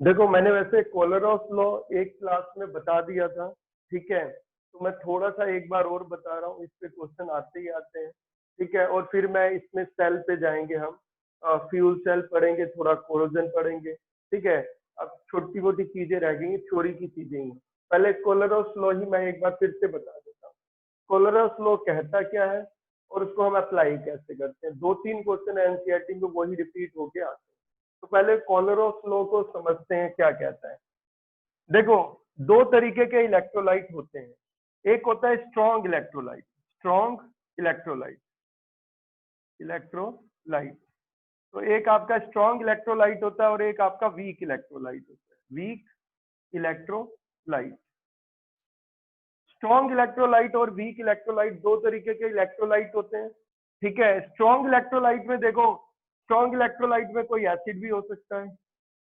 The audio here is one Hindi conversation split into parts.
देखो मैंने वैसे कोलरॉस लॉ एक क्लास में बता दिया था, ठीक है, तो मैं थोड़ा सा एक बार और बता रहा हूँ, इस पे क्वेश्चन आते ही आते हैं, ठीक है। और फिर मैं इसमें सेल पे जाएंगे हम, फ्यूल सेल पढ़ेंगे, थोड़ा कोरोजन पढ़ेंगे, ठीक है। अब छोटी मोटी चीजें रह गई, थ्योरी की चीजें ही। पहले कोलरॉस लॉ ही मैं एक बार फिर से बता देता हूँ। कोलरॉस लॉ कहता क्या है और उसको हम अप्लाई कैसे करते हैं। दो तीन क्वेश्चन एनसीईआरटी में वही रिपीट होके आते हैं। तो पहले कोलरॉस लॉ को समझते हैं क्या कहता है। देखो, दो तरीके के इलेक्ट्रोलाइट होते हैं। एक होता है strong electrolyte, strong electrolyte, electrolyte. तो एक आपका स्ट्रॉन्ग इलेक्ट्रोलाइट होता है और एक आपका वीक इलेक्ट्रोलाइट होता है, वीक इलेक्ट्रोलाइट। स्ट्रॉन्ग इलेक्ट्रोलाइट और वीक इलेक्ट्रोलाइट दो तरीके के इलेक्ट्रोलाइट होते हैं, ठीक है। स्ट्रॉन्ग इलेक्ट्रोलाइट में देखो, स्ट्रॉन्ग इलेक्ट्रोलाइट में कोई एसिड भी हो सकता है,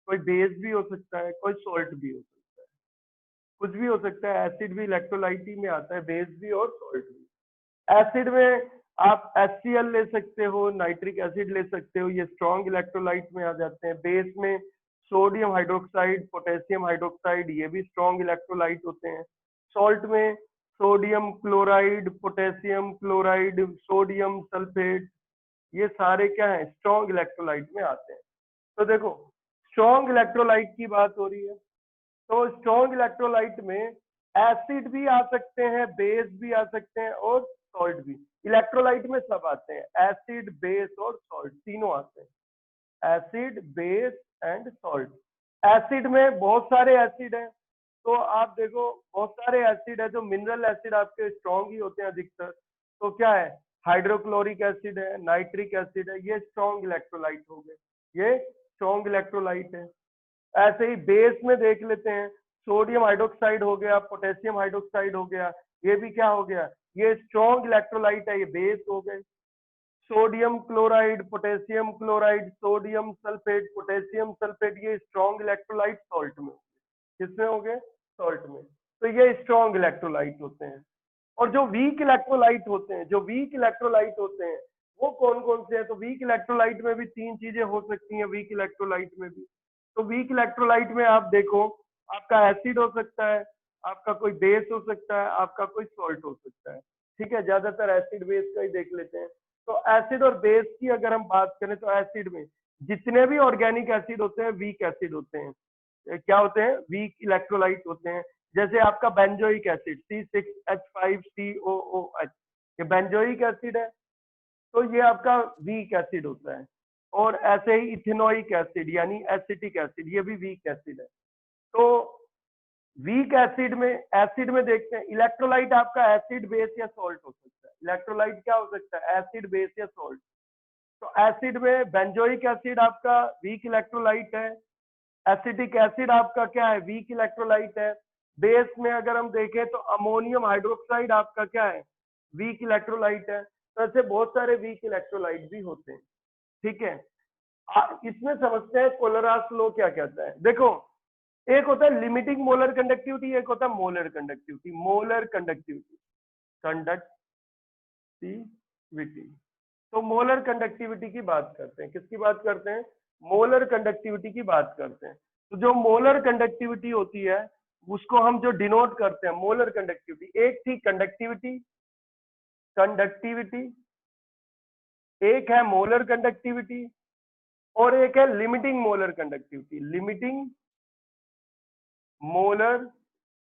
कोई बेस भी हो सकता है, कोई सॉल्ट भी हो सकता है, कुछ भी हो सकता है। एसिड भी इलेक्ट्रोलाइट ही में आता है, बेस भी और सॉल्ट भी। एसिड में आप HCl ले सकते हो, नाइट्रिक एसिड ले सकते हो, ये स्ट्रॉन्ग इलेक्ट्रोलाइट में आ जाते हैं। बेस में सोडियम हाइड्रोक्साइड, पोटेशियम हाइड्रोक्साइड, ये भी स्ट्रॉन्ग इलेक्ट्रोलाइट होते हैं। सॉल्ट में sodium chloride, potassium chloride, sodium sulphate, ये सारे क्या है, स्ट्रॉन्ग इलेक्ट्रोलाइट में आते हैं। तो देखो, स्ट्रॉन्ग इलेक्ट्रोलाइट की बात हो रही है, तो स्ट्रॉन्ग इलेक्ट्रोलाइट में एसिड भी आ सकते हैं, बेस भी आ सकते हैं और सॉल्ट भी। इलेक्ट्रोलाइट में सब आते हैं, एसिड, बेस और सॉल्ट तीनों आते हैं, acid, base and salt. Acid में बहुत सारे एसिड हैं, तो आप देखो बहुत सारे एसिड है, जो मिनरल एसिड आपके स्ट्रॉन्ग ही होते हैं अधिकतर। तो क्या है, हाइड्रोक्लोरिक एसिड है, नाइट्रिक एसिड है, ये स्ट्रॉन्ग इलेक्ट्रोलाइट हो गए, ये स्ट्रॉन्ग इलेक्ट्रोलाइट है। ऐसे ही बेस में देख लेते हैं, सोडियम हाइड्रोक्साइड हो गया, पोटेशियम हाइड्रोक्साइड हो गया, ये भी क्या हो गया, ये स्ट्रॉन्ग इलेक्ट्रोलाइट है, ये बेस हो गए। Sodium chloride, potassium chloride, sodium sulphate, potassium sulphate, ये स्ट्रॉन्ग इलेक्ट्रोलाइट सॉल्ट में हो गए। किसमें हो गए, सॉल्ट में। तो ये स्ट्रॉन्ग इलेक्ट्रोलाइट होते हैं। और जो वीक इलेक्ट्रोलाइट होते हैं, जो वीक इलेक्ट्रोलाइट होते हैं वो कौन कौन से हैं। तो वीक इलेक्ट्रोलाइट में भी तीन चीजें हो सकती हैं, वीक इलेक्ट्रोलाइट में भी। तो वीक इलेक्ट्रोलाइट में आप देखो, आपका एसिड हो सकता है, आपका कोई बेस हो सकता है, आपका कोई सॉल्ट हो सकता है, ठीक है। ज्यादातर एसिड बेस का ही देख लेते हैं। तो एसिड और बेस की अगर हम बात करें, तो एसिड में जितने भी ऑर्गेनिक एसिड होते हैं वीक एसिड होते हैं। क्या होते हैं, वीक इलेक्ट्रोलाइट होते हैं। जैसे आपका बेंजोइक एसिड C6H5COOH, ये बेंजोइक एसिड है, तो ये आपका वीक एसिड होता है। और ऐसे ही इथेनोइक एसिड यानी एसिटिक एसिड, ये भी वीक एसिड है। तो वीक एसिड में देखते हैं, इलेक्ट्रोलाइट आपका एसिड, बेस या सॉल्ट हो सकता है। इलेक्ट्रोलाइट क्या हो सकता है, एसिड, बेस या सॉल्ट। तो एसिड में बेंजोइक एसिड आपका वीक इलेक्ट्रोलाइट है, एसिटिक एसिड आपका क्या है, वीक इलेक्ट्रोलाइट है। बेस में अगर हम देखें तो अमोनियम हाइड्रोक्साइड आपका क्या है, वीक इलेक्ट्रोलाइट है। तो ऐसे बहुत सारे वीक इलेक्ट्रोलाइट भी होते हैं, ठीक है। इसमें समझते हैं कोलरास लॉ क्या कहता है। देखो, एक होता है लिमिटिंग मोलर कंडक्टिविटी, एक होता है molar conductivity. Molar conductivity, conductivity. तो मोलर कंडक्टिविटी की बात करते हैं, किसकी बात करते हैं, मोलर कंडक्टिविटी की बात करते हैं। तो जो मोलर कंडक्टिविटी होती है उसको हम जो डिनोट करते हैं, मोलर कंडक्टिविटी, एक थी कंडक्टिविटी, कंडक्टिविटी, एक है मोलर कंडक्टिविटी, और एक है limiting molar conductivity. Limiting molar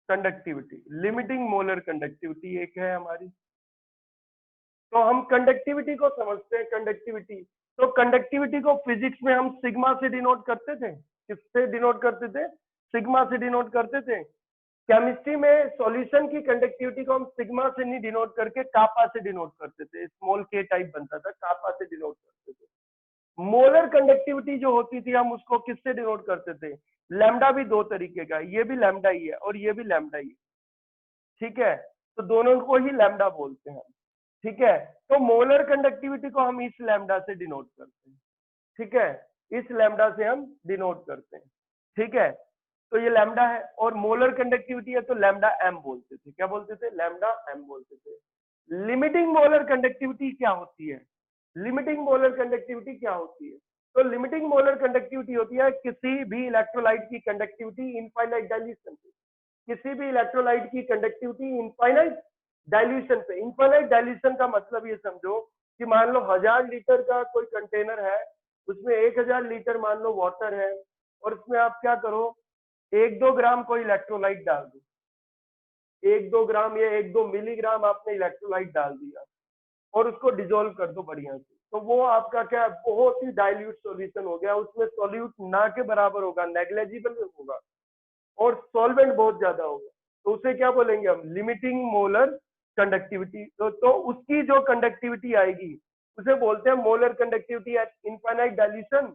conductivity, limiting molar conductivity एक है हमारी। तो हम कंडक्टिविटी को समझते हैं, कंडक्टिविटी। तो कंडक्टिविटी को फिजिक्स में हम सिग्मा से डिनोट करते थे, किससे डिनोट करते थे, सिग्मा से डिनोट करते थे। केमिस्ट्री में सॉल्यूशन की कंडक्टिविटी को हम सिग्मा से नहीं डिनोट करके कापा से डिनोट करते थे, स्मॉल के टाइप बनता था, कापा से डिनोट करते थे। मोलर कंडक्टिविटी जो होती थी हम उसको किससे डिनोट करते थे, लैम्डा भी दो तरीके का, ये भी लैम्डा ही है और ये भी लैम्डा ही है, ठीक है। तो दोनों को ही लैम्डा बोलते हैं, ठीक है। तो मोलर कंडक्टिविटी को हम इस लैम्डा से डिनोट करते हैं, ठीक है, इस लैम्डा से हम डिनोट करते हैं, ठीक है। तो ये लैम्डा है और मोलर कंडक्टिविटी है, तो लैम्डा एम बोलते थे, क्या बोलते थे, लैम्डा एम बोलते थे। लिमिटिंग मोलर कंडक्टिविटी क्या होती है, लिमिटिंग मोलर कंडक्टिविटी क्या होती है। तो लिमिटिंग मोलर कंडक्टिविटी होती है किसी भी इलेक्ट्रोलाइट की कंडक्टिविटी इनफाइनाइट डाइल्यूशन पे, किसी भी इलेक्ट्रोलाइट की कंडक्टिविटी इनफाइनाइट डाइल्यूशन पे। इनफाइनाइट डाइल्यूशन का मतलब ये समझो कि मान लो 1000 लीटर का कोई कंटेनर है, उसमें 1000 लीटर मान लो वाटर है, और उसमें आप क्या करो, 1-2 ग्राम कोई इलेक्ट्रोलाइट डाल दो, 1-2 ग्राम या 1-2 मिलीग्राम आपने इलेक्ट्रोलाइट डाल दिया और उसको डिजोल्व कर दो बढ़िया से, तो वो आपका क्या बहुत ही डाइल्यूट सॉल्यूशन हो गया, उसमें सॉल्यूट ना के बराबर होगा, नेग्लेजिबल होगा और सॉल्वेंट बहुत ज्यादा होगा, तो उसे क्या बोलेंगे हम, लिमिटिंग मोलर कंडक्टिविटी। तो उसकी जो कंडक्टिविटी आएगी उसे बोलते हैं molar conductivity at infinite dilution.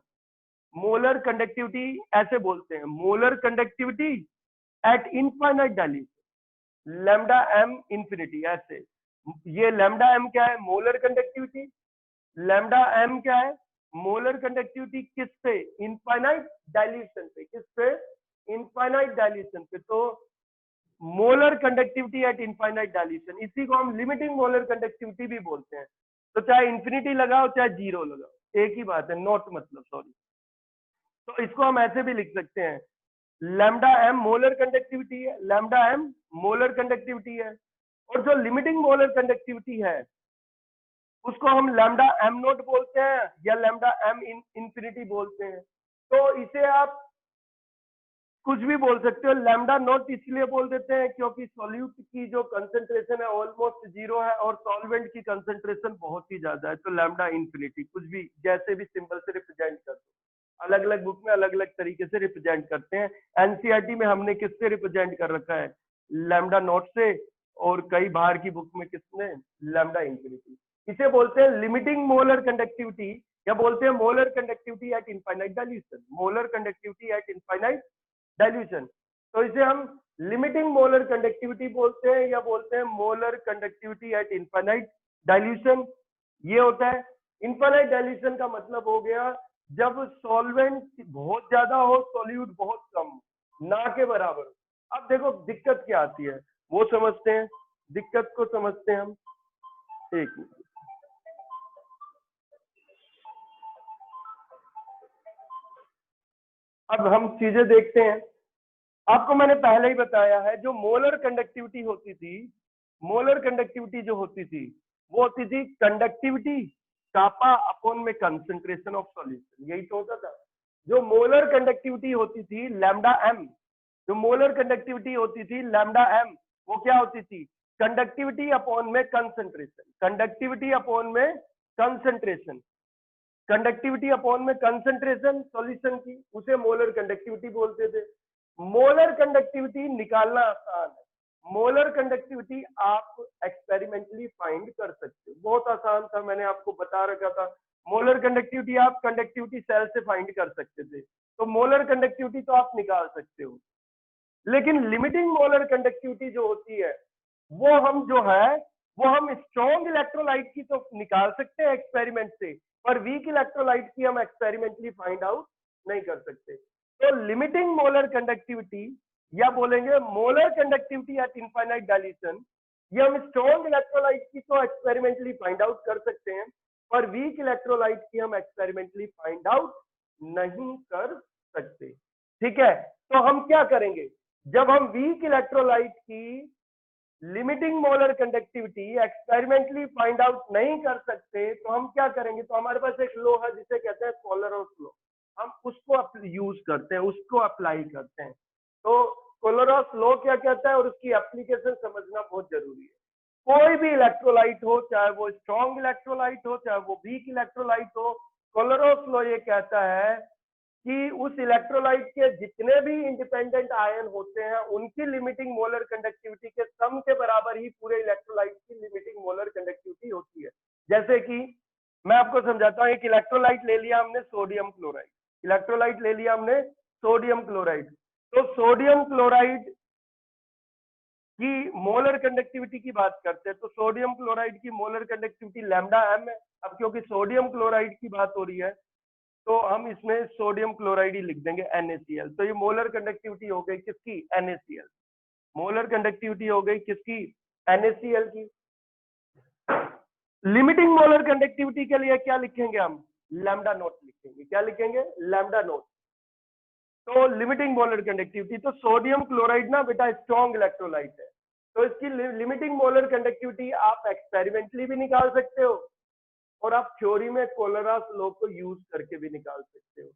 Molar conductivity ऐसे बोलते हैं, molar conductivity at infinite dilution, lambda M infinity ऐसे। ये लैम्डा एम क्या है, मोलर कंडक्टिविटी। लैम्डा एम क्या है, मोलर कंडक्टिविटी किस पे, इनफाइनाइट डाइल्यूशन पे, किस पे, इनफाइनाइट डाइल्यूशन पे। तो molar conductivity at infinite dilution, इसी को हम लिमिटिंग मोलर कंडक्टिविटी भी बोलते हैं। तो चाहे इंफिनिटी लगाओ चाहे जीरो लगाओ, एक ही बात है, नॉट मतलब, सॉरी। तो इसको हम ऐसे भी लिख सकते हैं, लैम्डा एम मोलर कंडक्टिविटी है, लैम्डा एम मोलर कंडक्टिविटी है, और जो लिमिटिंग मोलर कंडक्टिविटी है उसको हम लैम्डा एम नोट बोलते हैं या लैम्डा एम इंफिनिटी बोलते हैं। तो इसे आप कुछ भी बोल सकते हो। लैम्डा नोट इसलिए बोल देते हैं क्योंकि सॉल्यूट की जो कंसंट्रेशन है ऑलमोस्ट जीरो है और सॉल्वेंट की कंसंट्रेशन बहुत ही ज्यादा है, तो लैम्डा इंफिनिटी, कुछ भी जैसे भी सिंबल से रिप्रेजेंट कर दो। अलग अलग बुक में अलग अलग तरीके से रिप्रेजेंट करते हैं। एनसीईआरटी में हमने किससे रिप्रेजेंट कर रखा है, लैम्डा नोट से, और कई बाहर की बुक में किसने, लैम्डा इंफिनिटी। इसे बोलते हैं लिमिटिंग मोलर कंडक्टिविटी, या बोलते हैं molar conductivity at infinite dilution, molar conductivity at infinite dilution. तो इसे हम लिमिटिंग मोलर कंडक्टिविटी बोलते हैं या बोलते हैं molar conductivity at infinite dilution. ये होता है इनफाइनाइट डाइल्यूशन का मतलब हो गया जब सॉल्वेंट बहुत ज्यादा हो, सॉल्यूट बहुत कम, ना के बराबर। अब देखो दिक्कत क्या आती है वो समझते हैं, दिक्कत को समझते हैं हम। एक मिनट, अब हम चीजें देखते हैं। आपको मैंने पहले ही बताया है, जो मोलर कंडक्टिविटी होती थी, मोलर कंडक्टिविटी जो होती थी वो होती थी कंडक्टिविटी कापा अपॉन में कंसंट्रेशन ऑफ सॉल्यूशन, यही तो होता था। जो मोलर कंडक्टिविटी होती थी लैम्डा एम, जो मोलर कंडक्टिविटी होती थी लैम्डा एम, वो क्या होती थी, कंडक्टिविटी अपॉन में कंसंट्रेशन, कंडक्टिविटी अपॉन में कंसंट्रेशन, कंडक्टिविटी अपॉन में कंसंट्रेशन सॉल्यूशन की, उसे मोलर कंडक्टिविटी बोलते थे। मोलर कंडक्टिविटी निकालना आसान है, मोलर कंडक्टिविटी आप एक्सपेरिमेंटली फाइंड कर सकते हो, बहुत आसान था, मैंने आपको बता रखा था। मोलर कंडक्टिविटी आप कंडक्टिविटी सेल से फाइंड कर सकते थे, तो मोलर कंडक्टिविटी तो आप निकाल सकते हो। लेकिन लिमिटिंग मोलर कंडक्टिविटी जो होती है वो हम जो है वो हम स्ट्रॉन्ग इलेक्ट्रोलाइट की तो निकाल सकते हैं एक्सपेरिमेंट से, पर वीक इलेक्ट्रोलाइट की हम एक्सपेरिमेंटली फाइंड आउट नहीं कर सकते। तो लिमिटिंग मोलर कंडक्टिविटी या बोलेंगे molar conductivity at infinite dilution, ये हम स्ट्रॉन्ग इलेक्ट्रोलाइट की तो एक्सपेरिमेंटली फाइंड आउट कर सकते हैं, पर वीक इलेक्ट्रोलाइट की हम एक्सपेरिमेंटली फाइंड आउट नहीं कर सकते। ठीक है, तो हम क्या करेंगे, जब हम वीक इलेक्ट्रोलाइट की limiting molar conductivity experimentally find out नहीं कर सकते तो हम क्या करेंगे, तो हमारे पास एक लॉ है जिसे कहते हैं कोलोरोस लॉ, हम उसको यूज करते हैं, उसको अप्लाई करते हैं। तो कोलोरोस लॉ क्या कहता है और उसकी एप्लीकेशन समझना बहुत जरूरी है। कोई भी इलेक्ट्रोलाइट हो, चाहे वो स्ट्रॉन्ग इलेक्ट्रोलाइट हो चाहे वो वीक इलेक्ट्रोलाइट हो, कोलोरोस लॉ ये कहता है कि उस इलेक्ट्रोलाइट के जितने भी इंडिपेंडेंट आयन होते हैं उनकी लिमिटिंग मोलर कंडक्टिविटी के सम के बराबर ही पूरे इलेक्ट्रोलाइट की लिमिटिंग मोलर कंडक्टिविटी होती है। जैसे कि मैं आपको समझाता हूँ, एक इलेक्ट्रोलाइट ले लिया हमने सोडियम क्लोराइड, इलेक्ट्रोलाइट ले लिया हमने सोडियम क्लोराइड, तो सोडियम क्लोराइड की मोलर कंडक्टिविटी की बात करते हैं तो सोडियम क्लोराइड की मोलर कंडक्टिविटी लैम्डा एम है। अब क्योंकि सोडियम क्लोराइड की बात हो रही है तो हम इसमें सोडियम क्लोराइड ही लिख देंगे NaCl। तो ये मोलर कंडक्टिविटी हो गई किसकी, NaCl, मोलर कंडक्टिविटी हो गई किसकी, NaCl की। लिमिटिंग मोलर कंडक्टिविटी के लिए क्या लिखेंगे हम, लैम्डा नॉट लिखेंगे। क्या लिखेंगे? Lambda naught. तो लिमिटिंग मोलर कंडक्टिविटी, तो सोडियम क्लोराइड ना बेटा स्ट्रॉन्ग इलेक्ट्रोलाइट है, तो इसकी लिमिटिंग मोलर कंडक्टिविटी आप एक्सपेरिमेंटली भी निकाल सकते हो और आप थ्योरी में कोलरास लॉ को यूज करके भी निकाल सकते हो।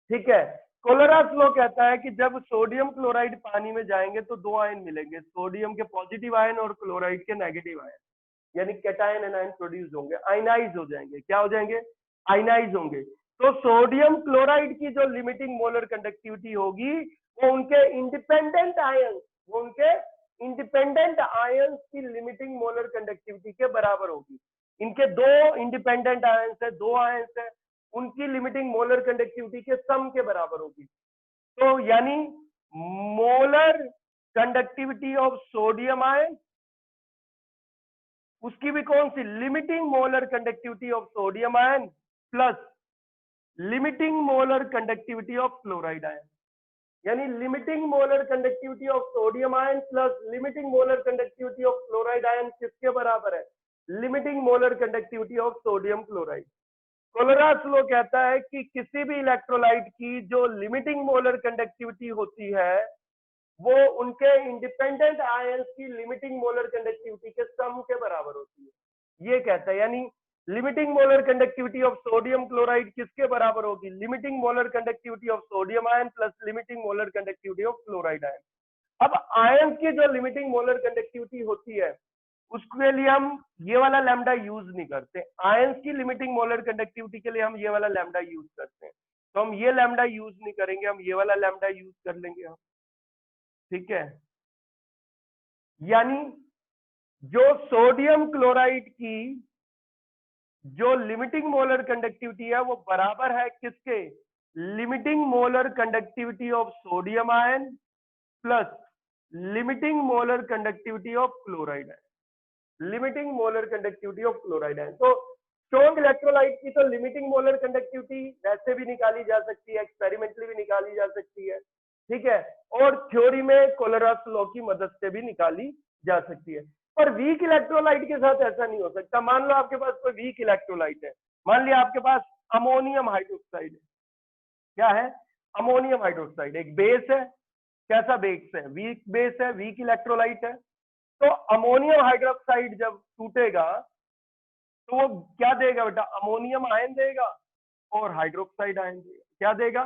ठीक है, कोलरास लॉ कहता है कि जब सोडियम क्लोराइड पानी में जाएंगे तो दो आयन मिलेंगे, सोडियम के पॉजिटिव आयन और क्लोराइड के नेगेटिव आयन, यानी कैटायन एनायन प्रोड्यूस होंगे, आयनाइज हो जाएंगे। क्या हो जाएंगे? आयनाइज होंगे। तो सोडियम क्लोराइड की जो लिमिटिंग मोलर कंडक्टिविटी होगी वो उनके इंडिपेंडेंट आयन, वो उनके इंडिपेंडेंट आयंस की लिमिटिंग मोलर कंडक्टिविटी के बराबर होगी। इनके दो इंडिपेंडेंट आयंस है, दो आयंस है, उनकी लिमिटिंग मोलर कंडक्टिविटी के सम के बराबर होगी। तो यानी molar conductivity of sodium ion, उसकी भी कौन सी? Limiting molar conductivity of sodium ion plus limiting molar conductivity of chloride ion, यानी limiting molar conductivity of sodium ion plus limiting molar conductivity of chloride ion किसके बराबर है? Limiting molar conductivity of sodium chloride. Kohlrausch law कहता है कि किसी भी इलेक्ट्रोलाइट की जो लिमिटिंग मोलर कंडक्टिविटी होती है वो उनके इंडिपेंडेंट आयंस की लिमिटिंग मोलर कंडक्टिविटी के सम के बराबर होती है, ये कहता है। यानी limiting molar conductivity of sodium chloride किसके बराबर होगी? Limiting molar conductivity of sodium ion plus limiting molar conductivity of chloride ion. अब आयन की जो लिमिटिंग मोलर कंडक्टिविटी होती है उसके लिए हम ये वाला लैम्डा यूज नहीं करते, आयंस की लिमिटिंग मोलर कंडक्टिविटी के लिए हम ये वाला लैम्डा यूज करते हैं। तो हम ये लैम्डा यूज नहीं करेंगे, हम ये वाला लैम्डा यूज कर लेंगे हम। ठीक है, यानी जो सोडियम क्लोराइड की जो लिमिटिंग मोलर कंडक्टिविटी है वो बराबर है किसके? Limiting molar conductivity of sodium ion plus limiting molar conductivity of chloride ion, limiting molar conductivity of chloride ion. तो स्ट्रॉन्ग इलेक्ट्रोलाइट की तो लिमिटिंग मोलर कंडक्टिविटी वैसे भी निकाली जा सकती है, एक्सपेरिमेंटली भी निकाली जा सकती है। ठीक है, और थ्योरी में कोलरास लॉ की मदद से भी निकाली जा सकती है। पर वीक इलेक्ट्रोलाइट के साथ ऐसा नहीं हो सकता। मान लो आपके पास कोई वीक इलेक्ट्रोलाइट है, मान लिया आपके पास अमोनियम हाइड्रोक्साइड है। क्या है? अमोनियम हाइड्रोक्साइड एक बेस है। कैसा बेस है? वीक बेस है, वीक इलेक्ट्रोलाइट है। तो अमोनियम हाइड्रोक्साइड जब टूटेगा तो वो क्या देगा बेटा? अमोनियम आयन देगा और हाइड्रोक्साइड आयन देगा। क्या देगा?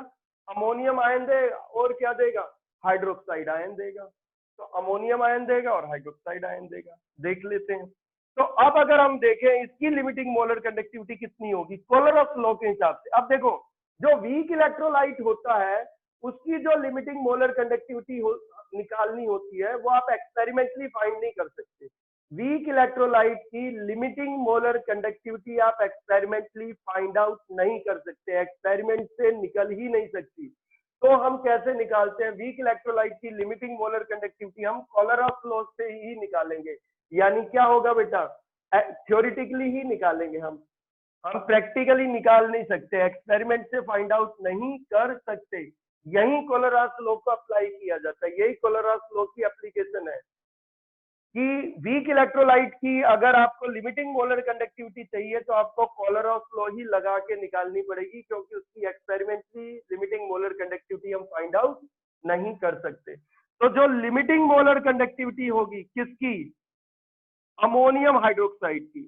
अमोनियम आयन देगा और क्या देगा? हाइड्रोक्साइड आयन देगा। तो अमोनियम आयन देगा और हाइड्रोक्साइड आयन देगा। देख लेते हैं। तो अब अगर हम देखें इसकी लिमिटिंग मोलर कंडक्टिविटी कितनी होगी कोलरास लॉ के हिसाब से। अब देखो, जो वीक इलेक्ट्रोलाइट होता है उसकी जो लिमिटिंग मोलर कंडक्टिविटी निकालनी होती है वो आप एक्सपेरिमेंटली फाइंड नहीं कर सकते। वीक इलेक्ट्रोलाइट की लिमिटिंग मोलर कंडक्टिविटी आप एक्सपेरिमेंटली फाइंड आउट नहीं कर सकते, एक्सपेरिमेंट से निकल ही नहीं सकती। तो हम कैसे निकालते हैं वीक इलेक्ट्रोलाइट की लिमिटिंग मोलर कंडक्टिविटी? हम कोलरास लॉ से ही निकालेंगे। यानी क्या होगा बेटा? थ्योरेटिकली ही निकालेंगे हम प्रैक्टिकली निकाल नहीं सकते, एक्सपेरिमेंट से फाइंड आउट नहीं कर सकते। यही कोलरास लॉ को अप्लाई किया जाता है, यही कोलरास लॉ की एप्लीकेशन है कि वीक इलेक्ट्रोलाइट की अगर आपको लिमिटिंग मोलर कंडक्टिविटी चाहिए तो आपको कोलरास लॉ ही लगा के निकालनी पड़ेगी, क्योंकि उसकी एक्सपेरिमेंटली लिमिटिंग मोलर कंडक्टिविटी हम फाइंड आउट नहीं कर सकते। तो जो लिमिटिंग मोलर कंडक्टिविटी होगी किसकी? अमोनियम हाइड्रोक्साइड की।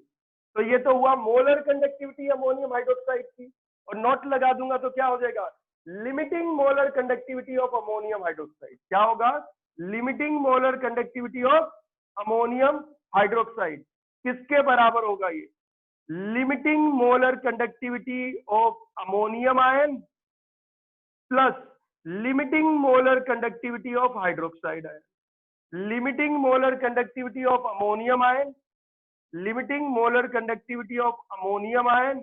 तो ये तो हुआ मोलर कंडक्टिविटी अमोनियम हाइड्रोक्साइड की, और नॉट लगा दूंगा तो क्या हो जाएगा? Limiting molar conductivity of ammonium hydroxide. क्या होगा? Limiting molar conductivity of ammonium hydroxide किसके बराबर होगा? ये limiting molar conductivity of ammonium ion plus limiting molar conductivity of hydroxide ion. Limiting molar conductivity of ammonium ion, limiting molar conductivity of ammonium ion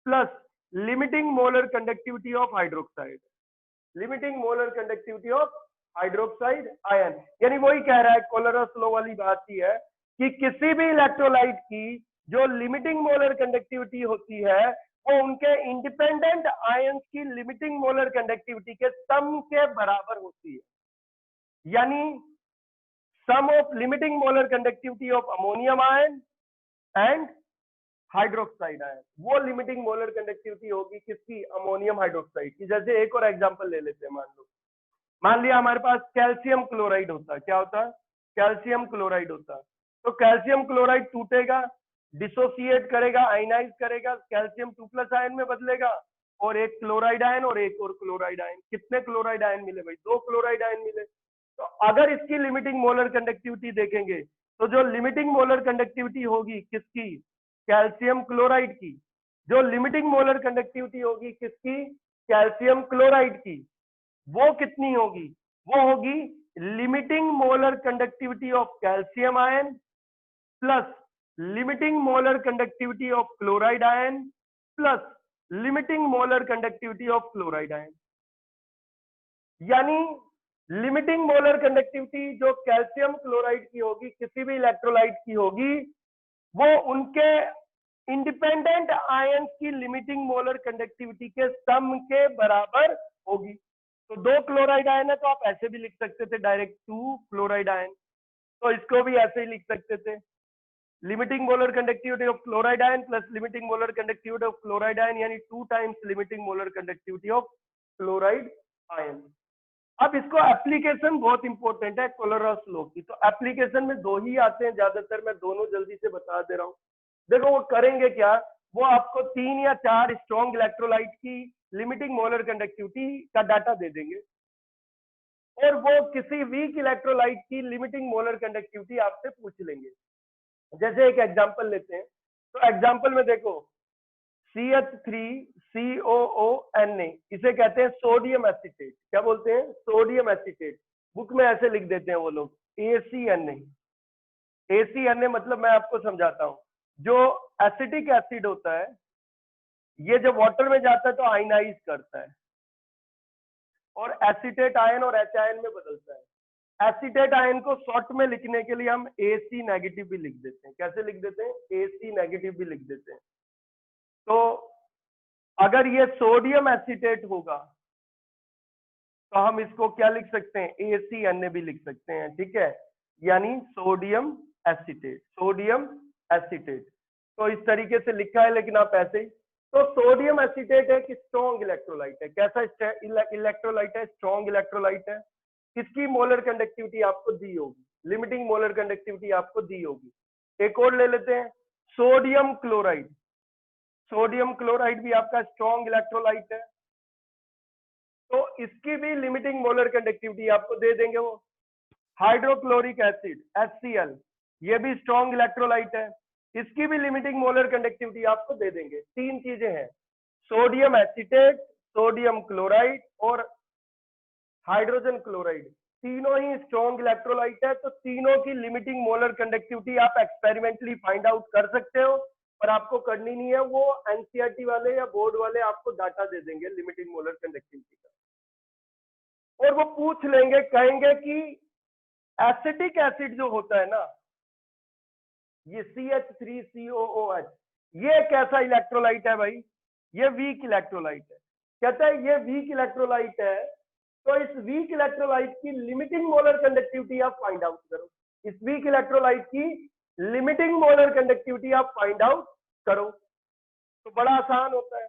plus limiting molar conductivity of hydroxide, limiting molar conductivity of hydroxide ion. यानी वही कह रहा है कोलरास लॉ वाली बात ही है कि किसी भी इलेक्ट्रोलाइट की जो लिमिटिंग मोलर कंडक्टिविटी होती है वो उनके इंडिपेंडेंट आयंस की लिमिटिंग मोलर कंडक्टिविटी के सम के बराबर होती है। यानी sum of limiting molar conductivity of ammonium ion and hydroxide ion, वो लिमिटिंग मोलर कंडक्टिविटी होगी किसकी, अमोनियम हाइड्रोक्साइड की। जैसे एक और एग्जांपल ले लेते हैं, मान लिया हमारे पास कैल्शियम क्लोराइड होता है, क्या होता है, कैल्शियम क्लोराइड होता है। तो कैल्शियम क्लोराइड टूटेगा, डिसोसिएट करेगा, आयनाइज करेगा, कैल्शियम 2+ आयन में बदलेगा, और एक क्लोराइड आयन और एक और क्लोराइड आयन। कितने क्लोराइड आयन मिले भाई, 2 क्लोराइड आयन मिले। तो अगर इसकी लिमिटिंग मोलर कंडक्टिविटी देखेंगे तो जो लिमिटिंग मोलर कंडक्टिविटी होगी किसकी, कैल्शियम क्लोराइड की, जो लिमिटिंग मोलर कंडक्टिविटी होगी किसकी, कैल्शियम क्लोराइड की, वो कितनी होगी, वो होगी limiting molar conductivity of calcium ion plus limiting molar conductivity of chloride ion plus limiting molar conductivity of chloride ion. यानी लिमिटिंग मोलर कंडक्टिविटी जो कैल्शियम क्लोराइड की होगी, किसी भी इलेक्ट्रोलाइट की होगी, वो उनके इंडिपेंडेंट आयन की लिमिटिंग मोलर कंडक्टिविटी के सम के बराबर होगी। तो 2 क्लोराइड आयन है तो आप ऐसे भी लिख सकते थे डायरेक्ट 2 क्लोराइड आयन, तो इसको भी ऐसे ही लिख सकते थे, limiting molar conductivity of chloride ion plus limiting molar conductivity of chloride ion, यानी 2 times limiting molar conductivity of chloride ion. अब इसको एप्लीकेशन बहुत इंपॉर्टेंट है कोलोरस लॉ की, तो एप्लीकेशन में 2 ही आते हैं ज्यादातर, मैं दोनों जल्दी से बता दे रहा हूँ। देखो वो करेंगे क्या, वो आपको 3 या 4 स्ट्रॉन्ग इलेक्ट्रोलाइट की लिमिटिंग मोलर कंडक्टिविटी का डाटा दे देंगे, और वो किसी वीक इलेक्ट्रोलाइट की लिमिटिंग मोलर कंडक्टिविटी आपसे पूछ लेंगे। जैसे एक एग्जांपल लेते हैं, तो एग्जांपल में देखो CH3COONA, इसे कहते हैं सोडियम एसीटेट। क्या बोलते हैं, सोडियम एसीटेट। बुक में ऐसे लिख देते हैं वो लोग ACNA। ACNA मतलब मैं आपको समझाता हूं, जो एसिटिक एसिड होता है ये जब वाटर में जाता है तो आयनाइज करता है और एसीटेट आयन और H आयन में बदलता है। एसीटेट आयन को शॉर्ट में लिखने के लिए हम AC नेगेटिव भी लिख देते हैं। कैसे लिख देते हैं, AC नेगेटिव भी लिख देते हैं। तो अगर ये सोडियम एसीटेट होगा तो हम इसको क्या लिख सकते हैं, ACNA भी लिख सकते हैं, ठीक है, यानी सोडियम एसीटेट, सोडियम एसीटेट। तो इस तरीके से लिखा है, लेकिन आप ऐसे ही, तो सोडियम एसीटेट है कि स्ट्रॉन्ग इलेक्ट्रोलाइट है, कैसा इलेक्ट्रोलाइट है, स्ट्रॉन्ग इलेक्ट्रोलाइट है। किसकी मोलर कंडक्टिविटी आपको दी होगी, लिमिटिंग मोलर कंडक्टिविटी आपको दी होगी। एक और ले लेते हैं, सोडियम क्लोराइड। सोडियम क्लोराइड भी आपका स्ट्रॉन्ग इलेक्ट्रोलाइट है, तो इसकी भी लिमिटिंग मोलर कंडक्टिविटी आपको दे देंगे वो। हाइड्रोक्लोरिक एसिड HCl, ये भी स्ट्रॉन्ग इलेक्ट्रोलाइट है, इसकी भी लिमिटिंग मोलर कंडक्टिविटी आपको दे देंगे। 3 चीजें हैं, सोडियम एसीटेट, सोडियम क्लोराइड और हाइड्रोजन क्लोराइड, तीनों ही स्ट्रॉन्ग इलेक्ट्रोलाइट है। तो तीनों की लिमिटिंग मोलर कंडक्टिविटी आप एक्सपेरिमेंटली फाइंड आउट कर सकते हो, पर आपको करनी नहीं है, वो एनसीईआरटी वाले या बोर्ड वाले आपको डाटा दे देंगे लिमिटिंग मोलर कंडक्टिविटी का, और वो पूछ लेंगे, कहेंगे कि एसिटिक एसिड जो होता है ना, ये CH3COOH, ये कैसा इलेक्ट्रोलाइट है भाई, ये वीक इलेक्ट्रोलाइट है। कहता है ये वीक इलेक्ट्रोलाइट है, तो इस वीक इलेक्ट्रोलाइट की लिमिटिंग मोलर कंडक्टिविटी आप फाइंड आउट करो। इस वीक इलेक्ट्रोलाइट की लिमिटिंग मोलर कंडक्टिविटी आप फाइंड आउट करो, तो बड़ा आसान होता है।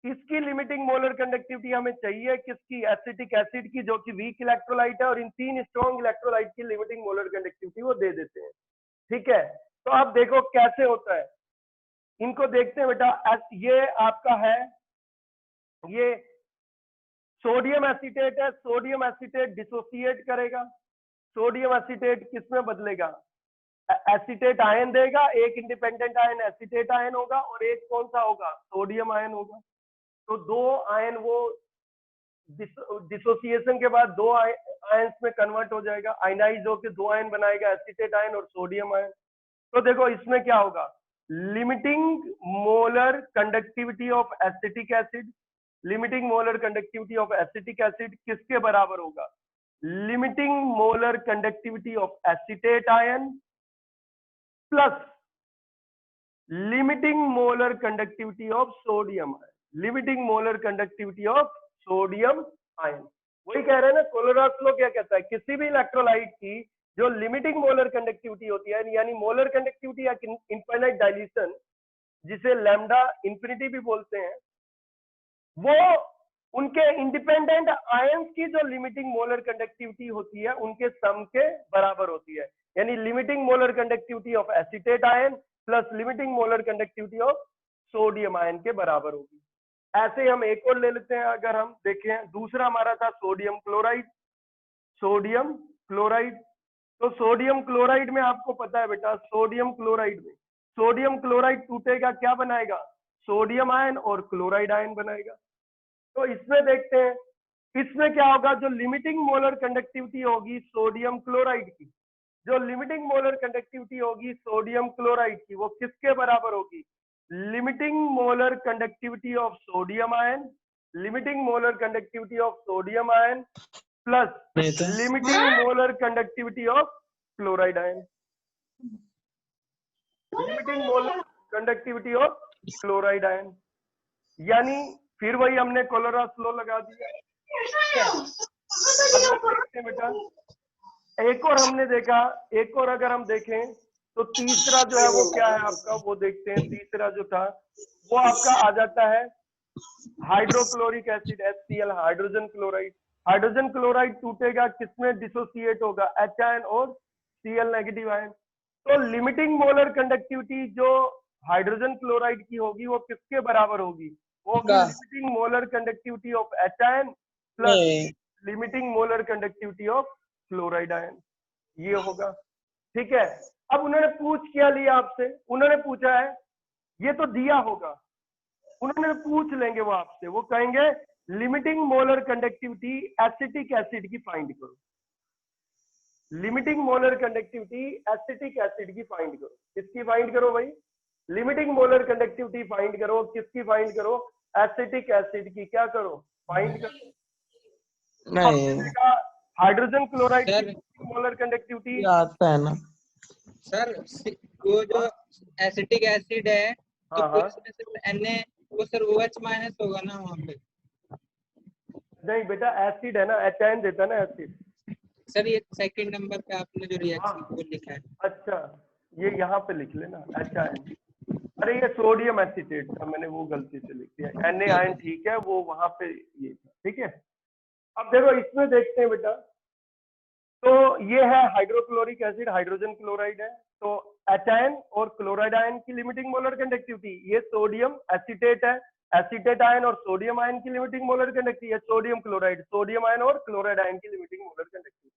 इसकी लिमिटिंग मोलर कंडक्टिविटी हमें चाहिए किसकी, एसिटिक एसिड की, जो कि वीक इलेक्ट्रोलाइट है, और इन 3 स्ट्रॉन्ग इलेक्ट्रोलाइट की लिमिटिंग मोलर कंडक्टिविटी वो दे देते हैं, ठीक है। तो आप देखो कैसे होता है, इनको देखते हैं बेटा। ये आपका है, ये सोडियम एसीटेट है, सोडियम एसीटेट डिसोसिएट करेगा, सोडियम एसीटेट किसमें बदलेगा, एसीटेट आयन देगा, एक इंडिपेंडेंट आयन एसीटेट आयन होगा और एक कौन सा होगा, सोडियम आयन होगा। तो 2 आयन वो डिसोसिएशन के बाद 2 आयंस में कन्वर्ट हो जाएगा, आयनाइज होकर 2 आयन बनाएगा, एसीटेट आयन और सोडियम आयन। तो देखो इसमें क्या होगा, limiting molar conductivity of acetic acid, limiting molar conductivity of acetic acid किसके बराबर होगा, limiting molar conductivity of acetate ion plus limiting molar conductivity of sodium ion, limiting molar conductivity of sodium ion. वही कह रहे हैं ना, कोलोरास लॉ क्या कहता है, किसी भी इलेक्ट्रोलाइट की जो लिमिटिंग मोलर कंडक्टिविटी होती है, यानी मोलर कंडक्टिविटी या इनफाइनाइट डाइल्यूशन, जिसे लैम्डा इंफिनिटी भी बोलते हैं, वो उनके इंडिपेंडेंट आयंस की जो लिमिटिंग मोलर कंडक्टिविटी होती है उनके सम के बराबर होती है। यानी limiting molar conductivity of acetate ion plus limiting molar conductivity of sodium ion के बराबर होगी। ऐसे हम एक और ले लेते हैं, अगर हम देखें दूसरा हमारा था सोडियम क्लोराइड। सोडियम क्लोराइड, तो सोडियम क्लोराइड में आपको पता है बेटा, सोडियम क्लोराइड में सोडियम क्लोराइड टूटेगा क्या बनाएगा, सोडियम आयन और क्लोराइड आयन बनाएगा। तो इसमें देखते हैं, इसमें क्या होगा, जो लिमिटिंग मोलर कंडक्टिविटी होगी सोडियम क्लोराइड की, जो लिमिटिंग मोलर कंडक्टिविटी होगी सोडियम क्लोराइड की, वो किसके बराबर होगी, limiting molar conductivity of sodium ion, limiting molar conductivity of sodium ion plus limiting molar conductivity of chloride ion, limiting molar conductivity of chloride ion. यानी फिर वही हमने कोलोरास लॉ लगा दिया। बेटा एक और हमने देखा, एक और अगर हम देखें तो तीसरा जो है वो क्या है आपका, वो देखते हैं। तीसरा जो था वो आपका आ जाता है hydrochloric acid HCl, hydrogen chloride. Hydrogen chloride टूटेगा किसमें, डिसोसिएट होगा H आयन और Cl नेगेटिव आयन। तो लिमिटिंग मोलर कंडक्टिविटी जो हाइड्रोजन क्लोराइड की होगी वो किसके बराबर होगी, वो होगी limiting molar conductivity of H ion plus limiting molar conductivity of chloride ion, ये होगा। ठीक है, अब उन्होंने पूछ क्या लिया आपसे, उन्होंने पूछा है, ये तो दिया होगा, उन्होंने पूछ लेंगे वो आपसे, वो कहेंगे limiting molar conductivity acetic acid की फाइंड करो, limiting molar conductivity acetic acid की फाइंड करो। किसकी फाइंड करो भाई, लिमिटिंग मोलर कंडक्टिविटी फाइंड करो, किसकी फाइंड करो, एसिटिक एसिड की क्या करो, फाइंड करो। नहीं, हाइड्रोजन क्लोराइड की मोलर कंडक्टिविटी आता है ना सर, वो जो एसिटिक एसिड है तो इसमें सिर्फ Na, वो सर OH माइनस होगा ना वहाँ पे। नहीं बेटा, एसिड है ना, H आयन देता है ना एसिड। सर ये सेकंड नंबर पे आपने जो रिएक्शन वो लिखा है। अच्छा, ये यहाँ पे लिख लेना H आयन। अरे ये सोडियम एसीटेट था, मैंने वो गलती से लिख दिया, Na आयन ठीक है, वो वहां पे ये था। ठीक है, अब देखो इसमें देखते हैं बेटा, तो ये है हाइड्रोक्लोरिक एसिड, हाइड्रोजन क्लोराइड है, तो H आयन और क्लोराइड आयन की लिमिटिंग मोलर कंडक्टिविटी, ये सोडियम एसीटेट है, एसीटेट आयन और सोडियम आयन की लिमिटिंग मोलर कंडक्टिविटी है सोडियम क्लोराइड, सोडियम आयन और क्लोराइड आयन की लिमिटिंग मोलर कंडक्टिविटी।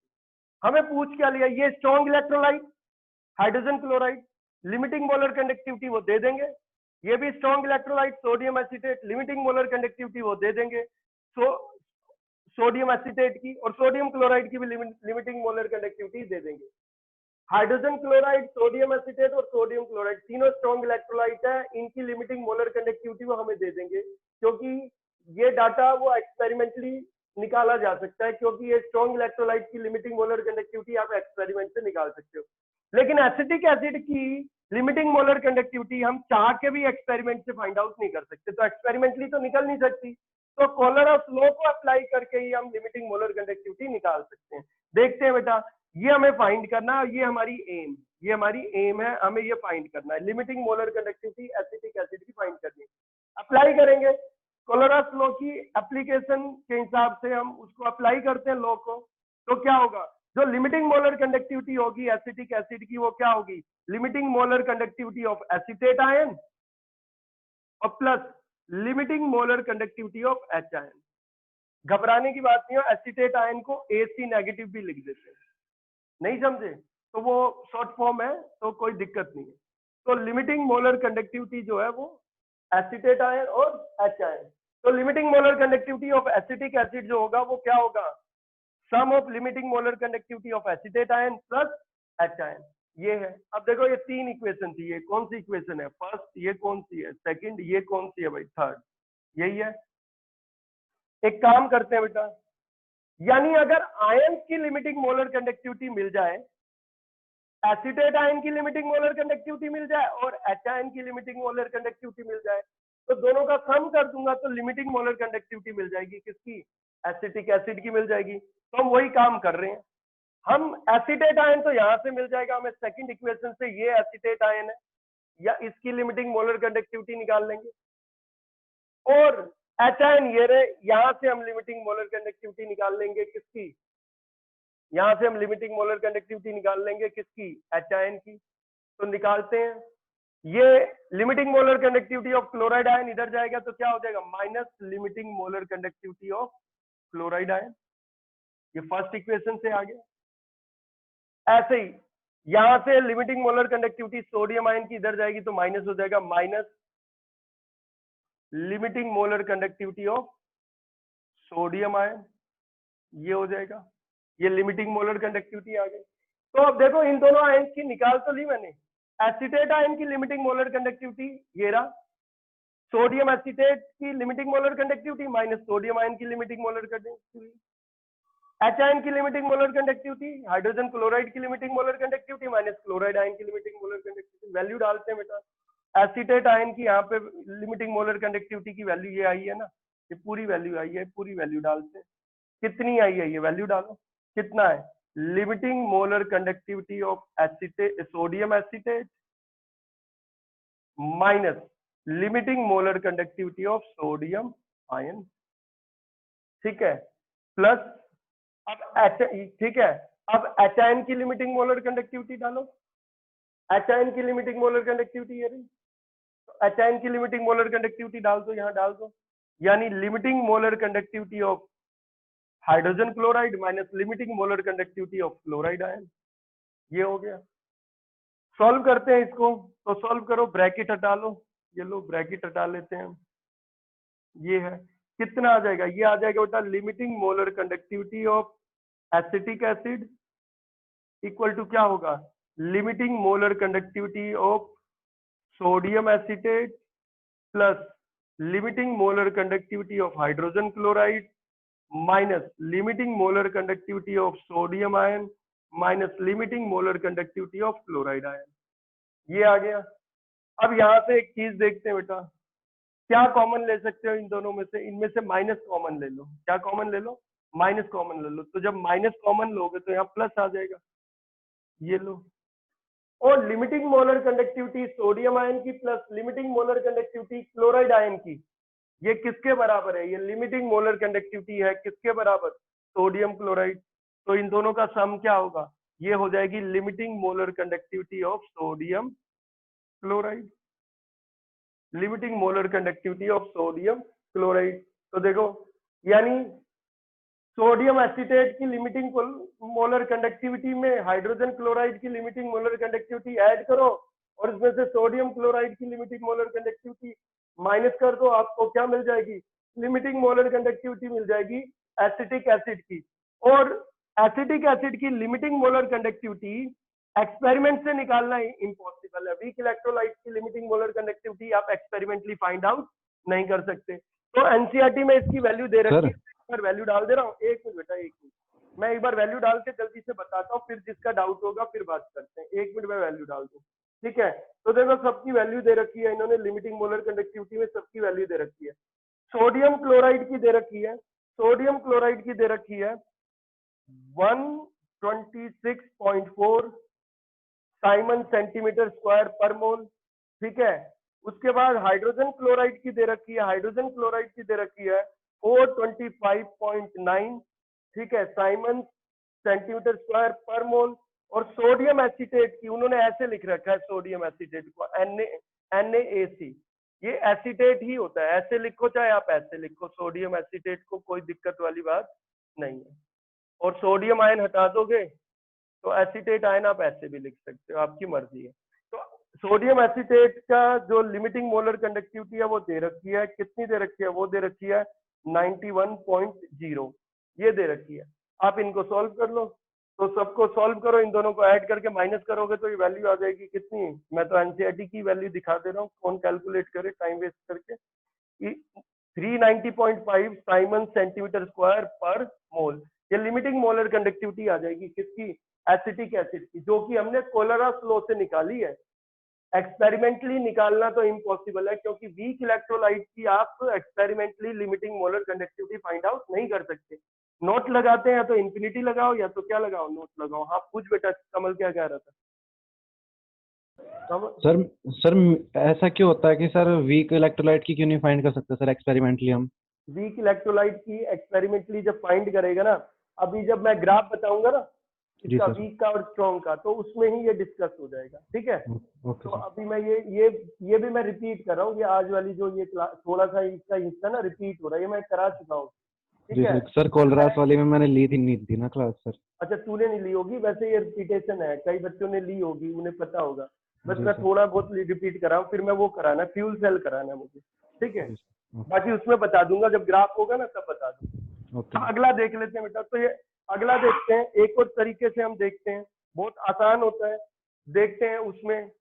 हमें पूछ क्या लिया, ये strong electrolyte hydrogen chloride, limiting molar conductivity वो दे देंगे, ये भी strong electrolyte sodium acetate, limiting molar conductivity वो दे देंगे, सोडियम एसीटेट की, और सोडियम क्लोराइड की भी लिमिटिंग मोलर कंडक्टिविटी दे देंगे। हाइड्रोजन क्लोराइड, सोडियम एसीटेट और सोडियम क्लोराइड तीनों स्ट्रॉन्ग इलेक्ट्रोलाइट है, इनकी लिमिटिंग मोलर कंडक्टिविटी वो हमें दे देंगे, क्योंकि ये डाटा वो एक्सपेरिमेंटली निकाला जा सकता है, क्योंकि ये स्ट्रॉन्ग इलेक्ट्रोलाइट की लिमिटिंग मोलर कंडक्टिविटी आप एक्सपेरिमेंट से निकाल सकते हो। लेकिन एसिटिक एसिड की लिमिटिंग मोलर कंडक्टिविटी हम चाह के भी एक्सपेरिमेंट से फाइंड आउट नहीं कर सकते, तो एक्सपेरिमेंटली तो निकल नहीं सकती, तो कोलरस लॉ को अप्लाई करके ही हम लिमिटिंग मोलर कंडक्टिविटी निकाल सकते हैं। देखते हैं बेटा, ये हमें फाइंड करना है, ये हमारी एम, ये हमारी एम है, हमें ये फाइंड करना है, limiting molar conductivity acetic acid की फाइंड करनी है। अप्लाई करेंगे कोलरस लॉ की एप्लीकेशन के हिसाब से, हम उसको अप्लाई करते हैं लॉ को, तो क्या होगा, जो लिमिटिंग मोलर कंडक्टिविटी होगी एसिटिक एसिड की वो क्या होगी, limiting molar conductivity of acetate ion और plus limiting molar conductivity of H ion. घबराने की बात नहीं है, एसीटेट आयन को AC नेगेटिव भी लिख देते हैं, नहीं समझे तो वो शॉर्ट फॉर्म है, तो कोई दिक्कत नहीं है। तो लिमिटिंग मोलर कंडक्टिविटी जो है वो एसीटेट आयन और H आयन, तो limiting molar conductivity of acetic acid जो होगा वो क्या होगा, sum of limiting molar conductivity of acetate ion plus H ion, ये है। अब देखो ये तीन इक्वेशन थी, ये कौन सी इक्वेशन है, फर्स्ट, ये कौन सी है सेकंड, ये कौन सी है भाई थर्ड, यही है। एक काम करते हैं बेटा, यानी अगर आयन की लिमिटिंग मोलर कंडक्टिविटी मिल जाए, एसीटेट आयन की लिमिटिंग मोलर कंडक्टिविटी मिल जाए और H आयन की लिमिटिंग मोलर कंडक्टिविटी मिल जाए, तो दोनों का सम कर दूंगा तो लिमिटिंग मोलर कंडक्टिविटी मिल जाएगी, किसकी, एसिटिक एसिड की मिल जाएगी। तो हम वही काम कर रहे हैं, हम एसीटेट आयन तो यहां से मिल जाएगा हमें सेकंड इक्वेशन से, ये एसीटेट आयन है, या इसकी लिमिटिंग मोलर कंडक्टिविटी निकाल लेंगे। और HN ये रहे, यहां से हम लिमिटिंग मोलर कंडक्टिविटी निकाल लेंगे किसकी, यहां से हम लिमिटिंग मोलर कंडक्टिविटी निकाल लेंगे किसकी, HN की। तो निकालते हैं, ये limiting molar conductivity of chloride ion इधर जाएगा तो क्या हो जाएगा, minus limiting molar conductivity of chloride ion. ये फर्स्ट इक्वेशन से आ गया। ऐसे ही यहां से limiting molar conductivity sodium ion की इधर जाएगी तो माइनस हो जाएगा, minus limiting molar conductivity of sodium ion, ये हो जाएगा। ये लिमिटिंग मोलर कंडक्टिविटी आ गई। तो अब देखो इन दोनों आयन की निकाल तो ली मैंने। एसीटेट आयन की लिमिटिंग मोलर कंडक्टिविटी ये रहा, सोडियम एसीटेट की limiting molar conductivity minus sodium ion की limiting molar conductivity, H ion की limiting molar conductivity, hydrogen chloride की limiting molar conductivity minus chloride ion की लिमिटिंग मोलर कंडक्टिविटी। वैल्यू डालते हैं बेटा, एसीटेट आयन की यहाँ पे लिमिटिंग मोलर कंडक्टिविटी की वैल्यू ये आई है ना, ये पूरी वैल्यू आई है, पूरी वैल्यू डालते हैं। कितनी आई है ये वैल्यू डालो, कितना है, limiting molar conductivity of acetate sodium acetate minus limiting molar conductivity of sodium ion, ठीक है, प्लस अब एच, ठीक है, अब एच आयन की लिमिटिंग मोलर कंडक्टिविटी डालो, एच आयन की लिमिटिंग मोलर कंडक्टिविटी ये रही, तो एच आयन की लिमिटिंग मोलर कंडक्टिविटी डाल दो, यहाँ डाल दो, यानी limiting molar conductivity of hydrogen chloride minus limiting molar conductivity of chloride ion, ये हो गया। सॉल्व करते हैं इसको, तो सॉल्व करो, ब्रैकेट हटा लो, ये लो ब्रैकेट हटा लेते हैं, ये है कितना आ जाएगा, ये आ जाएगा बेटा limiting molar conductivity of acetic acid equal to क्या होगा, limiting molar conductivity of sodium acetate plus limiting molar conductivity of hydrogen chloride minus limiting molar conductivity of sodium ion minus limiting molar conductivity of chloride ion, ये आ गया। अब यहाँ से एक चीज देखते हैं बेटा, क्या कॉमन ले सकते हो इन दोनों में से, इनमें से माइनस कॉमन ले लो, क्या कॉमन ले लो, माइनस कॉमन ले लो, तो जब माइनस कॉमन लोगे तो यहाँ प्लस आ जाएगा, ये लो। और limiting molar conductivity sodium ion की plus limiting molar conductivity chloride ion की, ये किसके बराबर है, ये लिमिटिंग मोलर कंडक्टिविटी है किसके बराबर, सोडियम क्लोराइड, तो इन दोनों का सम क्या होगा, ये हो जाएगी limiting molar conductivity of sodium chloride, limiting molar conductivity of sodium chloride. तो देखो यानी सोडियम एसीटेट की लिमिटिंग मोलर कंडक्टिविटी में हाइड्रोजन क्लोराइड की लिमिटिंग मोलर कंडक्टिविटी ऐड करो और इसमें से सोडियम क्लोराइड की लिमिटिंग मोलर कंडक्टिविटी माइनस कर दो, आपको क्या मिल जाएगी, लिमिटिंग मोलर कंडक्टिविटी मिल जाएगी एसिटिक एसिड की। और एसिटिक एसिड की लिमिटिंग मोलर कंडक्टिविटी एक्सपेरिमेंट से निकालना इम्पॉसिबल है, वीक इलेक्ट्रोलाइट की लिमिटिंग मोलर कंडक्टिविटी आप एक्सपेरिमेंटली फाइंड आउट नहीं कर सकते। तो एनसीईआरटी में इसकी वैल्यू दे रखी है, पर वैल्यू डाल दे रहा हूँ, एक मिनट बेटा, एक मिनट, मैं एक बार वैल्यू डाल के जल्दी से बताता हूँ, फिर जिसका डाउट होगा फिर बात करते हैं, एक मिनट में वैल्यू डाल दूँ, ठीक है। तो देखो सबकी वैल्यू दे रखी है इन्होंने, लिमिटिंग मोलर कंडक्टिविटी में सबकी वैल्यू दे रखी है। सोडियम क्लोराइड की दे रखी है, सोडियम क्लोराइड की दे रखी है 126.4 साइमन सेंटीमीटर स्क्वायर पर मोल, ठीक है। उसके बाद हाइड्रोजन क्लोराइड की दे रखी है, हाइड्रोजन क्लोराइड की दे रखी है 425.9, ठीक है, साइमन सेंटीमीटर स्क्वायर पर मोल। और सोडियम एसीटेट की उन्होंने ऐसे लिख रखा है, सोडियम एसीटेट को NaAC, ये एसीटेट ही होता है, ऐसे लिखो चाहे आप ऐसे लिखो, सोडियम एसीटेट को कोई दिक्कत वाली बात नहीं है। और सोडियम आयन हटा दोगे तो एसीटेट आयन आप ऐसे भी लिख सकते हो, आपकी मर्जी है। तो सोडियम एसीटेट का जो लिमिटिंग मोलर कंडक्टिविटी है वो दे रखी है, कितनी दे रखी है, वो दे रखी है 91.0, ये दे रखी है। आप इनको सॉल्व कर लो, तो सबको सॉल्व करो, इन दोनों को ऐड करके माइनस करोगे तो ये वैल्यू आ जाएगी कितनी, मैं तो एनसीईआरटी की वैल्यू दिखा दे रहा हूँ, कौन कैलकुलेट करे टाइम वेस्ट करके, 390.5 साइमन सेंटीमीटर स्क्वायर पर मोल, ये लिमिटिंग मोलर कंडक्टिविटी आ जाएगी किसकी, एसिटिक एसिड की, जो कि हमने कोलरास लॉ से निकाली है। एक्सपेरिमेंटली निकालना तो इम्पॉसिबल है, क्योंकि वीक इलेक्ट्रोलाइट की आप experimentally limiting molar conductivity find out नहीं कर सकते। नोट लगाते हैं तो इन्फिनिटी लगाओ, या तो क्या लगाओ, नोट लगाओ। हाँ पूछ बेटा, कमल क्या कह रहा था। सर सर ऐसा क्यों होता है कि सर वीक इलेक्ट्रोलाइट की क्यों नहीं फाइंड कर सकते सर एक्सपेरिमेंटली हम? वीक इलेक्ट्रोलाइट की एक्सपेरिमेंटली जब फाइंड करेगा ना, अभी जब मैं ग्राफ बताऊंगा ना जी इसका सर। वीक का और स्ट्रॉन्ग का, तो उसमें ही ये डिस्कस हो जाएगा, ठीक है। ओके तो सर। अभी मैं ये भी मैं रिपीट कर रहा हूँ, ये आज वाली जो ये क्लास थोड़ा सा इसका हिस्सा ना रिपीट हो रहा है, ये मैं करा चुका हूँ, ठीक जी है। सर। सर कोलरास वाली में मैंने ली थी, नहीं थी ना क्लास सर। अच्छा तूने नहीं ली होगी, वैसे ये रिपीटेशन है, कई बच्चों ने ली होगी, उन्हें पता होगा। बस जी मैं सर। थोड़ा बहुत रिपीट कर रहा हूँ, फिर मैं वो कराना फ्यूल सेल कराना है मुझे, ठीक है। जी सर। बाकी उसमें बता दूंगा, जब ग्राफ होगा ना तब बता दूंगा। ओके। अब अगला देख लेते हैं बेटा, तो ये अगला देखते हैं, एक और तरीके से हम देखते हैं, बहुत आसान होता है, देखते हैं उसमें।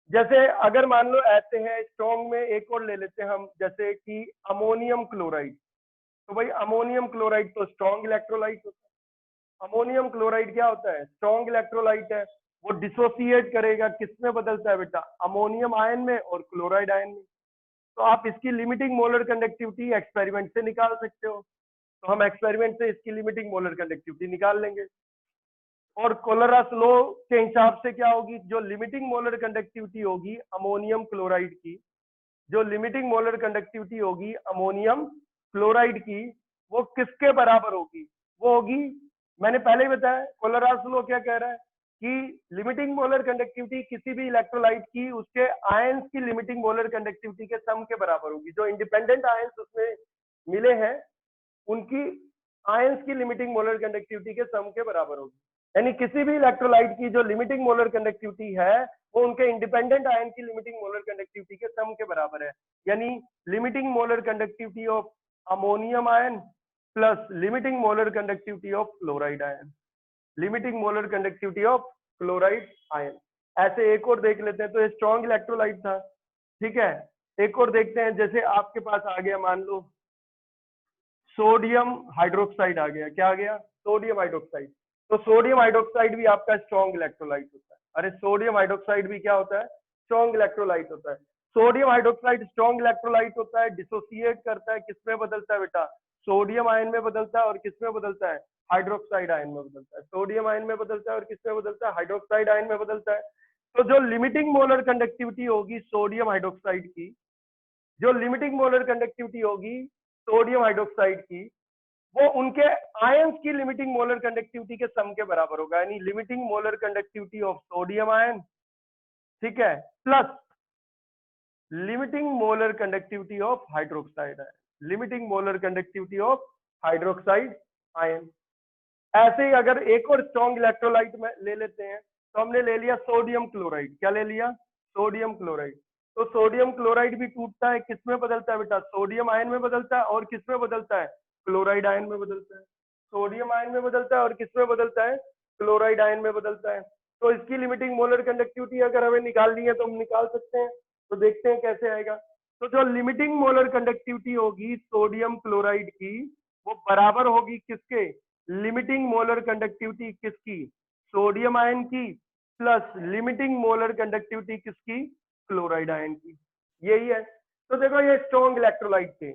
जैसे अगर मान लो ऐसे हैं स्ट्रॉन्ग में, एक और ले लेते हैं हम, जैसे कि अमोनियम क्लोराइड। तो भाई अमोनियम क्लोराइड तो स्ट्रॉन्ग इलेक्ट्रोलाइट होता है। अमोनियम क्लोराइड क्या होता है? स्ट्रॉन्ग इलेक्ट्रोलाइट है। वो डिसोसिएट करेगा, किसमें बदलता है बेटा? अमोनियम आयन में और क्लोराइड आयन में। तो आप इसकी लिमिटिंग मोलर कंडक्टिविटी एक्सपेरिमेंट से निकाल सकते हो। तो हम एक्सपेरिमेंट से इसकी लिमिटिंग मोलर कंडक्टिविटी निकाल लेंगे। और कोलरास लॉ के हिसाब से क्या होगी? जो लिमिटिंग मोलर कंडक्टिविटी होगी अमोनियम क्लोराइड की, जो लिमिटिंग मोलर कंडक्टिविटी होगी अमोनियम क्लोराइड की, वो किसके बराबर होगी? वो होगी, मैंने पहले ही बताया, कोलरास लॉ क्या कह रहा है कि लिमिटिंग मोलर कंडक्टिविटी किसी भी इलेक्ट्रोलाइट की उसके आयंस की लिमिटिंग मोलर कंडक्टिविटी के सम के बराबर होगी। जो इंडिपेंडेंट आयंस उसमें मिले हैं उनकी आयंस की लिमिटिंग मोलर कंडक्टिविटी के सम के बराबर होगी। यानी किसी भी इलेक्ट्रोलाइट की जो लिमिटिंग मोलर कंडक्टिविटी है वो उनके इंडिपेंडेंट आयन की लिमिटिंग मोलर कंडक्टिविटी के सम के बराबर है। यानी limiting molar conductivity of ammonium ion plus limiting molar conductivity of chloride ion, limiting molar conductivity of chloride ion. ऐसे एक और देख लेते हैं। तो ये स्ट्रॉन्ग इलेक्ट्रोलाइट था, ठीक है। एक और देखते हैं, जैसे आपके पास आ गया मान लो सोडियम हाइड्रोक्साइड आ गया। क्या आ गया? Sodium hydroxide. तो सोडियम हाइड्रोक्साइड भी आपका स्ट्रॉन्ग इलेक्ट्रोलाइट होता है। अरे सोडियम हाइड्रोक्साइड भी क्या होता है? स्ट्रॉन्ग इलेक्ट्रोलाइट होता है। सोडियम हाइड्रोक्साइड स्ट्रॉन्ग इलेक्ट्रोलाइट होता है, डिसोसिएट करता है, किसमें बदलता है बेटा? सोडियम आयन में बदलता है। और किसमें बदलता है? हाइड्रोक्साइड आयन में बदलता है। सोडियम आयन में बदलता है और किसमें बदलता है? हाइड्रोक्साइड आयन में बदलता है। तो जो लिमिटिंग मोलर कंडक्टिविटी होगी सोडियम हाइड्रोक्साइड की, जो लिमिटिंग मोलर कंडक्टिविटी होगी सोडियम हाइड्रोक्साइड की, वो उनके आयंस की लिमिटिंग मोलर कंडक्टिविटी के सम के बराबर होगा। यानी limiting molar conductivity of sodium ion, ठीक है, plus limiting molar conductivity of hydroxide ion, limiting molar conductivity of hydroxide ion. ऐसे ही अगर एक और स्ट्रॉन्ग इलेक्ट्रोलाइट में ले लेते हैं, तो हमने ले लिया सोडियम क्लोराइड। क्या ले लिया? Sodium chloride. तो सोडियम क्लोराइड भी टूटता है, किसमें बदलता है बेटा? सोडियम आयन में बदलता है। और किसमें बदलता है? क्लोराइड आयन में बदलता है। सोडियम आयन में बदलता है और किसमें बदलता है? क्लोराइड आयन में बदलता है। तो इसकी लिमिटिंग मोलर कंडक्टिविटी अगर हमें निकालनी है तो हम निकाल सकते हैं। तो देखते हैं कैसे आएगा। तो जो लिमिटिंग मोलर कंडक्टिविटी होगी सोडियम क्लोराइड की, वो बराबर होगी किसके? लिमिटिंग मोलर कंडक्टिविटी किसकी? सोडियम आयन की, प्लस लिमिटिंग मोलर कंडक्टिविटी किसकी? क्लोराइड आयन की। यही है। तो देखो ये स्ट्रॉन्ग इलेक्ट्रोलाइट थे।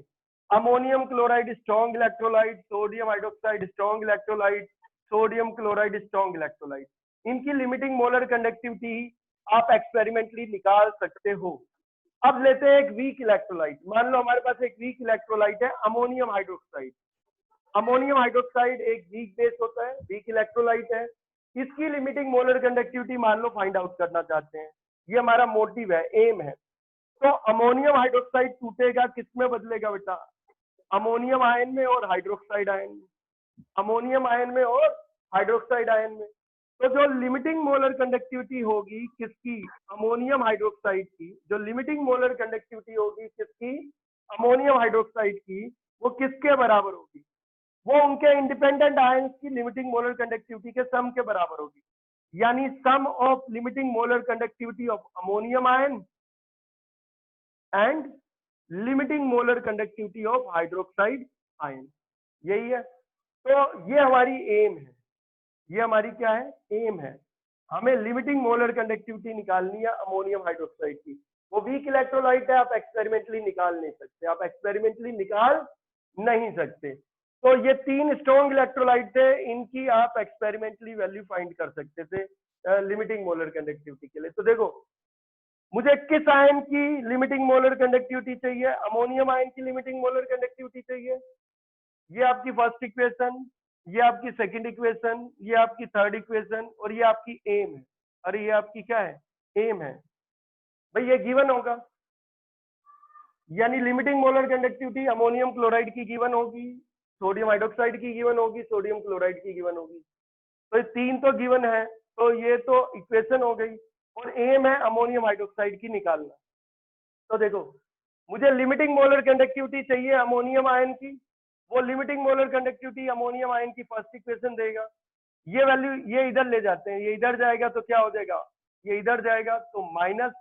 Ammonium chloride strong electrolyte, sodium hydroxide strong electrolyte, sodium chloride strong electrolyte. इनकी लिमिटिंग मोलर कंडक्टिविटी आप एक्सपेरिमेंटली निकाल सकते हो। अब लेते हैं एक वीक इलेक्ट्रोलाइट। मान लो हमारे पास एक वीक इलेक्ट्रोलाइट है अमोनियम हाइड्रोक्साइड। अमोनियम हाइड्रोक्साइड एक वीक बेस होता है, वीक इलेक्ट्रोलाइट है। इसकी लिमिटिंग मोलर कंडक्टिविटी मान लो फाइंड आउट करना चाहते हैं, ये हमारा मोटिव है, एम है। तो अमोनियम हाइड्रोक्साइड टूटेगा, किसमें बदलेगा बेटा? अमोनियम आयन में और हाइड्रोक्साइड आयन में, अमोनियम आयन में और हाइड्रोक्साइड आयन में। तो जो लिमिटिंग मोलर कंडक्टिविटी होगी किसकी? अमोनियम हाइड्रोक्साइड की। जो लिमिटिंग मोलर कंडक्टिविटी होगी किसकी? अमोनियम हाइड्रोक्साइड की, वो किसके बराबर होगी? वो उनके इंडिपेंडेंट आयंस की लिमिटिंग मोलर कंडक्टिविटी के सम के बराबर होगी। यानी sum of limiting molar conductivity of ammonium ion and limiting molar conductivity of hydroxide ion. यही है। तो ये हमारी एम है, ये हमारी क्या है? एम है। हमें लिमिटिंग मोलर कंडक्टिविटी निकालनी है अमोनियम हाइड्रोक्साइड की। वो वीक इलेक्ट्रोलाइट है, आप एक्सपेरिमेंटली निकाल नहीं सकते, आप एक्सपेरिमेंटली निकाल नहीं सकते। तो ये तीन स्ट्रॉन्ग इलेक्ट्रोलाइट थे, इनकी आप एक्सपेरिमेंटली वैल्यू फाइंड कर सकते थे। लिमिटिंग मोलर कंडक्टिविटी के लिए। तो देखो मुझे किस आयन की लिमिटिंग मोलर कंडक्टिविटी चाहिए? अमोनियम आयन की लिमिटिंग मोलर कंडक्टिविटी चाहिए। ये आपकी फर्स्ट इक्वेशन, ये आपकी सेकंड इक्वेशन, ये आपकी थर्ड इक्वेशन और ये आपकी एम है। अरे ये आपकी क्या है? एम है भाई, ये गिवन होगा। यानी limiting molar conductivity ammonium chloride की गिवन होगी, सोडियम हाइड्रोक्साइड की गिवन होगी, सोडियम क्लोराइड की गिवन होगी। तो ये तीन तो गिवन है, तो ये तो इक्वेशन हो गई। और एम है अमोनियम हाइड्रोक्साइड की निकालना। तो देखो मुझे लिमिटिंग मोलर कंडक्टिविटी चाहिए अमोनियम आयन की, वो limiting molar conductivity ammonium ion की फर्स्ट इक्वेशन देगा। ये वैल्यू ये इधर ले जाते हैं, ये इधर जाएगा तो क्या हो जाएगा? ये इधर जाएगा तो minus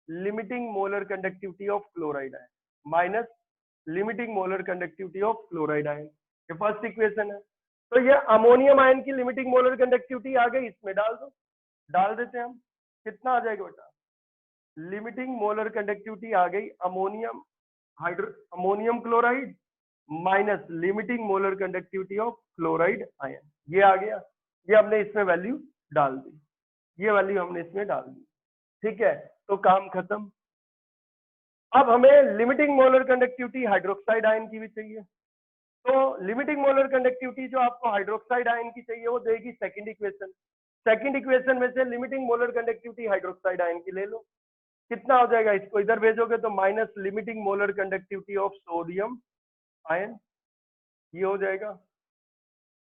limiting molar conductivity of chloride ion, minus limiting molar conductivity of chloride ion. ये फर्स्ट इक्वेशन है। तो ये अमोनियम आयन की लिमिटिंग मोलर कंडक्टिविटी आ गई, इसमें डाल दो, डाल देते हैं हम। कितना आ जाएगा बेटा? लिमिटिंग मोलर कंडक्टिविटी आ गई ammonium chloride minus limiting molar conductivity of chloride ion. ये आ गया, ये हमने इसमें वैल्यू डाल दी, ये वैल्यू हमने इसमें डाल दी। ठीक है, तो काम खत्म। अब हमें limiting molar conductivity hydroxide ion की भी चाहिए। तो लिमिटिंग मोलर कंडक्टिविटी जो आपको हाइड्रोक्साइड आयन की चाहिए वो देगी सेकंड इक्वेशन। सेकंड इक्वेशन में से limiting molar conductivity hydroxide ion की ले लो। कितना हो जाएगा? इसको इधर भेजोगे तो minus limiting molar conductivity of sodium ion, ये हो जाएगा।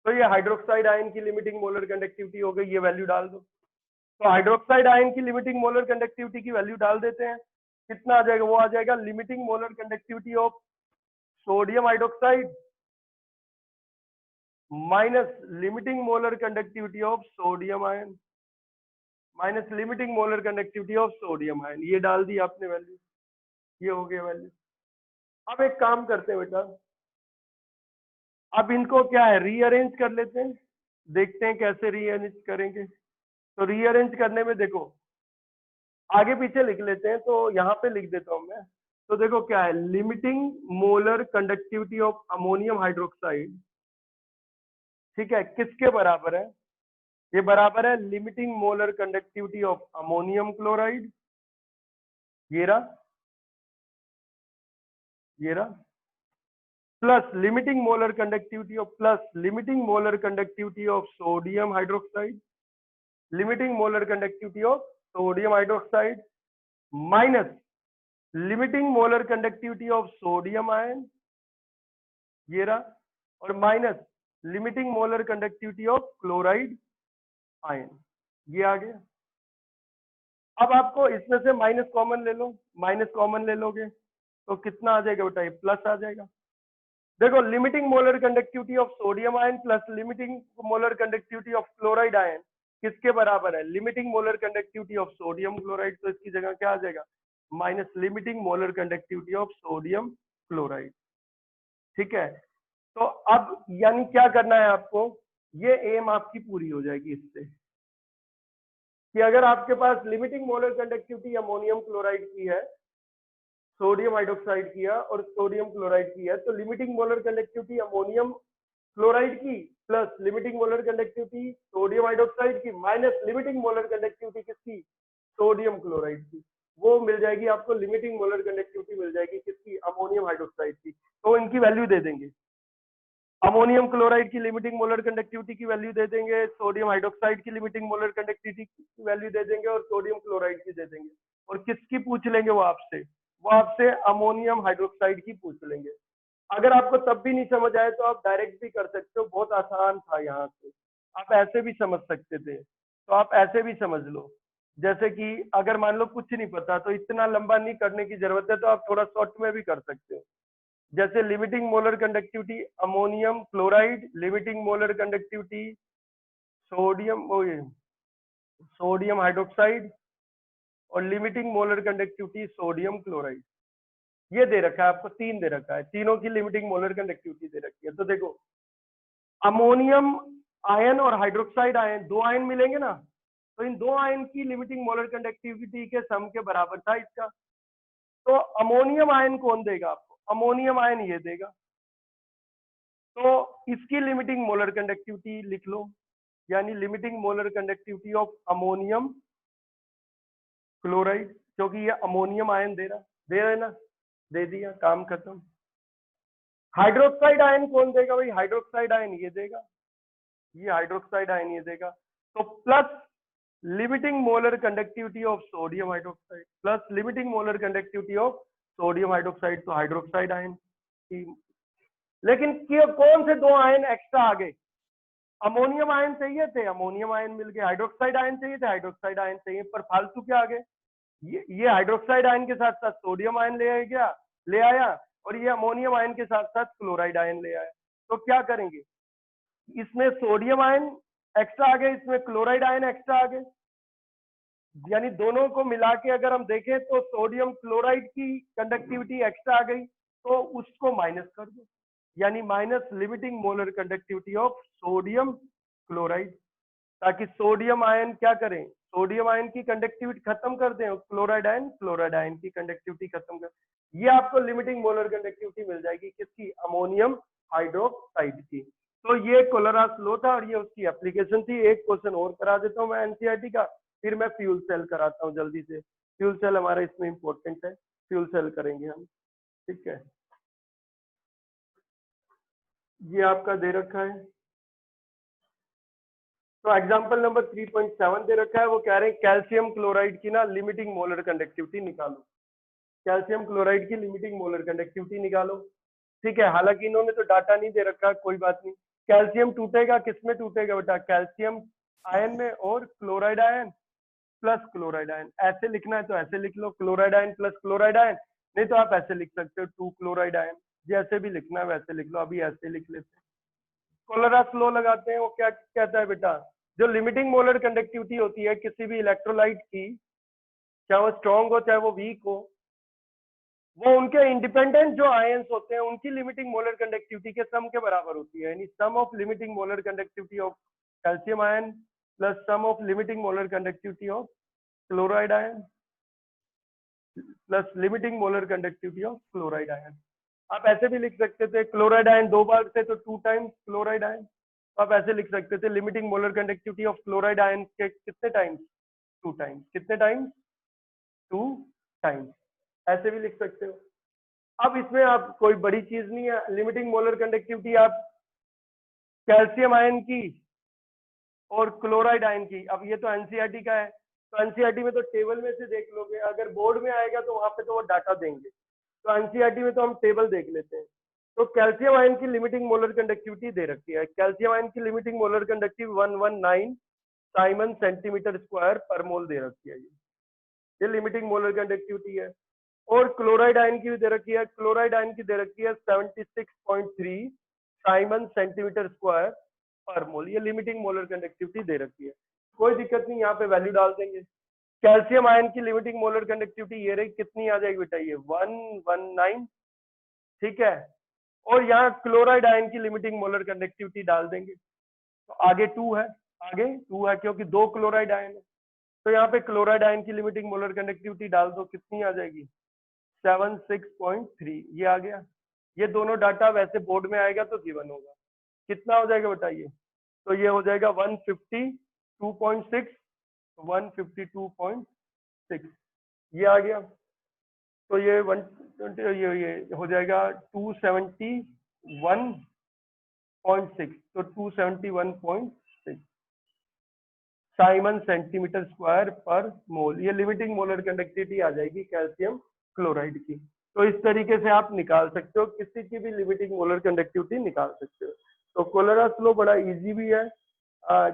तो ये हाइड्रोक्साइड आयन की लिमिटिंग मोलर कंडक्टिविटी हो गई, ये वैल्यू डाल दो। तो हाइड्रोक्साइड आयन की लिमिटिंग मोलर कंडक्टिविटी की वैल्यू डाल देते हैं। कितना आ जाएगा? वो आ जाएगा limiting molar conductivity of sodium hydroxide minus limiting molar conductivity of sodium ion, minus limiting molar conductivity of sodium ion. ये डाल दी आपने वैल्यू, ये हो गया वैल्यू। अब एक काम करते हैं बेटा, अब इनको क्या है रीअरेंज कर लेते हैं, देखते हैं कैसे रीअरेंज करेंगे। तो रीअरेंज करने में देखो आगे पीछे लिख लेते हैं, तो यहाँ पे लिख देता हूं मैं। तो देखो क्या है, limiting molar conductivity of ammonium hydroxide, ठीक है, किसके बराबर है? ये बराबर है limiting molar conductivity of ammonium chloride, ये रहा plus limiting molar conductivity of sodium hydroxide, limiting molar conductivity of sodium hydroxide minus limiting molar conductivity of sodium ion, ये रहा, और minus limiting molar conductivity of chloride ion, ये आ गया। अब आपको इसमें से माइनस कॉमन ले लो, माइनस कॉमन ले लोगे तो कितना आ जाएगा बेटा? ये प्लस आ जाएगा। देखो limiting molar conductivity of sodium ion plus limiting molar conductivity of chloride ion किसके बराबर है? Limiting molar conductivity of sodium chloride. तो इसकी जगह क्या आ जाएगा? Minus limiting molar conductivity of sodium chloride. ठीक है, तो अब यानी क्या करना है आपको? ये एम आपकी पूरी हो जाएगी इससे, कि अगर आपके पास limiting molar conductivity ammonium chloride की है, सोडियम हाइड्रोक्साइड की है और सोडियम क्लोराइड की है, तो limiting molar conductivity ammonium chloride की plus limiting molar conductivity sodium hydroxide की माइनस लिमिटिंग मोलर कंडक्टिविटी किसकी? सोडियम क्लोराइड की, वो मिल जाएगी आपको। लिमिटिंग मोलर कंडक्टिविटी मिल जाएगी किसकी? अमोनियम हाइड्रोक्साइड की। तो इनकी वैल्यू दे देंगे, अमोनियम क्लोराइड की लिमिटिंग मोलर कंडक्टिविटी की वैल्यू दे देंगे, सोडियम हाइड्रोक्साइड की लिमिटिंग मोलर कंडक्टिविटी की वैल्यू दे देंगे और सोडियम क्लोराइड की दे देंगे। और किसकी पूछ लेंगे? वो आपसे अमोनियम हाइड्रोक्साइड की पूछ लेंगे। अगर आपको तब भी नहीं समझ आए तो आप डायरेक्ट भी कर सकते हो, बहुत आसान था। यहाँ से आप ऐसे भी समझ सकते थे, तो आप ऐसे भी समझ लो। जैसे कि अगर मान लो कुछ नहीं पता तो इतना लंबा नहीं करने की जरूरत है, तो आप थोड़ा शॉर्ट में भी कर सकते हो। जैसे limiting molar conductivity ammonium chloride, limiting molar conductivity sodium hydroxide और limiting molar conductivity sodium chloride, ये दे रखा है आपको, तीन दे रखा है, तीनों की लिमिटिंग मोलर कंडक्टिविटी दे रखी है। तो देखो अमोनियम आयन और हाइड्रोक्साइड आयन, दो आयन मिलेंगे ना, तो इन दो आयन की लिमिटिंग मोलर कंडक्टिविटी के सम के बराबर था इसका। तो अमोनियम आयन कौन देगा आपको? अमोनियम आयन ये देगा। तो इसकी लिमिटिंग मोलर कंडक्टिविटी लिख लो, यानी limiting molar conductivity of ammonium chloride, क्योंकि ये अमोनियम आयन दे रहा है ना, दे दिया, काम खत्म। हाइड्रोक्साइड आयन कौन देगा भाई? हाइड्रोक्साइड आयन ये देगा, ये हाइड्रोक्साइड आयन ये देगा। तो plus limiting molar conductivity of sodium hydroxide, plus limiting molar conductivity of sodium hydroxide, तो हाइड्रोक्साइड आयन की। लेकिन कौन से दो आयन एक्स्ट्रा आ गए? अमोनियम आयन चाहिए थे, अमोनियम आयन मिल गए, हाइड्रोक्साइड आयन चाहिए थे, हाइड्रोक्साइड आयन चाहिए, पर फालतू क्या आ गए? ये हाइड्रोक्साइड आयन के साथ साथ सोडियम आयन ले आया, और ये अमोनियम आयन के साथ साथ क्लोराइड आयन ले आया। तो क्या करेंगे, इसमें सोडियम आयन एक्स्ट्रा आ गए, इसमें क्लोराइड आयन एक्स्ट्रा आ गए, यानी दोनों को मिला के अगर हम देखें तो सोडियम क्लोराइड की कंडक्टिविटी एक्स्ट्रा आ गई, तो उसको माइनस कर दो, यानी minus limiting molar conductivity of sodium chloride, ताकि सोडियम आयन क्या करें, सोडियम आयन की कंडक्टिविटी खत्म कर दें, क्लोराइड आयन की कंडक्टिविटी खत्म कर, ये आपको लिमिटिंग मोलर कंडक्टिविटी मिल जाएगी किसकी? अमोनियम हाइड्रोक्साइड की। तो ये कोलरास लॉ था और ये उसकी एप्लीकेशन थी। एक क्वेश्चन और करा देता हूँ मैं एनसीईआरटी का, फिर मैं फ्यूल सेल कराता हूँ जल्दी से। फ्यूल सेल हमारा इसमें इंपॉर्टेंट है, फ्यूल सेल करेंगे हम, ठीक है। ये आपका दे रखा है, तो एग्जांपल नंबर 3.7 दे रखा है, वो कह रहे हैं कैल्शियम क्लोराइड की ना लिमिटिंग मोलर कंडक्टिविटी निकालो, कैल्शियम क्लोराइड की लिमिटिंग मोलर कंडक्टिविटी निकालो, ठीक है। हालांकि इन्होंने तो डाटा नहीं दे रखा, कोई बात नहीं। कैल्शियम टूटेगा किसमें टूटेगा बेटा? कैल्शियम आयन में, और chloride ion plus chloride ion. ऐसे लिखना है तो ऐसे लिख लो, chloride ion plus chloride ion, नहीं तो आप ऐसे लिख सकते हो 2 क्लोराइड आयन, जैसे भी लिखना है वैसे लिख लो। अभी ऐसे लिख लेते हैं, कोलरास लॉ लगाते हैं। वो क्या कहता है बेटा, जो लिमिटिंग मोलर कंडक्टिविटी होती है किसी भी इलेक्ट्रोलाइट की, चाहे वो स्ट्रॉन्ग हो चाहे वो वीक हो, वो उनके इंडिपेंडेंट जो आयंस होते हैं उनकी लिमिटिंग मोलर कंडक्टिविटी के सम के बराबर होती है, यानी sum of limiting molar conductivity of calcium ion plus sum of limiting molar conductivity of chloride ion plus limiting molar conductivity of chloride ion. आप ऐसे भी लिख सकते थे, क्लोराइड आयन 2 बार थे तो 2 टाइम्स क्लोराइड आयन। तो आप ऐसे लिख सकते थे limiting molar conductivity of chloride ion के कितने टाइम्स? 2 टाइम्स। कितने टाइम्स? 2 टाइम्स। ऐसे भी लिख सकते हो। अब इसमें आप कोई बड़ी चीज नहीं है, लिमिटिंग मोलर कंडक्टिविटी आप कैल्शियम आयन की और क्लोराइड आयन की, अब ये तो एनसीईआरटी का है, तो एनसीईआरटी में तो टेबल में से देख लोगे, अगर बोर्ड में आएगा तो वहां पे तो वो डाटा देंगे, तो एनसीईआरटी में तो हम टेबल देख लेते हैं। तो कैल्शियम आयन की लिमिटिंग मोलर कंडक्टिविटी दे रखी है, कैल्शियम आयन की limiting molar conductivity 119 Simon centimetre square पर मोल दे रखी है, ये लिमिटिंग मोलर कंडक्टिविटी है। और क्लोराइड आयन की भी दे रखी है, क्लोराइड आयन की दे रखी है 76.3 साइमन सेंटीमीटर स्क्वायर पर मोल, ये लिमिटिंग मोलर कंडक्टिविटी दे रखी है। कोई दिक्कत नहीं, यहाँ पे वैल्यू डाल देंगे। कैल्शियम आयन की लिमिटिंग मोलर कंडक्टिविटी ये रही, कितनी आ जाएगी बेटा? ये 119, ठीक है। और यहाँ क्लोराइड आयन की लिमिटिंग मोलर कंडक्टिविटी डाल देंगे, तो आगे 2 है, आगे 2 है क्योंकि 2 क्लोराइड आयन है। तो यहाँ पे क्लोराइड आयन की लिमिटिंग मोलर कंडक्टिविटी डाल दो, कितनी आ जाएगी? 76.3, ये आ गया। ये दोनों डाटा वैसे बोर्ड में आएगा तो गिवन होगा, कितना हो जाएगा बताइए? तो ये हो जाएगा 152.6, 152.6 ये आ गया। तो ये 120 ये हो जाएगा 271.6, तो 271.6 साइमन सेंटीमीटर स्क्वायर पर मोल, ये लिमिटिंग मोलर कंडक्टिविटी आ जाएगी कैल्शियम क्लोराइड की। तो इस तरीके से आप निकाल सकते हो, किसी की भी लिमिटिंग मोलर कंडक्टिविटी निकाल सकते हो। तो कोलरास लॉ बड़ा इजी भी है,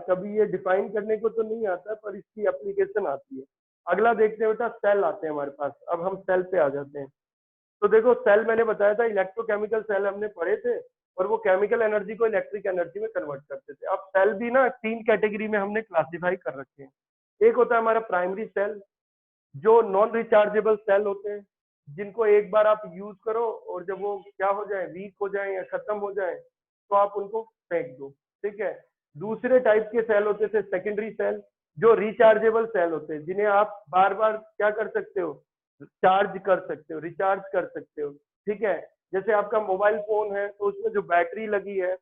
कभी ये डिफाइन करने को तो नहीं आता पर इसकी एप्लीकेशन आती है। अगला देखते हैं बेटा, सेल आते हैं हमारे पास। अब हम सेल पे आ जाते हैं। तो देखो सेल मैंने बताया था, इलेक्ट्रोकेमिकल सेल हमने पढ़े थे, और वो केमिकल एनर्जी को इलेक्ट्रिक एनर्जी में कन्वर्ट करते थे। अब सेल भी ना 3 कैटेगरी में हमने क्लासिफाई कर रखे हैं। एक होता है हमारा प्राइमरी सेल, जो नॉन रिचार्जेबल सेल होते हैं, जिनको एक बार आप यूज करो और जब वो क्या हो जाए, वीक हो जाए या खत्म हो जाए, तो आप उनको फेंक दो, ठीक है। दूसरे टाइप के सेल होते थे सेकेंडरी सेल, जो रिचार्जेबल सेल होते हैं, जिन्हें आप बार बार क्या कर सकते हो, चार्ज कर सकते हो, रिचार्ज कर सकते हो, ठीक है। जैसे आपका मोबाइल फोन है तो उसमें जो बैटरी लगी है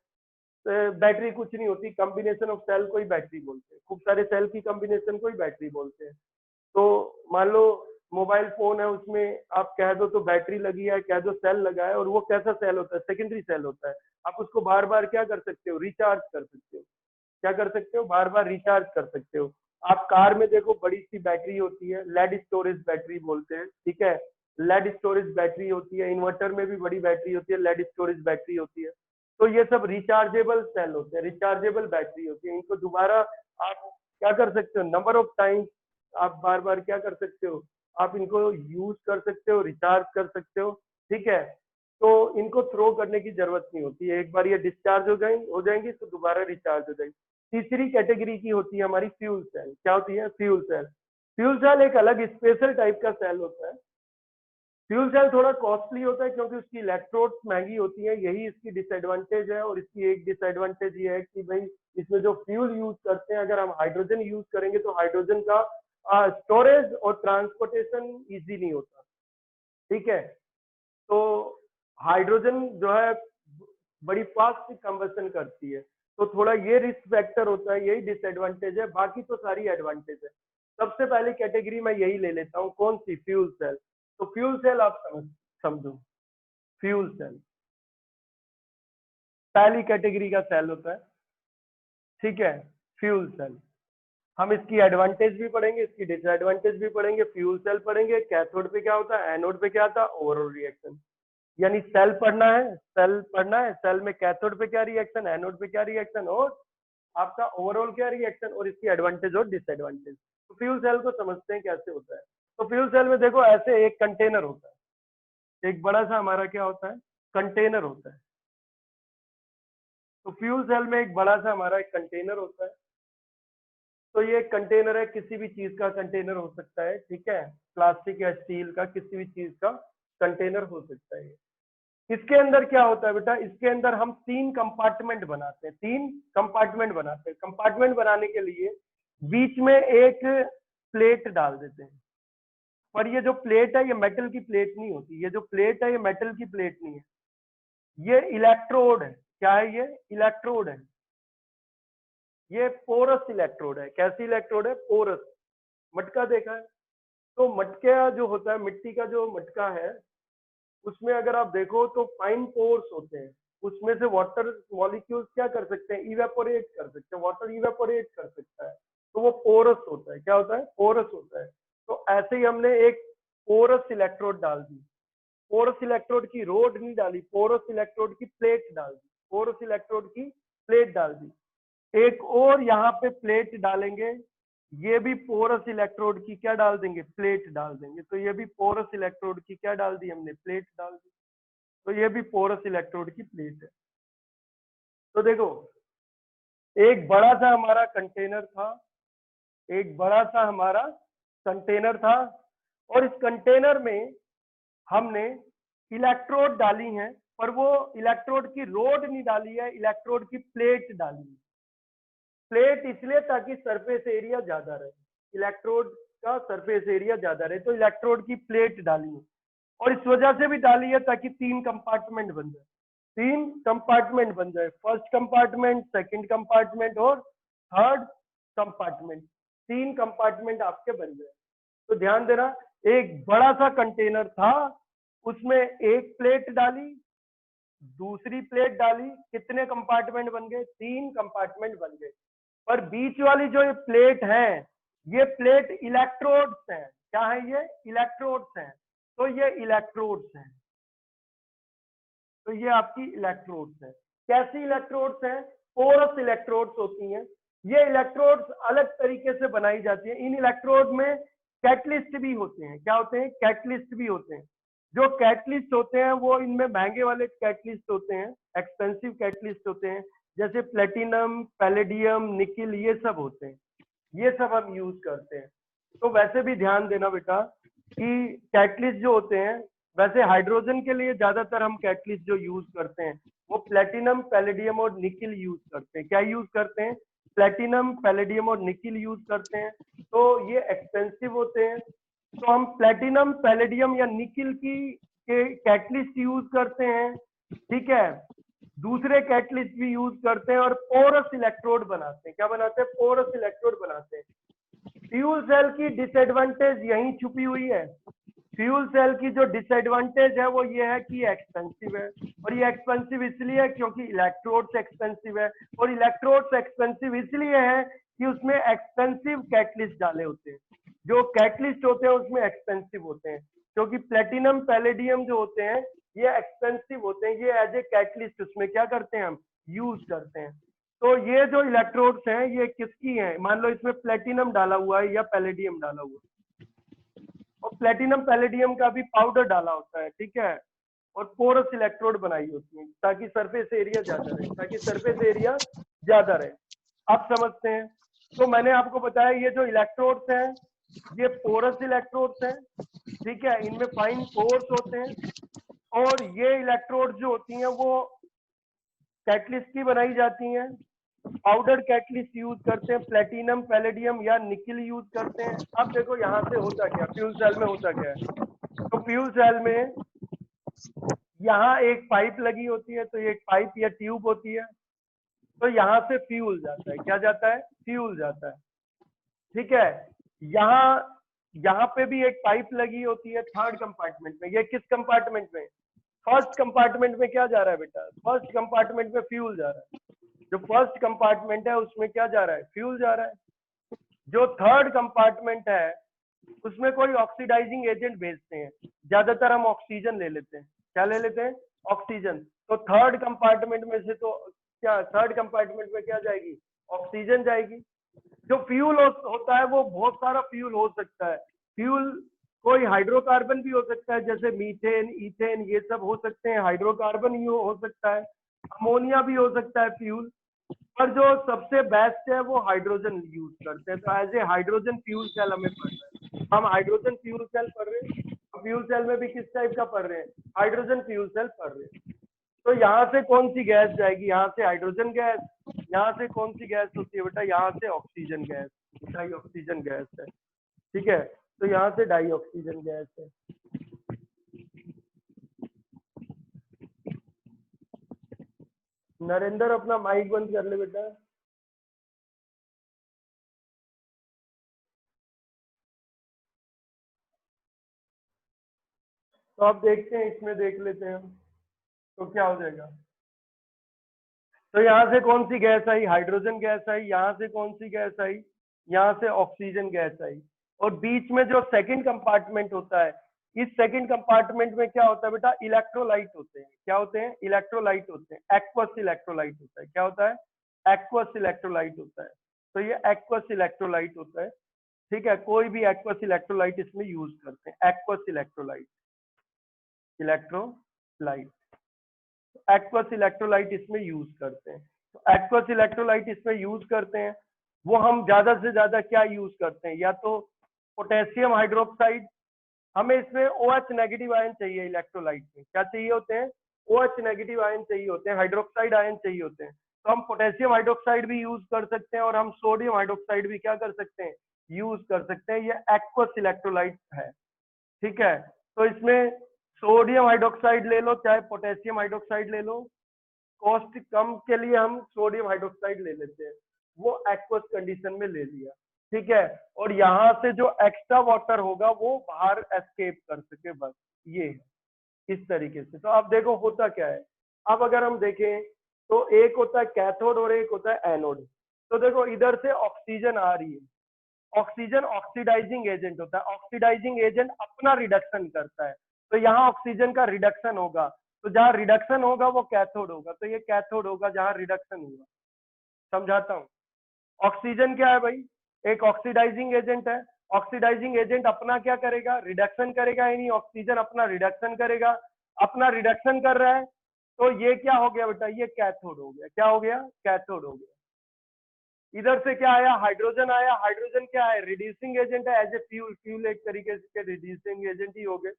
बैटरी कुछ नहीं होती, कॉम्बिनेशन ऑफ सेल को ही बैटरी बोलते हैं, खूब सारे सेल की कॉम्बिनेशन को ही बैटरी बोलते हैं। तो मान लो मोबाइल फोन है, उसमें आप कह दो तो बैटरी लगी है, कह दो सेल लगा है, और वो कैसा सेल होता है, सेकेंडरी सेल होता है। आप उसको बार बार क्या कर सकते हो, रिचार्ज कर सकते हो। क्या कर सकते हो, बार बार रिचार्ज कर सकते हो। आप कार में देखो बड़ी सी बैटरी होती है, लेड स्टोरेज बैटरी बोलते हैं, ठीक है, लेड स्टोरेज बैटरी होती है। इन्वर्टर में भी बड़ी बैटरी होती है, लेड स्टोरेज बैटरी होती है। तो ये सब रिचार्जेबल सेल होते हैं, रिचार्जेबल बैटरी होती है। इनको दोबारा आप क्या कर सकते हो, नंबर ऑफ टाइम्स आप बार बार क्या कर सकते हो, आप इनको यूज कर सकते हो, रिचार्ज कर सकते हो, ठीक है। तो इनको थ्रो करने की जरूरत नहीं होती है, एक बार ये डिस्चार्ज हो जाएंगी तो दोबारा रिचार्ज हो जाएंगी। तीसरी कैटेगरी की होती है हमारी फ्यूल सेल। क्या होती है, फ्यूल सेल। फ्यूल सेल एक अलग स्पेशल टाइप का सेल होता है। फ्यूल सेल थोड़ा कॉस्टली होता है क्योंकि उसकी इलेक्ट्रोड्स महंगी होती है, यही इसकी डिसएडवांटेज है। और इसकी एक डिसएडवांटेज ये है कि भाई इसमें जो फ्यूल यूज करते हैं, अगर हम हाइड्रोजन यूज करेंगे तो हाइड्रोजन का स्टोरेज और ट्रांसपोर्टेशन इजी नहीं होता, ठीक है। तो हाइड्रोजन जो है बड़ी फास्ट कंबशन करती है, तो थोड़ा ये रिस्क फैक्टर होता है, यही डिसएडवांटेज है, बाकी तो सारी एडवांटेज है। सबसे पहली कैटेगरी मैं यही ले लेता हूँ, कौन सी, फ्यूल सेल। तो फ्यूल सेल आप समझो, फ्यूल सेल पहली कैटेगरी का सेल होता है, ठीक है, फ्यूल सेल। हम इसकी एडवांटेज भी पढ़ेंगे, इसकी डिसएडवांटेज भी पढ़ेंगे, फ्यूल सेल पढ़ेंगे, कैथोड पे क्या होता है, एनोड पे क्या आता है, ओवरऑल रिएक्शन। यानी सेल पढ़ना है, सेल पढ़ना है, सेल में कैथोड पे क्या रिएक्शन, एनोड पे क्या रिएक्शन, और आपका ओवरऑल क्या रिएक्शन, और इसकी एडवांटेज और डिसएडवांटेज। तो फ्यूल सेल को समझते हैं कैसे होता है। तो फ्यूल सेल में देखो ऐसे एक कंटेनर होता है, एक बड़ा सा हमारा क्या होता है, कंटेनर होता है। तो फ्यूल सेल में एक बड़ा सा हमारा एक कंटेनर होता है। तो ये कंटेनर है, किसी भी चीज का कंटेनर हो सकता है, ठीक है, प्लास्टिक या स्टील का, किसी भी चीज का कंटेनर हो सकता है। इसके अंदर क्या होता है बेटा, इसके अंदर हम 3 कंपार्टमेंट बनाते हैं, 3 कंपार्टमेंट बनाते हैं। कंपार्टमेंट बनाने के लिए बीच में एक प्लेट डाल देते हैं। पर ये जो प्लेट है ये मेटल की प्लेट नहीं होती, ये जो प्लेट है ये मेटल की प्लेट नहीं है, ये इलेक्ट्रोड है। क्या है ये, इलेक्ट्रोड है। ये पोरस इलेक्ट्रोड है। कैसी इलेक्ट्रोड है, पोरस। मटका देखा है, तो मटका जो होता है, मिट्टी का जो मटका है, उसमें अगर आप देखो तो फाइन पोर्स होते हैं, उसमें से वाटर मॉलिक्यूल्स क्या कर सकते हैं, इवेपोरेट कर सकते हैं, वाटर इवेपोरेट कर सकता है, तो वो पोरस होता है। क्या होता है, पोरस होता है। तो ऐसे ही हमने एक पोरस इलेक्ट्रोड डाल दी, पोरस इलेक्ट्रोड की रोड नहीं डाली, पोरस इलेक्ट्रोड की प्लेट डाल दी, पोरस इलेक्ट्रोड की प्लेट डाल दी। एक और यहाँ पे प्लेट डालेंगे, ये भी पोरस इलेक्ट्रोड की क्या डाल देंगे, प्लेट डाल देंगे। तो ये भी पोरस इलेक्ट्रोड की क्या डाल दी हमने, प्लेट डाल दी। तो ये भी पोरस इलेक्ट्रोड की प्लेट है। तो देखो एक बड़ा सा हमारा कंटेनर था, एक बड़ा सा हमारा कंटेनर था, और इस कंटेनर में हमने इलेक्ट्रोड डाली हैं, पर वो इलेक्ट्रोड की रोड नहीं डाली है, इलेक्ट्रोड की प्लेट डाली है। प्लेट इसलिए ताकि सरफेस एरिया ज्यादा रहे, इलेक्ट्रोड का सरफेस एरिया ज्यादा रहे, तो इलेक्ट्रोड की प्लेट डाली है। और इस वजह से भी डाली है ताकि 3 कंपार्टमेंट बन जाए, 3 कंपार्टमेंट बन जाए, फर्स्ट कंपार्टमेंट, सेकंड कंपार्टमेंट और थर्ड कंपार्टमेंट, 3 कंपार्टमेंट आपके बन जाए। तो ध्यान देना, एक बड़ा सा कंटेनर था, उसमें एक प्लेट डाली, दूसरी प्लेट डाली, कितने कंपार्टमेंट बन गए, 3 कंपार्टमेंट बन गए। पर बीच वाली जो ये प्लेट है, ये प्लेट इलेक्ट्रोड्स हैं। क्या है ये, इलेक्ट्रोड्स हैं। तो ये इलेक्ट्रोड्स हैं, तो ये आपकी इलेक्ट्रोड्स है। कैसी इलेक्ट्रोड्स हैं, पोरस इलेक्ट्रोड्स होती हैं। ये इलेक्ट्रोड्स अलग तरीके से बनाई जाती है। इन इलेक्ट्रोड में कैटलिस्ट भी होते हैं। क्या होते हैं, कैटलिस्ट भी होते हैं। जो कैटलिस्ट होते हैं वो इनमें महंगे वाले कैटलिस्ट होते हैं, एक्सपेंसिव कैटलिस्ट होते हैं, जैसे प्लेटिनम, पैलेडियम, निकिल, ये सब होते हैं, ये सब हम यूज करते हैं। तो वैसे भी ध्यान देना बेटा कि कैटलिस्ट जो होते हैं, वैसे हाइड्रोजन के लिए ज्यादातर हम कैटलिस्ट जो यूज करते हैं वो प्लेटिनम, पैलेडियम और निकिल यूज करते हैं। क्या यूज करते हैं, प्लेटिनम, पैलेडियम और निकिल यूज करते हैं। तो ये एक्सपेंसिव होते हैं, तो हम प्लेटिनम, पैलेडियम या निकिल की के कैटलिस्ट यूज करते हैं, ठीक है। दूसरे कैटलिस्ट भी यूज करते हैं और पोरस इलेक्ट्रोड बनाते हैं। क्या बनाते हैं? पोरस इलेक्ट्रोड बनाते हैं। फ्यूल सेल की डिसएडवांटेज यहीं छुपी हुई है। फ्यूल सेल की जो डिसएडवांटेज है वो ये है कि ये एक्सपेंसिव है, और ये एक्सपेंसिव इसलिए है क्योंकि इलेक्ट्रोड्स एक्सपेंसिव है, और इलेक्ट्रोड्स एक्सपेंसिव इसलिए है कि उसमें एक्सपेंसिव कैटलिस्ट डाले होते हैं। जो कैटलिस्ट होते हैं उसमें एक्सपेंसिव होते हैं, क्योंकि प्लेटिनम पैलेडियम जो होते हैं ये एक्सपेंसिव होते हैं। ये एज ए कैटलिस्ट उसमें क्या करते हैं, हम यूज करते हैं। तो ये जो इलेक्ट्रोड्स हैं ये किसकी हैं? मान लो इसमें प्लेटिनम डाला हुआ है या पैलेडियम डाला हुआ है, और प्लेटिनम पैलेडियम का भी पाउडर डाला होता है, ठीक है, और पोरस इलेक्ट्रोड बनाई होती है ताकि सरफेस एरिया ज्यादा रहे, ताकि सरफेस एरिया ज्यादा रहे। आप समझते हैं? तो मैंने आपको बताया ये जो इलेक्ट्रोड्स हैं ये पोरस इलेक्ट्रोड्स हैं, ठीक है, इनमें फाइन पोर्स होते हैं, और ये इलेक्ट्रोड जो होती हैं वो कैटलिस्ट की बनाई जाती हैं। पाउडर कैटलिस्ट यूज करते हैं, प्लेटिनम पैलेडियम या निकल यूज करते हैं। अब देखो यहाँ से होता क्या, फ्यूल सेल में होता क्या है। तो फ्यूल सेल में यहाँ एक पाइप लगी होती है, तो ये एक पाइप या ट्यूब होती है, तो यहाँ से फ्यूल जाता है। क्या जाता है? फ्यूल जाता है, ठीक है। यहाँ पे भी एक पाइप लगी होती है थर्ड कंपार्टमेंट में। ये किस कंपार्टमेंट में? फर्स्ट कंपार्टमेंट में क्या जा रहा है बेटा? फर्स्ट कंपार्टमेंट में फ्यूल जा रहा है। जो फर्स्ट कंपार्टमेंट है उसमें क्या जा रहा है? फ्यूल जा रहा है। जो थर्ड कंपार्टमेंट है उसमें कोई ऑक्सीडाइजिंग एजेंट भेजते हैं, ज्यादातर हम ऑक्सीजन ले लेते हैं। क्या ले लेते हैं? ऑक्सीजन। तो थर्ड कंपार्टमेंट में से तो क्या, थर्ड कंपार्टमेंट में क्या जाएगी? ऑक्सीजन जाएगी। जो फ्यूल होता है वो बहुत सारा फ्यूल हो सकता है। फ्यूल कोई हाइड्रोकार्बन भी हो सकता है, जैसे मीथेन, इथेन, ये सब हो सकते हैं। हाइड्रोकार्बन ही हो सकता है, अमोनिया भी हो सकता है फ्यूल। पर जो सबसे बेस्ट है वो हाइड्रोजन यूज करते हैं। तो as a hydrogen fuel cell हमें पढ़ना है। हम हाइड्रोजन फ्यूल सेल पढ़ रहे हैं, फ्यूल सेल में भी किस टाइप का पढ़ रहे हैं? हाइड्रोजन फ्यूल सेल पढ़ रहे हैं। तो यहाँ से कौन सी गैस जाएगी? यहाँ से हाइड्रोजन गैस। यहाँ से कौन सी गैस होती है बेटा? यहाँ से oxygen gas, dioxygen gas है, ठीक है। तो यहाँ से डाई ऑक्सीजन गैस है। नरेंद्र अपना माइक बंद कर ले बेटा। तो आप देखते हैं, इसमें देख लेते हैं हम, तो क्या हो जाएगा। तो यहाँ से कौन सी गैस आई? हाइड्रोजन गैस आई। यहाँ से कौन सी गैस आई? यहाँ से ऑक्सीजन गैस आई। और बीच में जो सेकंड कंपार्टमेंट होता है, इस सेकंड कंपार्टमेंट में क्या होता है बेटा? इलेक्ट्रोलाइट होते हैं। क्या होते हैं? इलेक्ट्रोलाइट होते हैं। एक्वस इलेक्ट्रोलाइट होता है। क्या होता है? एक्वस इलेक्ट्रोलाइट होता है। तो ये एक्वस इलेक्ट्रोलाइट होता है, ठीक है। कोई भी एक्वस इलेक्ट्रोलाइट इसमें यूज करते हैं। Aqueous electrolyte, electrolyte, aqueous electrolyte इसमें यूज करते हैं। तो एक्वस इलेक्ट्रोलाइट इसमें यूज करते हैं, वो हम ज्यादा से ज्यादा क्या यूज करते हैं? या तो पोटेशियम हाइड्रोक्साइड, हमें इसमें OH नेगेटिव आयन चाहिए इलेक्ट्रोलाइट में। क्या चाहिए होते हैं? OH नेगेटिव आयन चाहिए होते हैं, हाइड्रोक्साइड आयन चाहिए होते हैं। तो हम पोटेशियम हाइड्रोक्साइड भी यूज कर सकते हैं, और हम सोडियम हाइड्रोक्साइड भी क्या कर सकते हैं? यूज कर सकते हैं। ये एक्वस इलेक्ट्रोलाइट है, ठीक है। तो इसमें सोडियम हाइड्रोक्साइड ले लो चाहे पोटेशियम हाइड्रोक्साइड ले लो, कॉस्ट कम के लिए हम सोडियम हाइड्रोक्साइड ले लेते हैं। वो एक्वस कंडीशन में ले लिया, ठीक है। और यहाँ से जो एक्स्ट्रा वाटर होगा वो बाहर एस्केप कर सके, बस ये है इस तरीके से। तो आप देखो होता क्या है। अब अगर हम देखें तो एक होता है कैथोड और एक होता है एनोड। तो देखो इधर से ऑक्सीजन आ रही है, ऑक्सीजन ऑक्सीडाइजिंग एजेंट होता है। ऑक्सीडाइजिंग एजेंट अपना रिडक्शन करता है, तो यहाँ ऑक्सीजन का रिडक्शन होगा, तो जहाँ रिडक्शन होगा वो कैथोड होगा। तो ये कैथोड होगा जहाँ रिडक्शन होगा। समझाता हूँ। ऑक्सीजन क्या है भाई? एक ऑक्सीडाइजिंग एजेंट है। ऑक्सीडाइजिंग एजेंट अपना क्या करेगा? रिडक्शन करेगा, यानी ऑक्सीजन अपना रिडक्शन करेगा। अपना रिडक्शन कर रहा है, तो ये क्या हो गया बेटा? ये कैथोड हो गया। क्या हो गया? कैथोड हो गया। इधर से क्या आया? हाइड्रोजन आया। हाइड्रोजन क्या है? रिड्यूसिंग एजेंट है, एज ए फ्यूल। फ्यूल एक तरीके से रिड्यूसिंग एजेंट ही हो गए।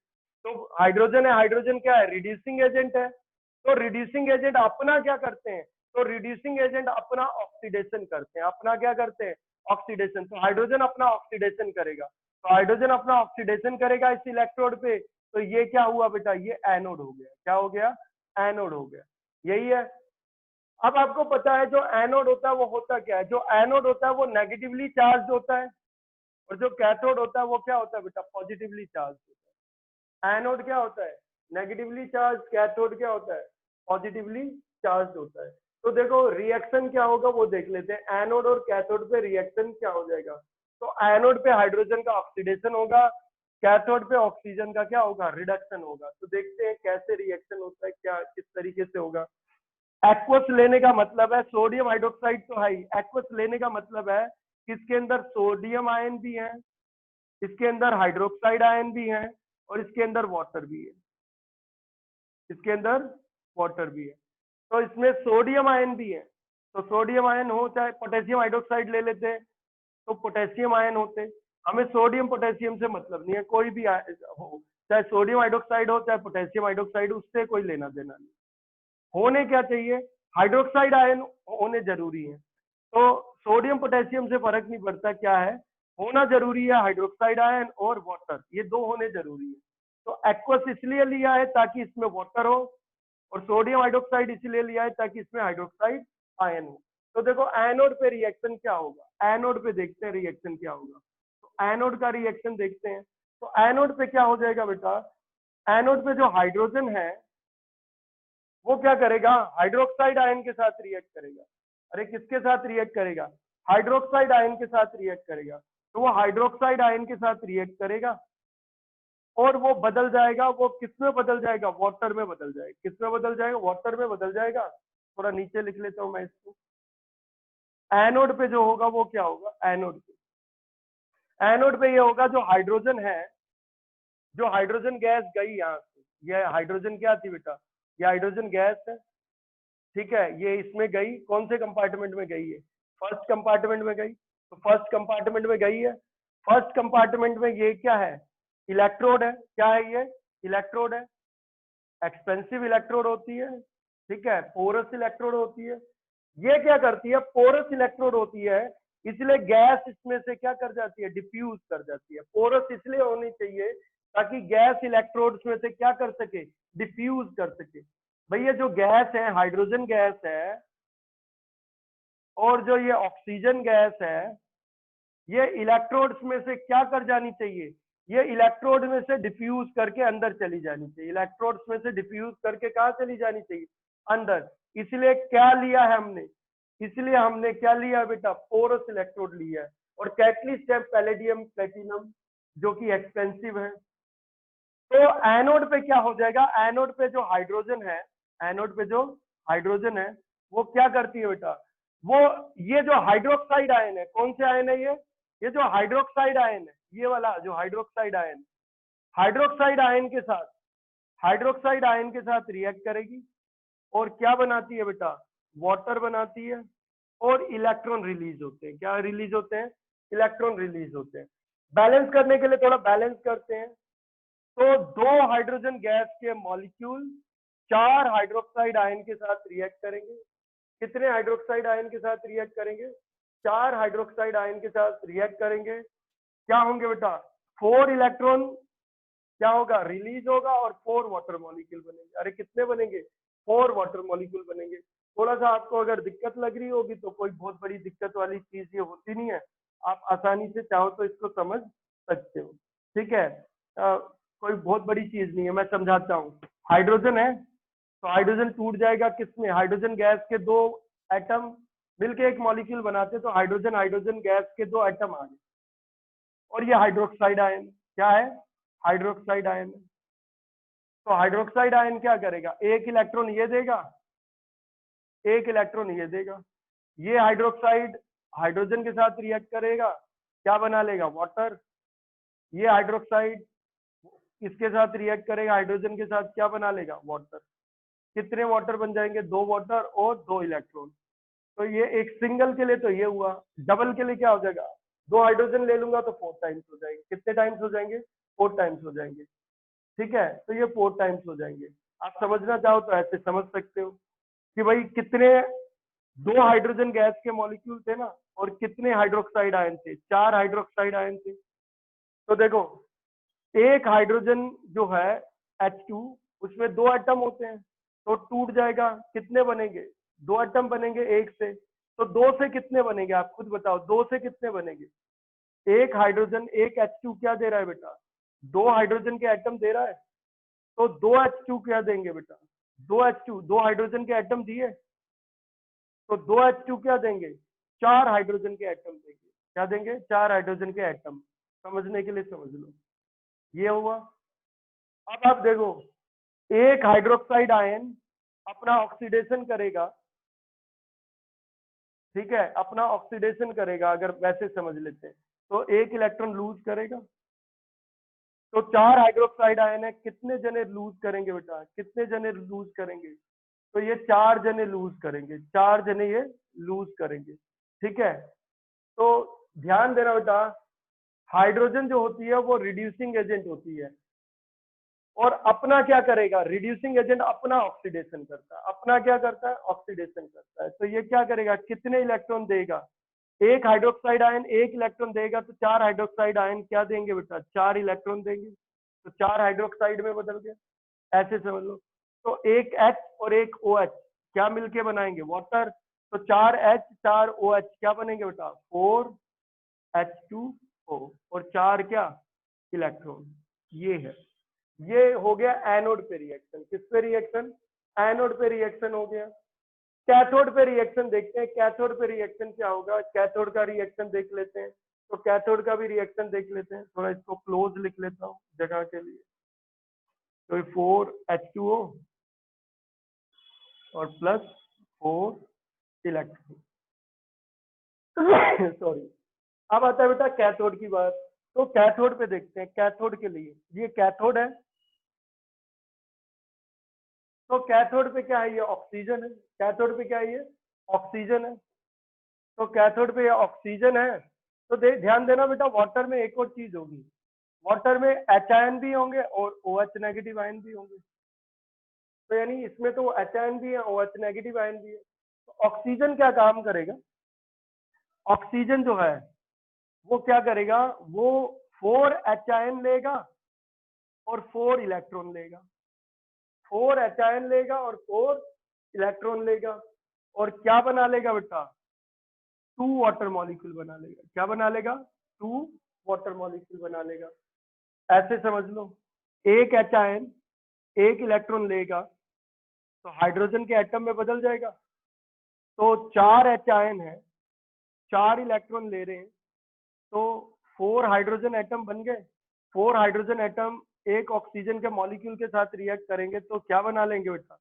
तो हाइड्रोजन है, हाइड्रोजन क्या है? रिड्यूसिंग एजेंट है। तो रिड्यूसिंग एजेंट अपना क्या करते हैं? तो रिड्यूसिंग एजेंट अपना ऑक्सीडेशन करते हैं। अपना क्या करते हैं? ऑक्सीडेशन। तो हाइड्रोजन अपना ऑक्सीडेशन करेगा, तो हाइड्रोजन अपना ऑक्सीडेशन करेगा इस इलेक्ट्रोड पे। तो ये क्या हुआ बेटा? ये एनोड हो गया। क्या हो गया? एनोड हो गया। यही है। अब आपको पता है जो एनोड होता है वो होता क्या है, जो एनोड होता है वो नेगेटिवली चार्ज होता है, और जो कैथोड होता है वो क्या होता है बेटा, पॉजिटिवली चार्ज होता है। एनोड क्या होता है, नेगेटिवली चार्ज, कैथोड क्या होता है, पॉजिटिवली चार्ज होता है। तो देखो रिएक्शन क्या होगा वो देख लेते हैं, एनोड और कैथोड पे रिएक्शन क्या हो जाएगा। तो एनोड पे हाइड्रोजन का ऑक्सीडेशन होगा, कैथोड पे ऑक्सीजन का क्या होगा, रिडक्शन होगा। तो देखते हैं कैसे रिएक्शन होता है, क्या किस तरीके से होगा। एक्वस लेने का मतलब है सोडियम हाइड्रोक्साइड तो हाई, एक्वस लेने का मतलब है कि इसके अंदर सोडियम आयन भी है, इसके अंदर हाइड्रोक्साइड आयन भी है, और इसके अंदर वाटर भी है, इसके अंदर वाटर भी है। तो इसमें सोडियम आयन भी है, तो सोडियम आयन हो, चाहे पोटेशियम हाइड्रोक्साइड ले लेते हैं तो पोटेशियम आयन होते। हमें सोडियम पोटेशियम से मतलब नहीं है, कोई भी हो, चाहे सोडियम हाइड्रोक्साइड हो चाहे पोटेशियम हाइड्रोक्साइड, उससे कोई लेना देना नहीं। होने क्या चाहिए, हाइड्रोक्साइड आयन होने जरूरी है। तो सोडियम पोटेशियम से फर्क नहीं पड़ता, क्या है होना जरूरी है, हाइड्रोक्साइड आयन और वाटर, ये दो होने जरूरी है। तो एक्वस इसलिए लिया है ताकि इसमें वाटर हो, और सोडियम हाइड्रोक्साइड इसलिए लिया है ताकि इसमें हाइड्रोक्साइड आयन हो। तो देखो एनोड पे रिएक्शन क्या होगा, एनोड पे देखते हैं रिएक्शन क्या होगा। तो एनोड का रिएक्शन देखते हैं। तो एनोड पे क्या हो जाएगा बेटा, एनोड पे जो हाइड्रोजन है वो क्या करेगा, हाइड्रोक्साइड आयन के साथ रिएक्ट करेगा। अरे किसके साथ रिएक्ट करेगा, हाइड्रोक्साइड आयन के साथ रिएक्ट करेगा। तो वो हाइड्रोक्साइड आयन के साथ रिएक्ट करेगा और वो बदल जाएगा, वो किसमें बदल जाएगा, वाटर में बदल जाएगा। किसमें बदल जाएगा, वाटर में बदल जाएगा। थोड़ा नीचे लिख लेता हूं मैं इसको। एनोड पे जो होगा वो क्या होगा, एनोड पे ये होगा, जो हाइड्रोजन है, जो हाइड्रोजन गैस गई यहाँ से, ये हाइड्रोजन क्या थी बेटा, ये हाइड्रोजन गैस है, ठीक है। ये इसमें गई, कौन से कंपार्टमेंट में गई है, फर्स्ट कंपार्टमेंट में गई। तो फर्स्ट कंपार्टमेंट में गई है, फर्स्ट कंपार्टमेंट में ये क्या है, इलेक्ट्रोड है। क्या है ये, इलेक्ट्रोड है, एक्सपेंसिव इलेक्ट्रोड होती है, ठीक है, पोरस इलेक्ट्रोड होती है। ये क्या करती है, पोरस इलेक्ट्रोड होती है, इसलिए गैस इसमें से क्या कर जाती है, डिफ्यूज कर जाती है। पोरस इसलिए होनी चाहिए ताकि गैस इलेक्ट्रोड्स में से क्या कर सके, डिफ्यूज कर सके। भैया जो गैस है, हाइड्रोजन गैस है, और जो ये ऑक्सीजन गैस है, ये इलेक्ट्रोड्स में से क्या कर जानी चाहिए, ये इलेक्ट्रोड में से डिफ्यूज करके अंदर चली जानी चाहिए। इलेक्ट्रोड्स में से डिफ्यूज करके कहाँ चली जानी चाहिए, अंदर। इसलिए क्या लिया है हमने, इसलिए हमने क्या लिया बेटा, पोरस इलेक्ट्रोड लिया है। और कैटलिस्ट है पैलेडियम प्लेटिनम, जो कि एक्सपेंसिव है। तो एनोड पे क्या हो जाएगा, एनोड पे जो हाइड्रोजन है, एनोड पे जो हाइड्रोजन है वो क्या करती है बेटा, वो ये जो हाइड्रोक्साइड आयन है, कौन से आयन है ये जो हाइड्रोक्साइड आयन है, ये वाला जो हाइड्रोक्साइड आयन, हाइड्रोक्साइड आयन के साथ, हाइड्रोक्साइड आयन के साथ रिएक्ट करेगी और क्या बनाती है बेटा, वाटर बनाती है, और इलेक्ट्रॉन रिलीज होते हैं। क्या रिलीज होते हैं, इलेक्ट्रॉन रिलीज होते हैं। बैलेंस करने के लिए थोड़ा बैलेंस करते हैं। तो दो हाइड्रोजन गैस के मॉलिक्यूल 4 हाइड्रोक्साइड आयन के साथ रिएक्ट करेंगे। कितने हाइड्रोक्साइड आयन के साथ रिएक्ट करेंगे, 4 हाइड्रोक्साइड आयन के साथ रिएक्ट करेंगे। क्या होंगे बेटा, 4 इलेक्ट्रॉन क्या होगा, रिलीज होगा, और 4 वाटर मॉलिक्यूल बनेंगे। अरे कितने बनेंगे, 4 वाटर मॉलिक्यूल बनेंगे। थोड़ा सा आपको अगर दिक्कत लग रही होगी तो कोई बहुत बड़ी दिक्कत वाली चीज ये होती नहीं है, आप आसानी से चाहो तो इसको समझ सकते हो, ठीक है। कोई बहुत बड़ी चीज नहीं है, मैं समझाता हूँ। हाइड्रोजन है, तो हाइड्रोजन टूट जाएगा किसमें, हाइड्रोजन गैस के 2 एटम मिलके एक मॉलिक्यूल बनाते, तो हाइड्रोजन हाइड्रोजन गैस के 2 एटम आ गए, और ये हाइड्रोक्साइड आयन क्या है, हाइड्रोक्साइड आयन। तो हाइड्रोक्साइड आयन क्या करेगा, एक इलेक्ट्रॉन ये देगा, एक इलेक्ट्रॉन ये देगा। ये हाइड्रोक्साइड हाइड्रोजन के साथ रिएक्ट करेगा, क्या बना लेगा, वाटर। ये हाइड्रोक्साइड इसके साथ रिएक्ट करेगा, हाइड्रोजन के साथ क्या बना लेगा, वाटर। कितने वाटर बन जाएंगे, 2 वाटर और 2 इलेक्ट्रॉन। तो ये एक सिंगल के लिए तो ये हुआ, डबल के लिए क्या हो जाएगा, 2 हाइड्रोजन ले लूंगा तो 4 टाइम्स हो जाएंगे। कितने टाइम्स हो जाएंगे, 4 टाइम्स हो जाएंगे, ठीक है। तो ये 4 टाइम्स हो जाएंगे। आप समझना चाहो तो ऐसे समझ सकते हो कि भाई कितने 2 हाइड्रोजन गैस के मॉलिक्यूल थे ना, और कितने हाइड्रोक्साइड आयन थे, 4 हाइड्रोक्साइड आयन थे। तो देखो एक हाइड्रोजन जो है H2, उसमें 2 एटम होते हैं, तो टूट जाएगा, कितने बनेंगे, 2 एटम बनेंगे एक से, तो 2 से कितने बनेंगे आप खुद बताओ, 2 से कितने बनेंगे? एक हाइड्रोजन, एक H2 क्या दे रहा है बेटा? 2 हाइड्रोजन के एटम दे रहा है, तो 2 H2 क्या देंगे बेटा? 2 H2, 2 हाइड्रोजन के एटम दिए, तो 2 H2 क्या देंगे? 4 हाइड्रोजन के एटम देंगे। क्या देंगे? 4 हाइड्रोजन के एटम। समझने के लिए समझ लो, ये हुआ। अब आप देखो, एक हाइड्रोक्साइड आयन अपना ऑक्सीडेशन करेगा, ठीक है, अपना ऑक्सीडेशन करेगा, अगर वैसे समझ लेते हैं तो एक इलेक्ट्रॉन लूज करेगा। तो 4 हाइड्रोक्साइड आयन है, कितने जने लूज करेंगे बेटा? कितने जने लूज करेंगे? तो ये 4 जने लूज करेंगे, 4 जने ये लूज करेंगे, ठीक है। तो ध्यान देना बेटा, हाइड्रोजन जो होती है वो रिड्यूसिंग एजेंट होती है, और अपना क्या करेगा? रिड्यूसिंग एजेंट अपना ऑक्सीडेशन करता है। अपना क्या करता है? ऑक्सीडेशन करता है। तो ये क्या करेगा? कितने इलेक्ट्रॉन देगा? एक हाइड्रोक्साइड आयन एक इलेक्ट्रॉन देगा, तो 4 हाइड्रोक्साइड आयन क्या देंगे बेटा? 4 इलेक्ट्रॉन देंगे, तो 4 हाइड्रोक्साइड में बदल गया, ऐसे समझ लो। तो एक H और एक OH क्या मिलके बनाएंगे? वाटर। तो 4 H 4 OH क्या बनेंगे बेटा? 4 H2O, और 4 क्या? इलेक्ट्रॉन। ये है, ये हो गया एनोड पे रिएक्शन। किस पे रिएक्शन? एनोड पे रिएक्शन हो गया। कैथोड पे रिएक्शन देखते हैं, कैथोड पे रिएक्शन क्या होगा? कैथोड का रिएक्शन देख लेते हैं। तो कैथोड का भी रिएक्शन देख लेते हैं, थोड़ा इसको क्लोज लिख लेता हूँ जगह के लिए। तो 4H2O और प्लस 4 इलेक्ट्रॉन। सॉरी। अब आता है बेटा कैथोड की बात। तो कैथोड पे देखते हैं, कैथोड के लिए ये कैथोड है, तो कैथोड पे क्या है? ये ऑक्सीजन है। कैथोड पे क्या है? ये ऑक्सीजन है। तो कैथोड पे ये ऑक्सीजन है, तो ध्यान देना बेटा, वाटर में एक और चीज होगी, वाटर में H आयन भी होंगे और OH नेगेटिव आयन भी होंगे। तो यानी इसमें तो H आयन भी है, OH नेगेटिव आयन भी है। तो ऑक्सीजन क्या काम करेगा? ऑक्सीजन जो है वो क्या करेगा? वो 4 H आयन लेगा और 4 इलेक्ट्रॉन लेगा, 4 H आयन लेगा और 4 इलेक्ट्रॉन लेगा, और क्या बना लेगा बेटा? 2 वाटर मॉलिक्यूल बना लेगा। क्या बना लेगा? 2 वाटर मॉलिक्यूल बना लेगा। ऐसे समझ लो, एक H आयन एक इलेक्ट्रॉन लेगा तो हाइड्रोजन के एटम में बदल जाएगा। तो 4 H आयन है, 4 इलेक्ट्रॉन ले रहे हैं, तो 4 हाइड्रोजन एटम बन गए। 4 हाइड्रोजन एटम एक ऑक्सीजन के मॉलिक्यूल के साथ रिएक्ट करेंगे तो क्या बना लेंगे बेटा?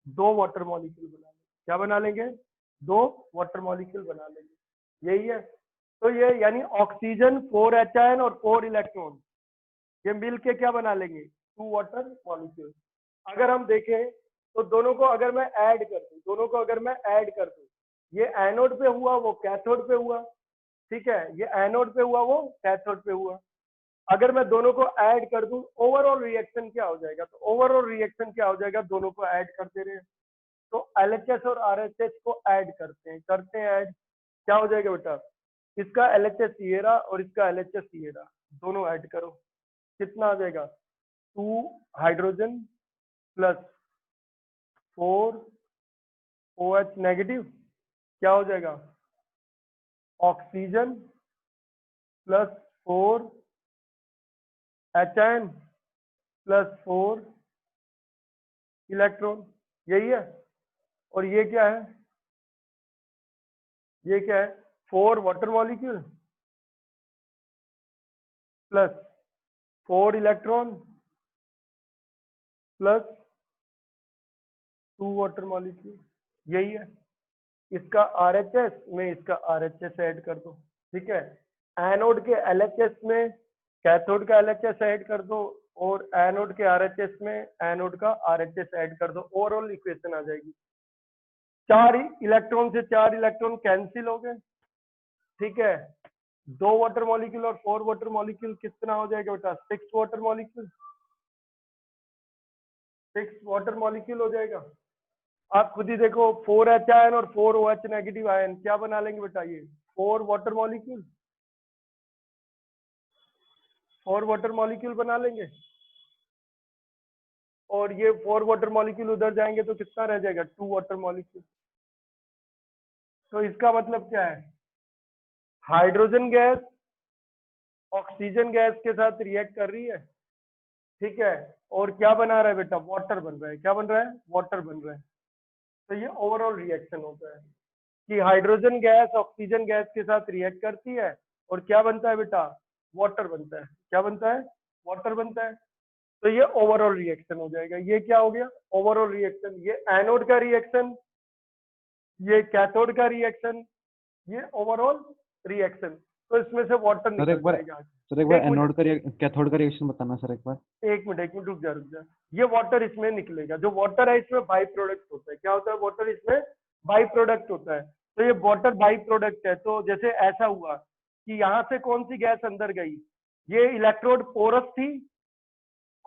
2 वाटर मॉलिक्यूल बना लेंगे। क्या बना लेंगे? 2 वाटर मॉलिक्यूल बना लेंगे। यही है। तो ये यानी ऑक्सीजन 4 H आयन और 4 इलेक्ट्रॉन ये मिल के क्या बना लेंगे? 2 वाटर मॉलिक्यूल। अगर हम देखें तो दोनों को अगर मैं ऐड कर दूं, दोनों को अगर मैं ऐड कर दूं, ये एनोड पे हुआ, वो कैथोड पे हुआ, ठीक है, ये एनोड पे हुआ, वो कैथोड पे हुआ। अगर मैं दोनों को ऐड कर दूं, ओवरऑल रिएक्शन क्या हो जाएगा? तो ओवरऑल रिएक्शन क्या हो जाएगा? दोनों को ऐड करते रहे, तो LHS और RHS को ऐड करते हैं ऐड, क्या हो जाएगा बेटा? इसका LHS ये रहा और इसका LHS ये रहा, दोनों ऐड करो, कितना आ जाएगा? 2 हाइड्रोजन प्लस 4 OH नेगेटिव, क्या हो जाएगा? Oxygen plus 4 H ion plus 4 electron. यही है। और ये क्या है? ये क्या है? 4 water molecule plus 4 electron plus 2 water molecule. यही है। इसका RHS में इसका RHS ऐड कर दो, ठीक है। एनोड के LHS में कैथोड का LHS ऐड कर दो, और एनोड के RHS में एनोड का RHS ऐड कर दो, ओवरऑल इक्वेशन आ जाएगी। 4 इलेक्ट्रॉन से 4 इलेक्ट्रॉन कैंसिल हो गए, ठीक है। 2 वाटर मॉलिक्यूल और 4 वाटर मॉलिक्यूल कितना हो जाएगा बेटा? 6 वाटर मॉलिक्यूल, 6 वाटर मॉलिक्यूल हो जाएगा। आप खुद ही देखो, 4 H आयन और 4 OH नेगेटिव आयन क्या बना लेंगे बेटा? ये 4 वाटर मॉलिक्यूल, 4 वाटर मॉलिक्यूल बना लेंगे, और ये 4 वाटर मॉलिक्यूल उधर जाएंगे तो कितना रह जाएगा? 2 वाटर मॉलिक्यूल। तो इसका मतलब क्या है, हाइड्रोजन गैस ऑक्सीजन गैस के साथ रिएक्ट कर रही है, ठीक है, और क्या बना रहा है बेटा, वाटर बन रहा है। क्या बन रहा है, वाटर बन रहा है। तो ये ओवरऑल रिएक्शन होता है कि हाइड्रोजन गैस ऑक्सीजन गैस के साथ रिएक्ट करती है और क्या बनता है बेटा, वाटर बनता है। क्या बनता है, वाटर बनता है। तो ये ओवरऑल रिएक्शन हो जाएगा। ये क्या हो गया, ओवरऑल रिएक्शन। ये एनोड का रिएक्शन, ये कैथोड का रिएक्शन, ये ओवरऑल रिएक्शन। तो इसमें से वाटर सर निकल एक बार जाएगा। सर एक बार एक मिनट, एनोड का कैथोड का रिएक्शन बताना सर एक बार। एक मिनट रुक जा। ये वाटर इसमें निकलेगा, जो वाटर है इसमें बाई प्रोडक्ट होता है। क्या होता है, वाटर इसमें बाई प्रोडक्ट होता है। तो ये वाटर बाई प्रोडक्ट है। तो जैसे ऐसा हुआ कि यहाँ से कौन सी गैस अंदर गई, ये इलेक्ट्रोड पोरस थी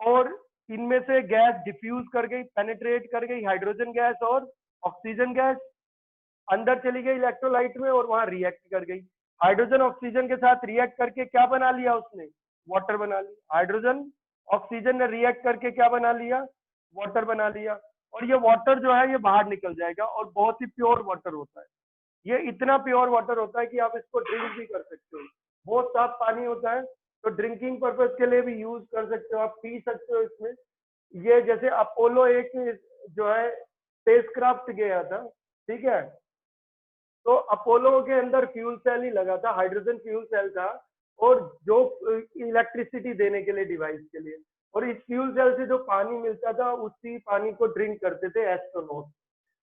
और इनमें से गैस डिफ्यूज कर गई, पेनिट्रेट कर गई, हाइड्रोजन गैस और ऑक्सीजन गैस अंदर चली गई इलेक्ट्रोलाइट में और वहां रिएक्ट कर गई। हाइड्रोजन ऑक्सीजन के साथ रिएक्ट करके क्या बना लिया उसने, वाटर बना लिया। हाइड्रोजन ऑक्सीजन ने रिएक्ट करके क्या बना लिया, वाटर बना लिया। और ये वाटर जो है ये बाहर निकल जाएगा और बहुत ही प्योर वाटर होता है। ये इतना प्योर वाटर होता है कि आप इसको ड्रिंक भी कर सकते हो। बहुत साफ पानी होता है, तो ड्रिंकिंग पर्पज के लिए भी यूज कर सकते हो, आप पी सकते हो इसमें। ये जैसे अपोलो एक जो है स्पेसक्राफ्ट गया था, ठीक है, तो अपोलो के अंदर फ्यूल सेल ही लगा था, हाइड्रोजन फ्यूल सेल था, और जो इलेक्ट्रिसिटी देने के लिए डिवाइस के लिए, और इस फ्यूल सेल से जो पानी मिलता था उसी पानी को ड्रिंक करते थे एस्ट्रोनॉट।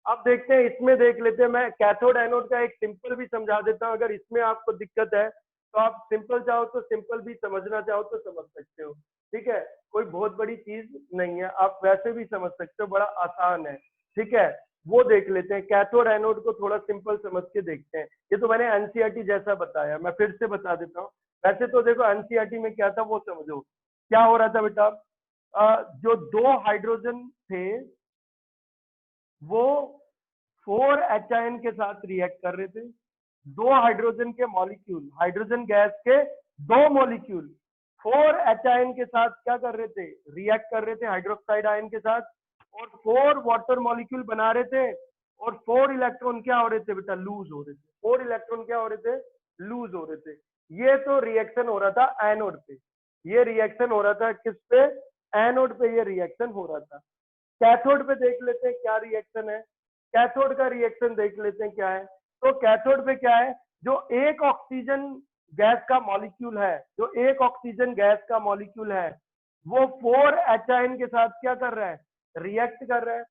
अब देखते हैं, इसमें देख लेते हैं। मैं कैथोड एनोड का एक सिंपल भी समझा देता हूँ, अगर इसमें आपको दिक्कत है तो आप सिंपल चाहो तो सिंपल भी समझना चाहो तो समझ सकते हो, ठीक है, कोई बहुत बड़ी चीज नहीं है, आप वैसे भी समझ सकते हो, बड़ा आसान है, ठीक है। वो देख लेते हैं, कैथोड एनोड को थोड़ा सिंपल समझ के देखते हैं। ये तो मैंने एनसीईआरटी जैसा बताया, मैं फिर से बता देता हूँ। वैसे तो देखो एनसीईआरटी में क्या था वो समझो। क्या हो रहा था बेटा, जो दो हाइड्रोजन थे वो 4H के साथ रिएक्ट कर रहे थे। दो हाइड्रोजन के मॉलिक्यूल, हाइड्रोजन गैस के दो मॉलिक्यूल 4H के साथ क्या कर रहे थे, रिएक्ट कर रहे थे हाइड्रोक्साइड आयन के साथ, और 4 वाटर मॉलिक्यूल बना रहे थे, और 4 इलेक्ट्रॉन क्या हो रहे थे बेटा, लूज हो रहे थे। 4 इलेक्ट्रॉन क्या हो रहे थे, लूज हो रहे थे। ये तो रिएक्शन हो रहा था एनोड पे, ये रिएक्शन हो रहा था किस पे, एनोड पे ये रिएक्शन हो रहा था। कैथोड पे देख लेते हैं क्या रिएक्शन है। कैथोड का रिएक्शन देख लेते हैं क्या है। तो कैथोड पे क्या है, जो एक ऑक्सीजन गैस का मॉलिक्यूल है, जो एक ऑक्सीजन गैस का मॉलिक्यूल है, वो 4H के साथ क्या कर रहा है, रिएक्ट कर रहा है।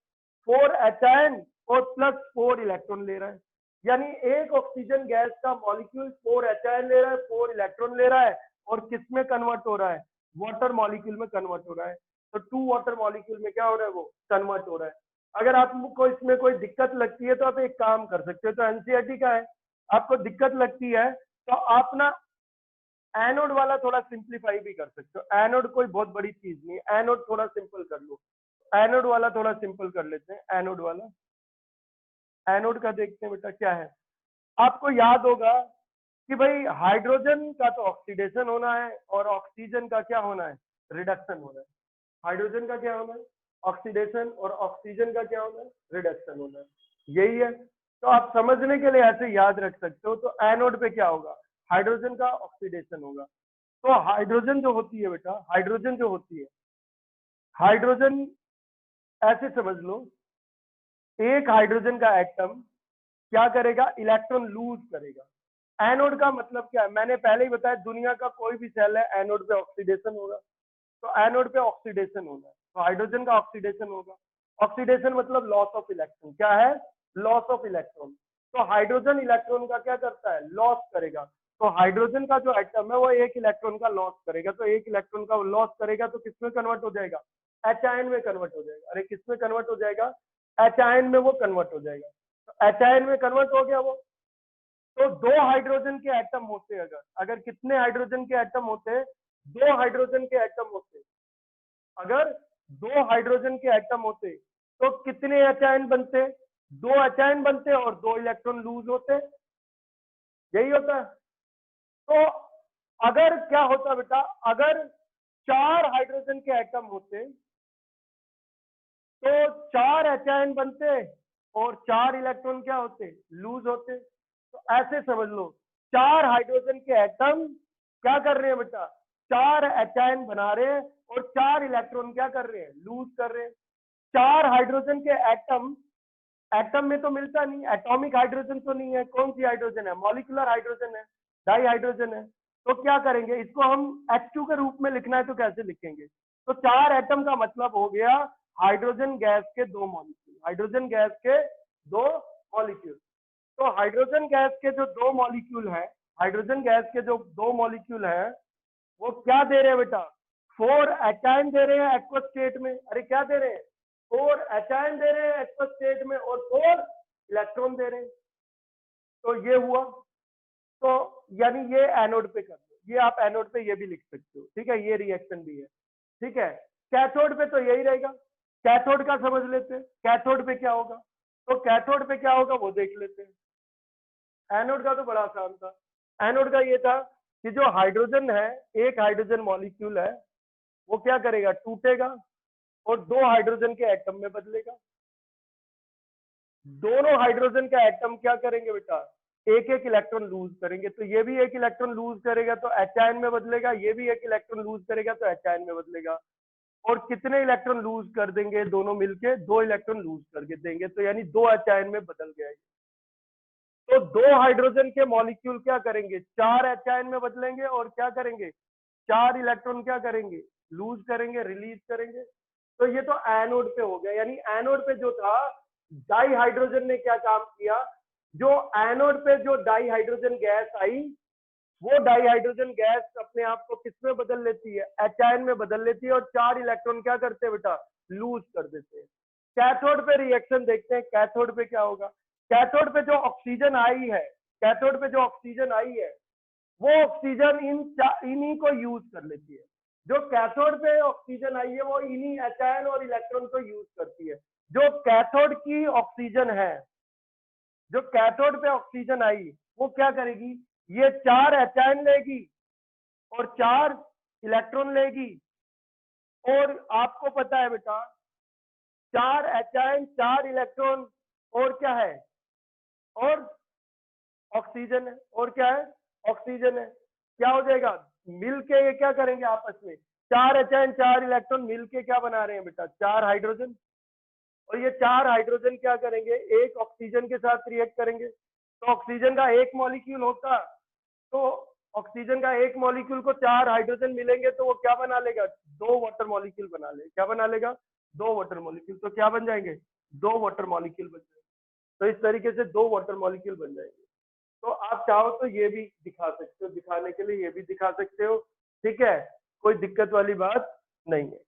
4H और प्लस 4 इलेक्ट्रॉन ले रहा है, यानी एक ऑक्सीजन गैस का मॉलिक्यूल 4H ले रहा है, 4 इलेक्ट्रॉन ले रहा है, और किस में कन्वर्ट हो रहा है, वाटर मॉलिक्यूल में कन्वर्ट हो रहा है। तो 2 वाटर मॉलिक्यूल में क्या हो रहा है, वो कन्वर्ट हो रहा है। अगर आपको इसमें कोई दिक्कत लगती है तो आप एक काम कर सकते हो, तो एनसीईआरटी का है, आपको दिक्कत लगती है तो आप ना एनोड वाला थोड़ा सिंप्लीफाई भी कर सकते हो। एनोड कोई बहुत बड़ी चीज नहीं है, एनोड थोड़ा सिंपल कर लो। एनोड वाला थोड़ा सिंपल कर लेते हैं। एनोड वाला, एनोड का देखते हैं बेटा क्या है। आपको याद होगा कि भाई हाइड्रोजन का तो ऑक्सीडेशन होना है और ऑक्सीजन का क्या होना है, रिडक्शन होना है। हाइड्रोजन का क्या होना है, ऑक्सीडेशन, और ऑक्सीजन का क्या होना है, रिडक्शन होना है। यही है। तो आप समझने के लिए ऐसे याद रख सकते हो। तो एनोड पे क्या होगा, हाइड्रोजन का ऑक्सीडेशन होगा। तो हाइड्रोजन जो होती है बेटा, हाइड्रोजन जो होती है, हाइड्रोजन ऐसे समझ लो, एक हाइड्रोजन का एटम क्या करेगा, इलेक्ट्रॉन लूज करेगा। एनोड का मतलब क्या है, मैंने पहले ही बताया, दुनिया का कोई भी सेल है एनोड पे ऑक्सीडेशन होगा। तो एनोड पे ऑक्सीडेशन होगा, तो हाइड्रोजन का ऑक्सीडेशन होगा। ऑक्सीडेशन मतलब लॉस ऑफ इलेक्ट्रॉन, क्या है, लॉस ऑफ इलेक्ट्रॉन। तो हाइड्रोजन इलेक्ट्रॉन का क्या करता है, लॉस करेगा। तो हाइड्रोजन का जो एटम है वो एक इलेक्ट्रॉन का लॉस करेगा, तो एक इलेक्ट्रॉन का लॉस करेगा तो किसमें कन्वर्ट हो जाएगा, एच आयन में कन्वर्ट हो जाएगा। अरे किसमें कन्वर्ट हो जाएगा, एच आयन में वो कन्वर्ट हो जाएगा। तो एच आयन में कन्वर्ट हो गया वो। तो दो हाइड्रोजन के एटम होते, अगर कितने हाइड्रोजन के एटम होते, दो हाइड्रोजन के एटम होते, अगर दो हाइड्रोजन के एटम होते तो कितने एच आयन बनते, दो एच आयन बनते और दो इलेक्ट्रॉन लूज होते, यही होता है। तो अगर क्या होता बेटा, अगर 4 हाइड्रोजन के एटम होते तो 4 एच आयन बनते और 4 इलेक्ट्रॉन क्या होते, लूज होते। ऐसे समझ लो, 4 हाइड्रोजन के एटम क्या कर रहे हैं बेटा, 4 एचायन बना रहे हैं और 4 इलेक्ट्रॉन क्या कर रहे हैं, लूज कर रहे हैं। 4 हाइड्रोजन के एटम, एटम में तो मिलता नहीं, एटॉमिक हाइड्रोजन तो नहीं है, कौन सी हाइड्रोजन है, मॉलिक्यूलर हाइड्रोजन है, डाई हाइड्रोजन है। तो क्या करेंगे, इसको हम H2 के रूप में लिखना है तो कैसे लिखेंगे, तो 4 एटम का मतलब हो गया हाइड्रोजन गैस के 2 मॉलिक्यूल, हाइड्रोजन गैस के 2 मॉलिक्यूल। तो हाइड्रोजन गैस के जो 2 मॉलिक्यूल है, हाइड्रोजन गैस के जो 2 मॉलिक्यूल है वो क्या दे रहे हैं बेटा, 4 एचायन दे रहे हैं एक्वस स्टेट में, अरे क्या दे रहे हैं, 4 एचायन दे रहे हैं एक्वस स्टेट में और 4 इलेक्ट्रॉन दे रहे हैं। तो ये हुआ, तो यानी ये एनोड पे कर दो, ये आप एनोड पे ये भी लिख सकते हो, ठीक है, ये रिएक्शन भी है, ठीक है। कैथोड पे तो यही रहेगा, कैथोड का समझ लेते हैं, कैथोड पे क्या होगा, तो कैथोड पे क्या होगा वो देख लेते हैं। एनोड का तो बड़ा आसान था, एनोड का ये था कि जो हाइड्रोजन है, एक हाइड्रोजन मॉलिक्यूल है, वो क्या करेगा, टूटेगा और 2 हाइड्रोजन के एटम में बदलेगा। दोनों हाइड्रोजन का एटम क्या करेंगे बेटा, एक एक इलेक्ट्रॉन लूज करेंगे, तो ये भी एक इलेक्ट्रॉन लूज करेगा तो एचायन में बदलेगा, ये भी एक इलेक्ट्रॉन लूज करेगा तो एचायन में बदलेगा। और कितने इलेक्ट्रॉन लूज कर देंगे, दोनों मिलके 2 इलेक्ट्रॉन लूज करके देंगे, तो यानी 2 एचायन में बदल गया। तो 2 हाइड्रोजन के मॉलिक्यूल क्या करेंगे, 4 एचायन में बदलेंगे और क्या करेंगे, 4 इलेक्ट्रॉन क्या करेंगे, लूज करेंगे, रिलीज करेंगे। तो ये तो एनोड पे हो गया, यानी एनोड पे जो था डाई हाइड्रोजन ने क्या काम किया, जो एनोड पे जो डाई हाइड्रोजन गैस आई, वो डाई हाइड्रोजन गैस अपने आप को किसमें बदल लेती है, एचायन में बदल लेती है और 4 इलेक्ट्रॉन क्या करते हैं बेटा, लूज कर देते हैं। कैथोड पे रिएक्शन देखते हैं, कैथोड पे क्या होगा, कैथोड पे जो ऑक्सीजन आई है, कैथोड पे जो ऑक्सीजन आई है वो ऑक्सीजन इन्हीं को यूज कर लेती है। जो कैथोड पे ऑक्सीजन आई है वो इन्हीं एचायन और इलेक्ट्रॉन को यूज करती है। जो कैथोड की ऑक्सीजन है, जो कैथोड पे ऑक्सीजन आई वो क्या करेगी, ये 4 एचायन लेगी और 4 इलेक्ट्रॉन लेगी। और आपको पता है बेटा 4 एचायन 4 इलेक्ट्रॉन और क्या है, और ऑक्सीजन है, और क्या है, ऑक्सीजन है। क्या हो जाएगा, मिलके ये क्या करेंगे आपस में, 4 एचायन 4 इलेक्ट्रॉन मिलके क्या बना रहे हैं बेटा, 4 हाइड्रोजन। और ये 4 हाइड्रोजन क्या करेंगे, एक ऑक्सीजन के साथ रिएक्ट करेंगे। तो ऑक्सीजन का एक मॉलिक्यूल होता, तो ऑक्सीजन का एक मॉलिक्यूल को 4 हाइड्रोजन मिलेंगे तो वो क्या बना लेगा, 2 वाटर मॉलिक्यूल बना ले, क्या बना लेगा, 2 वाटर मॉलिक्यूल। तो क्या बन जाएंगे, 2 वाटर मॉलिक्यूल बन जाएंगे। तो इस तरीके से 2 वाटर मॉलिक्यूल बन जाएंगे। तो आप चाहो तो ये भी दिखा सकते हो, दिखाने के लिए ये भी दिखा सकते हो, ठीक है, कोई दिक्कत वाली बात नहीं है,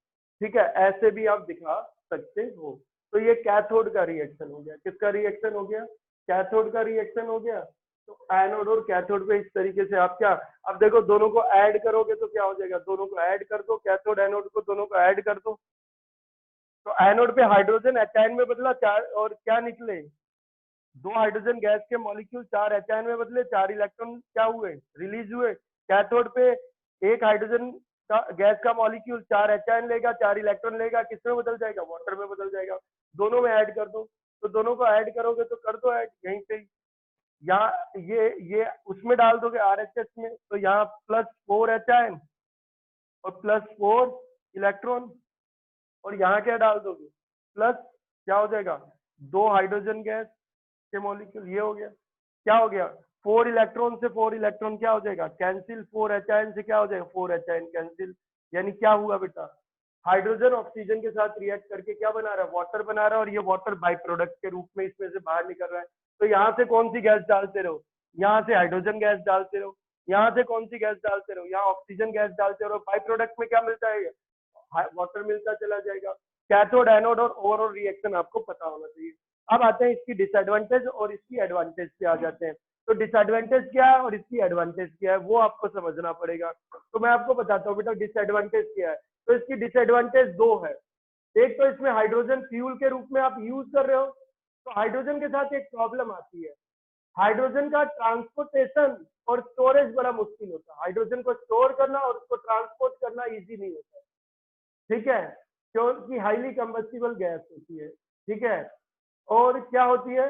ठीक है, ऐसे भी आप दिखा सकते हो। तो ये कैथोड का रिएक्शन हो गया, किसका रिएक्शन हो गया, कैथोड का रिएक्शन हो गया। तो एनोड और कैथोड पे इस तरीके से आप क्या, अब देखो दोनों को ऐड करोगे तो क्या हो जाएगा, दोनों को ऐड कर दो, कैथोड एनोड को दोनों को ऐड कर दो। तो एनोड पे हाइड्रोजन एचायन में बदला 4 और क्या निकले, 2 हाइड्रोजन गैस के मॉलिक्यूल 4 एचायन में बदले, 4 इलेक्ट्रॉन क्या हुए, रिलीज हुए। कैथोड पे एक हाइड्रोजन का गैस का मॉलिक्यूल 4 एचायन लेगा, 4 इलेक्ट्रॉन लेगा, किसमें बदल जाएगा, वाटर में बदल जाएगा। दोनों में ऐड कर दो, तो दोनों को ऐड करोगे तो कर दो ऐड यहीं पे, यहाँ ये उसमें डाल दोगे RHS में, तो यहाँ +4 एचायन और +4 इलेक्ट्रॉन, और यहाँ क्या डाल दोगे, प्लस क्या हो जाएगा, 2 हाइड्रोजन गैस के मॉलिक्यूल, ये हो गया, क्या हो गया, 4 इलेक्ट्रॉन से 4 इलेक्ट्रॉन क्या हो जाएगा, कैंसिल, 4 एचायन से क्या हो जाएगा, 4 एचायन कैंसिल। यानी क्या हुआ बेटा, हाइड्रोजन ऑक्सीजन के साथ रिएक्ट करके क्या बना रहा है, वाटर बना रहा है, और ये वाटर बाई प्रोडक्ट के रूप में इसमें से बाहर निकल रहा है। तो यहाँ से कौन सी गैस डालते रहो, यहाँ से हाइड्रोजन गैस डालते रहो, यहाँ से कौन सी गैस डालते रहो, यहाँ ऑक्सीजन गैस डालते रहो, बाई प्रोडक्ट में क्या मिलता है, वाटर मिलता चला जाएगा। कैथोड एनोड और ओवरऑल रिएक्शन आपको पता होना चाहिए। अब आते हैं इसकी डिसएडवांटेज और इसकी एडवांटेज पे आ जाते हैं। तो डिसएडवांटेज क्या है और इसकी एडवांटेज क्या है वो आपको समझना पड़ेगा। तो मैं आपको बताता हूँ बेटा डिसएडवांटेज क्या है। तो इसकी डिसएडवांटेज 2 है। एक तो इसमें हाइड्रोजन फ्यूल के रूप में आप यूज कर रहे हो, तो हाइड्रोजन के साथ एक प्रॉब्लम आती है, हाइड्रोजन का ट्रांसपोर्टेशन और स्टोरेज बड़ा मुश्किल होता है। हाइड्रोजन को स्टोर करना और उसको ट्रांसपोर्ट करना इजी नहीं होता है, ठीक है, क्योंकि हाईली कंबस्टिबल गैस होती है, ठीक है। और क्या होती है,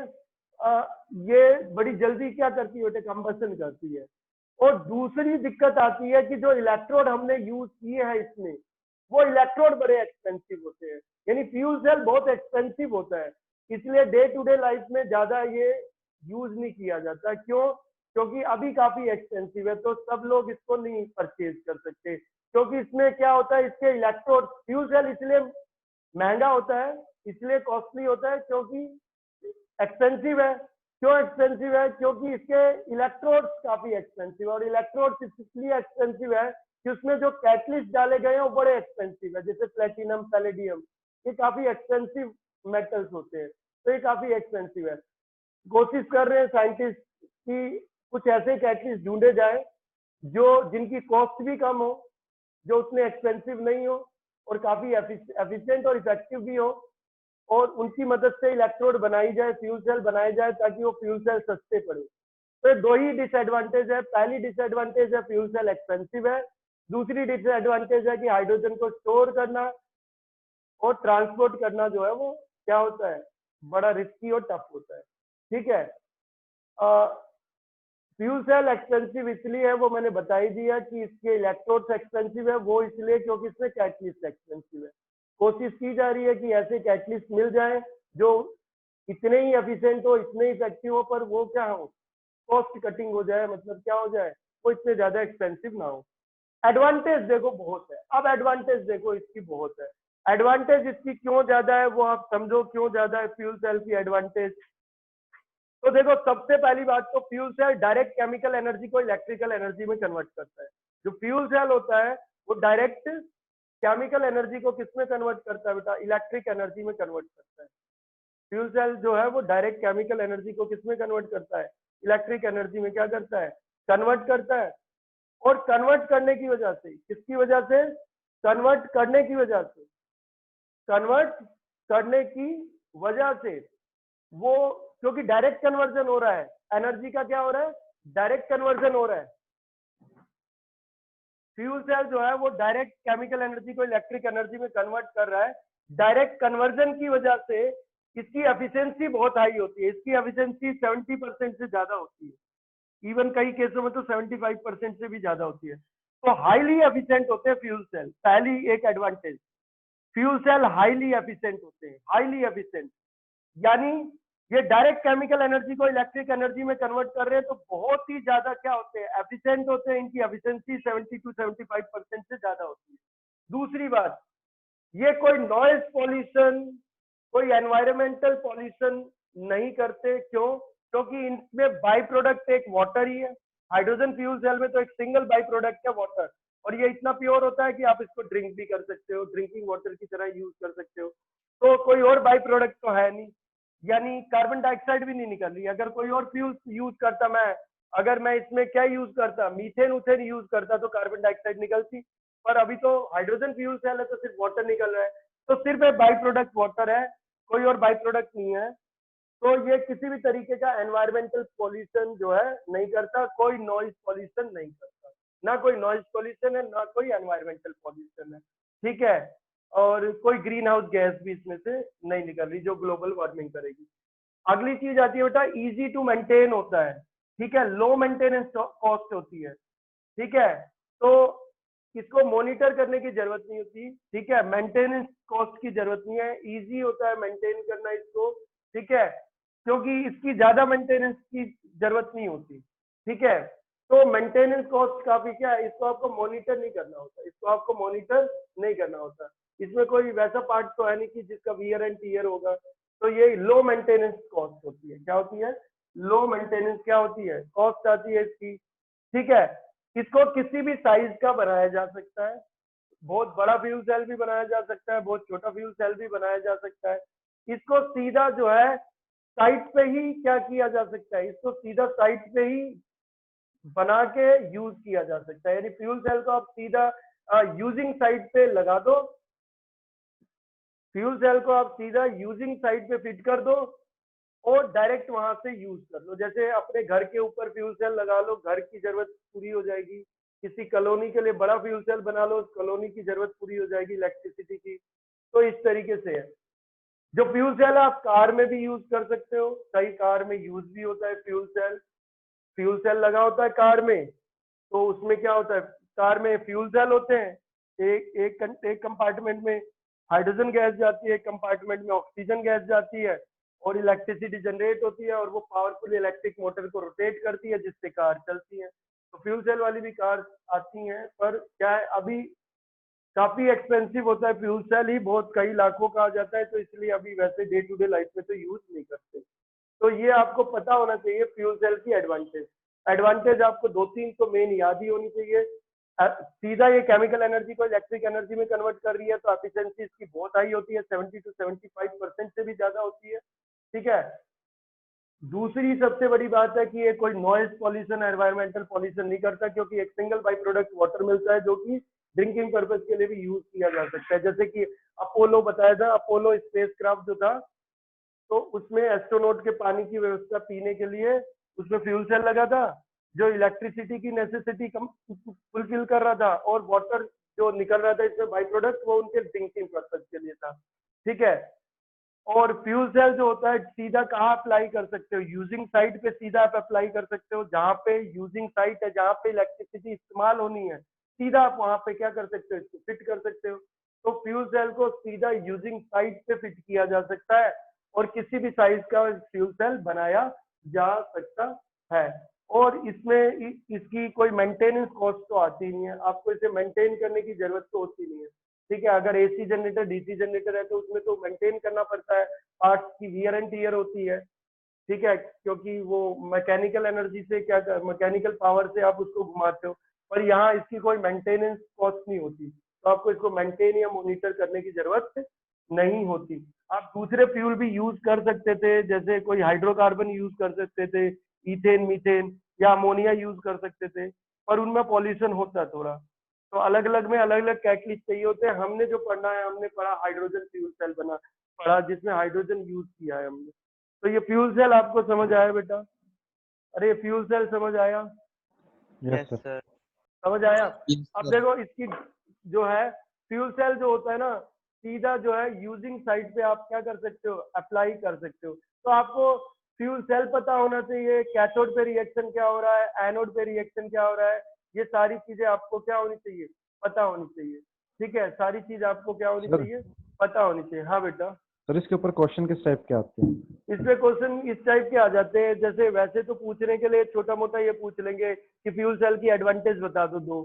ये बड़ी जल्दी क्या करती है बेटे, कंबसन करती है। और दूसरी दिक्कत आती है कि जो इलेक्ट्रोड हमने यूज किए हैं इसमें, वो इलेक्ट्रोड बड़े एक्सपेंसिव होते हैं, यानी फ्यूल सेल बहुत एक्सपेंसिव होता है, इसलिए डे टू डे लाइफ में ज्यादा ये यूज नहीं किया जाता। क्यों? क्योंकि अभी काफी एक्सपेंसिव है, तो सब लोग इसको नहीं परचेज कर सकते, क्योंकि इसमें क्या होता है, इसके इलेक्ट्रोड, फ्यूल सेल इसलिए महंगा होता है, इसलिए कॉस्टली होता है क्योंकि एक्सपेंसिव है। क्यों एक्सपेंसिव है? क्योंकि इसके इलेक्ट्रोड्स काफी एक्सपेंसिव है, और इलेक्ट्रोड्स इसलिए एक्सपेंसिव है कि उसमें जो कैटलिस्ट डाले गए हैं वो बड़े एक्सपेंसिव है, जैसे प्लेटिनम, पैलेडियम, ये काफी एक्सपेंसिव मेटल्स होते हैं, तो ये काफी एक्सपेंसिव है। कोशिश कर रहे हैं साइंटिस्ट कि कुछ ऐसे कैटलिस्ट ढूंढे जाए जो जिनकी कॉस्ट भी कम हो, जो उतने एक्सपेंसिव नहीं हो, और काफी एफिशिएंट और इफेक्टिव भी हो, और उनकी मदद से इलेक्ट्रोड बनाई जाए, फ्यूल सेल बनाए जाए, ताकि वो फ्यूल सेल सस्ते पड़े। तो दो ही डिसएडवांटेज है। पहली डिसएडवांटेज है फ्यूल सेल एक्सपेंसिव है, दूसरी डिसएडवांटेज है कि हाइड्रोजन को स्टोर करना और ट्रांसपोर्ट करना जो है वो क्या होता है, बड़ा रिस्की और टफ होता है। ठीक है, फ्यूल सेल एक्सपेंसिव इसलिए है, वो मैंने बता ही दिया कि इसके इलेक्ट्रोड्स एक्सपेंसिव है, वो इसलिए क्योंकि इसमें कैटलिस्ट एक्सपेंसिव है। कोशिश की जा रही है कि ऐसे कैटलिस्ट मिल जाए जो इतने ही एफिशिएंट हो, इतने ही इफेक्टिव हो, पर वो क्या हो, कॉस्ट कटिंग हो जाए, मतलब क्या हो जाए, वो इतने ज्यादा एक्सपेंसिव ना हो। एडवांटेज देखो बहुत है, अब एडवांटेज देखो इसकी बहुत है। एडवांटेज इसकी क्यों ज्यादा है वो आप समझो, क्यों ज्यादा है फ्यूल सेल की एडवांटेज। तो देखो, सबसे पहली बात तो fuel cell direct chemical energy को इलेक्ट्रिकल एनर्जी में कन्वर्ट करता है। जो फ्यूल सेल होता है वो डायरेक्ट केमिकल एनर्जी को किस में कन्वर्ट करता है बेटा, इलेक्ट्रिक एनर्जी में कन्वर्ट करता है। फ्यूल सेल जो है वो डायरेक्ट केमिकल एनर्जी को किस में कन्वर्ट करता है, इलेक्ट्रिक एनर्जी में क्या करता है, कन्वर्ट करता है। और कन्वर्ट करने की वजह से, किसकी वजह से, कन्वर्ट करने की वजह से, कन्वर्ट करने की वजह से वो, क्योंकि डायरेक्ट कन्वर्जन हो रहा है, एनर्जी का क्या हो रहा है, डायरेक्ट कन्वर्जन हो रहा है। फ्यूल सेल जो है वो डायरेक्ट केमिकल एनर्जी को इलेक्ट्रिक एनर्जी में कन्वर्ट कर रहा है। डायरेक्ट कन्वर्जन की वजह से इसकी एफिशिएंसी बहुत हाई होती है, इसकी एफिशिएंसी 70% से ज्यादा होती है, इवन कई केसों में तो 75% से भी ज्यादा होती है। तो हाईली एफिशिएंट होते हैं फ्यूल सेल, पहली एक advantage, fuel cell highly efficient होते हैं, हाईली एफिशिएंट, यानी ये डायरेक्ट केमिकल एनर्जी को इलेक्ट्रिक एनर्जी में कन्वर्ट कर रहे हैं, तो बहुत ही ज्यादा क्या होते हैं, एफिशिएंट होते हैं, इनकी एफिशिएंसी 70 to 75% से ज्यादा होती है। दूसरी बात, ये कोई नॉइज पॉल्यूशन, कोई एनवायरमेंटल पॉल्यूशन नहीं करते। क्यों? क्योंकि इनमें बाई प्रोडक्ट एक वाटर ही है। हाइड्रोजन फ्यूल सेल में तो एक सिंगल बाई प्रोडक्ट है वाटर, और ये इतना प्योर होता है कि आप इसको ड्रिंक भी कर सकते हो, ड्रिंकिंग वाटर की तरह यूज कर सकते हो। तो कोई और बाई प्रोडक्ट तो है नहीं, यानी कार्बन डाइऑक्साइड भी नहीं निकल रही। अगर कोई और फ्यूल यूज करता, अगर मैं इसमें क्या यूज करता, मीथेन उथेन यूज करता, तो कार्बन डाइऑक्साइड निकलती, पर अभी तो हाइड्रोजन फ्यूल सेल है तो सिर्फ वाटर निकल रहा है, तो सिर्फ एक बाई प्रोडक्ट वाटर है, कोई और बाई प्रोडक्ट नहीं है। तो ये किसी भी तरीके का एनवायरमेंटल पॉल्यूशन जो है नहीं करता, कोई नॉइज पॉल्यूशन नहीं करता, ना कोई नॉइज पॉल्यूशन है, ना कोई एनवायरमेंटल पॉल्यूशन है। ठीक है, और कोई ग्रीन हाउस गैस भी इसमें से नहीं निकल रही जो ग्लोबल वार्मिंग करेगी। अगली चीज आती है बेटा, इजी टू मेंटेन होता है। ठीक है, लो मेंटेनेंस कॉस्ट होती है। ठीक है, तो इसको मॉनिटर करने की जरूरत नहीं होती। ठीक है, मेंटेनेंस कॉस्ट की जरूरत नहीं है, इजी होता है मेंटेन करना इसको। ठीक है, क्योंकि इसकी ज्यादा मेंटेनेंस की जरूरत नहीं होती। ठीक है, तो मेंटेनेंस कॉस्ट काफी क्या है, इसको आपको मॉनिटर नहीं करना होता, इसको आपको मॉनिटर नहीं करना होता। इसमें कोई वैसा पार्ट तो है नहीं कि जिसका वियर एंड टीयर होगा। तो ये लो मेंटेनेंस कॉस्ट होती है। क्या होती है? लो मेंटेनेंस क्या होती है, कॉस्ट आती है इसकी। ठीक है, इसको किसी भी साइज का बनाया जा सकता है, बहुत बड़ा फ्यूल सेल भी बनाया जा सकता है, बहुत छोटा फ्यूल सेल भी बनाया जा सकता है। इसको सीधा जो है साइट पे ही क्या किया जा सकता है, इसको सीधा साइट पे ही बना के यूज किया जा सकता है। यानी फ्यूल सेल को आप सीधा यूजिंग साइट पे लगा दो, फ्यूल सेल को आप सीधा यूजिंग साइट पे फिट कर दो और डायरेक्ट वहां से यूज कर लो। जैसे अपने घर के ऊपर फ्यूल सेल लगा लो, घर की जरूरत पूरी हो जाएगी। किसी कॉलोनी के लिए बड़ा फ्यूल सेल बना लो, कॉलोनी की जरूरत पूरी हो जाएगी इलेक्ट्रिसिटी की। तो इस तरीके से है। जो फ्यूल सेल आप कार में भी यूज कर सकते हो, कई कार में यूज भी होता है फ्यूल सेल। फ्यूल सेल लगा होता है कार में, तो उसमें क्या होता है, कार में फ्यूल सेल होते हैं, एक कंपार्टमेंट में हाइड्रोजन गैस जाती है, एक कंपार्टमेंट में ऑक्सीजन गैस जाती है, और इलेक्ट्रिसिटी जनरेट होती है, और वो पावरफुल इलेक्ट्रिक मोटर को रोटेट करती है, जिससे कार चलती है। तो फ्यूल सेल वाली भी कार आती हैं, पर क्या है अभी काफी एक्सपेंसिव होता है फ्यूल सेल ही, बहुत कई लाखों का आ जाता है, तो इसलिए अभी वैसे डे टू डे लाइफ में तो यूज नहीं करते। तो ये आपको पता होना चाहिए फ्यूल सेल की एडवांटेज। एडवांटेज आपको 2-3 तो मेन याद ही होनी चाहिए। सीधा ये केमिकल एनर्जी को इलेक्ट्रिक एनर्जी में कन्वर्ट कर रही है, तो एफिशिएंसी इसकी बहुत हाई होती है, 70 to 75% से भी ज्यादा होती है। ठीक है। दूसरी सबसे बड़ी बात है कि ये कोई नॉइज पॉल्यूशन, एनवायरमेंटल पॉल्यूशन नहीं करता, क्योंकि एक सिंगल बाई प्रोडक्ट वाटर मिलता है, जो कि ड्रिंकिंग पर्पज के लिए भी यूज किया जा सकता है। जैसे कि अपोलो बताया था, अपोलो स्पेसक्राफ्ट जो था, तो उसमें एस्ट्रोनॉट के पानी की व्यवस्था पीने के लिए उसमें फ्यूल सेल लगा था, जो इलेक्ट्रिसिटी की नेसेसिटी फुलफिल कर रहा था, और वाटर जो निकल रहा था इसमें बाई प्रोडक्ट, वो उनके ड्रिंकिंग पर्पज के लिए था। ठीक है। और फ्यूल सेल जो होता है सीधा कहाँ अप्लाई कर सकते हो, यूजिंग साइट पे सीधा आप अप्लाई कर सकते हो, जहाँ पे यूजिंग साइट है, जहाँ पे इलेक्ट्रिसिटी इस्तेमाल होनी है, सीधा आप वहां पे क्या कर सकते हो, इसको फिट कर सकते हो। तो फ्यूल सेल को सीधा यूजिंग साइट पे फिट किया जा सकता है, और किसी भी साइज का फ्यूल सेल बनाया जा सकता है। और इसमें इसकी कोई मेंटेनेंस कॉस्ट तो आती नहीं है, आपको इसे मेंटेन करने की जरूरत तो होती नहीं है। ठीक है। अगर एसी जनरेटर, डीसी जनरेटर है, तो उसमें तो मेंटेन करना पड़ता है, पार्ट्स की वियर एंड टीयर होती है। ठीक है। क्योंकि वो मैकेनिकल एनर्जी से क्या, मैकेनिकल पावर से आप उसको घुमाते हो, पर यहाँ इसकी कोई मेंटेनेंस कॉस्ट नहीं होती, तो आपको इसको मेंटेन या मॉनिटर करने की जरूरत नहीं होती। आप दूसरे फ्यूल भी यूज कर सकते थे, जैसे कोई हाइड्रोकार्बन यूज कर सकते थे, इथेन, मीथेन या अमोनिया यूज कर सकते थे, पर उनमें पॉल्यूशन होता है थोड़ा। तो अलग अलग में अलग अलग कैटलिस्ट चाहिए होते हैं। हमने जो पढ़ना है, हमने पढ़ा हाइड्रोजन फ्यूल सेल बना पढ़ा, जिसमें हाइड्रोजन यूज किया है हमने। तो ये फ्यूल सेल आपको समझ आया बेटा? अरे फ्यूल सेल समझ आया? Yes sir. समझ आया? अब देखो इसकी जो है फ्यूल सेल जो होता है ना, सीधा जो है यूजिंग साइट पे आप क्या कर सकते हो, अप्लाई कर सकते हो। तो आपको फ्यूल सेल पता होना चाहिए, कैथोड पे रिएक्शन क्या हो रहा है, एनोड पे रिएक्शन क्या हो रहा है, ये सारी चीजें आपको क्या होनी चाहिए, पता होनी चाहिए। ठीक है। सारी चीज आपको क्या होनी सर चाहिए, पता होनी चाहिए। हाँ बेटा। सर इसके ऊपर क्वेश्चन किस टाइप के आते हैं? इसमें क्वेश्चन इस टाइप के आ जाते हैं, जैसे वैसे तो पूछने के लिए छोटा मोटा ये पूछ लेंगे कि फ्यूल सेल की एडवांटेज बता दो,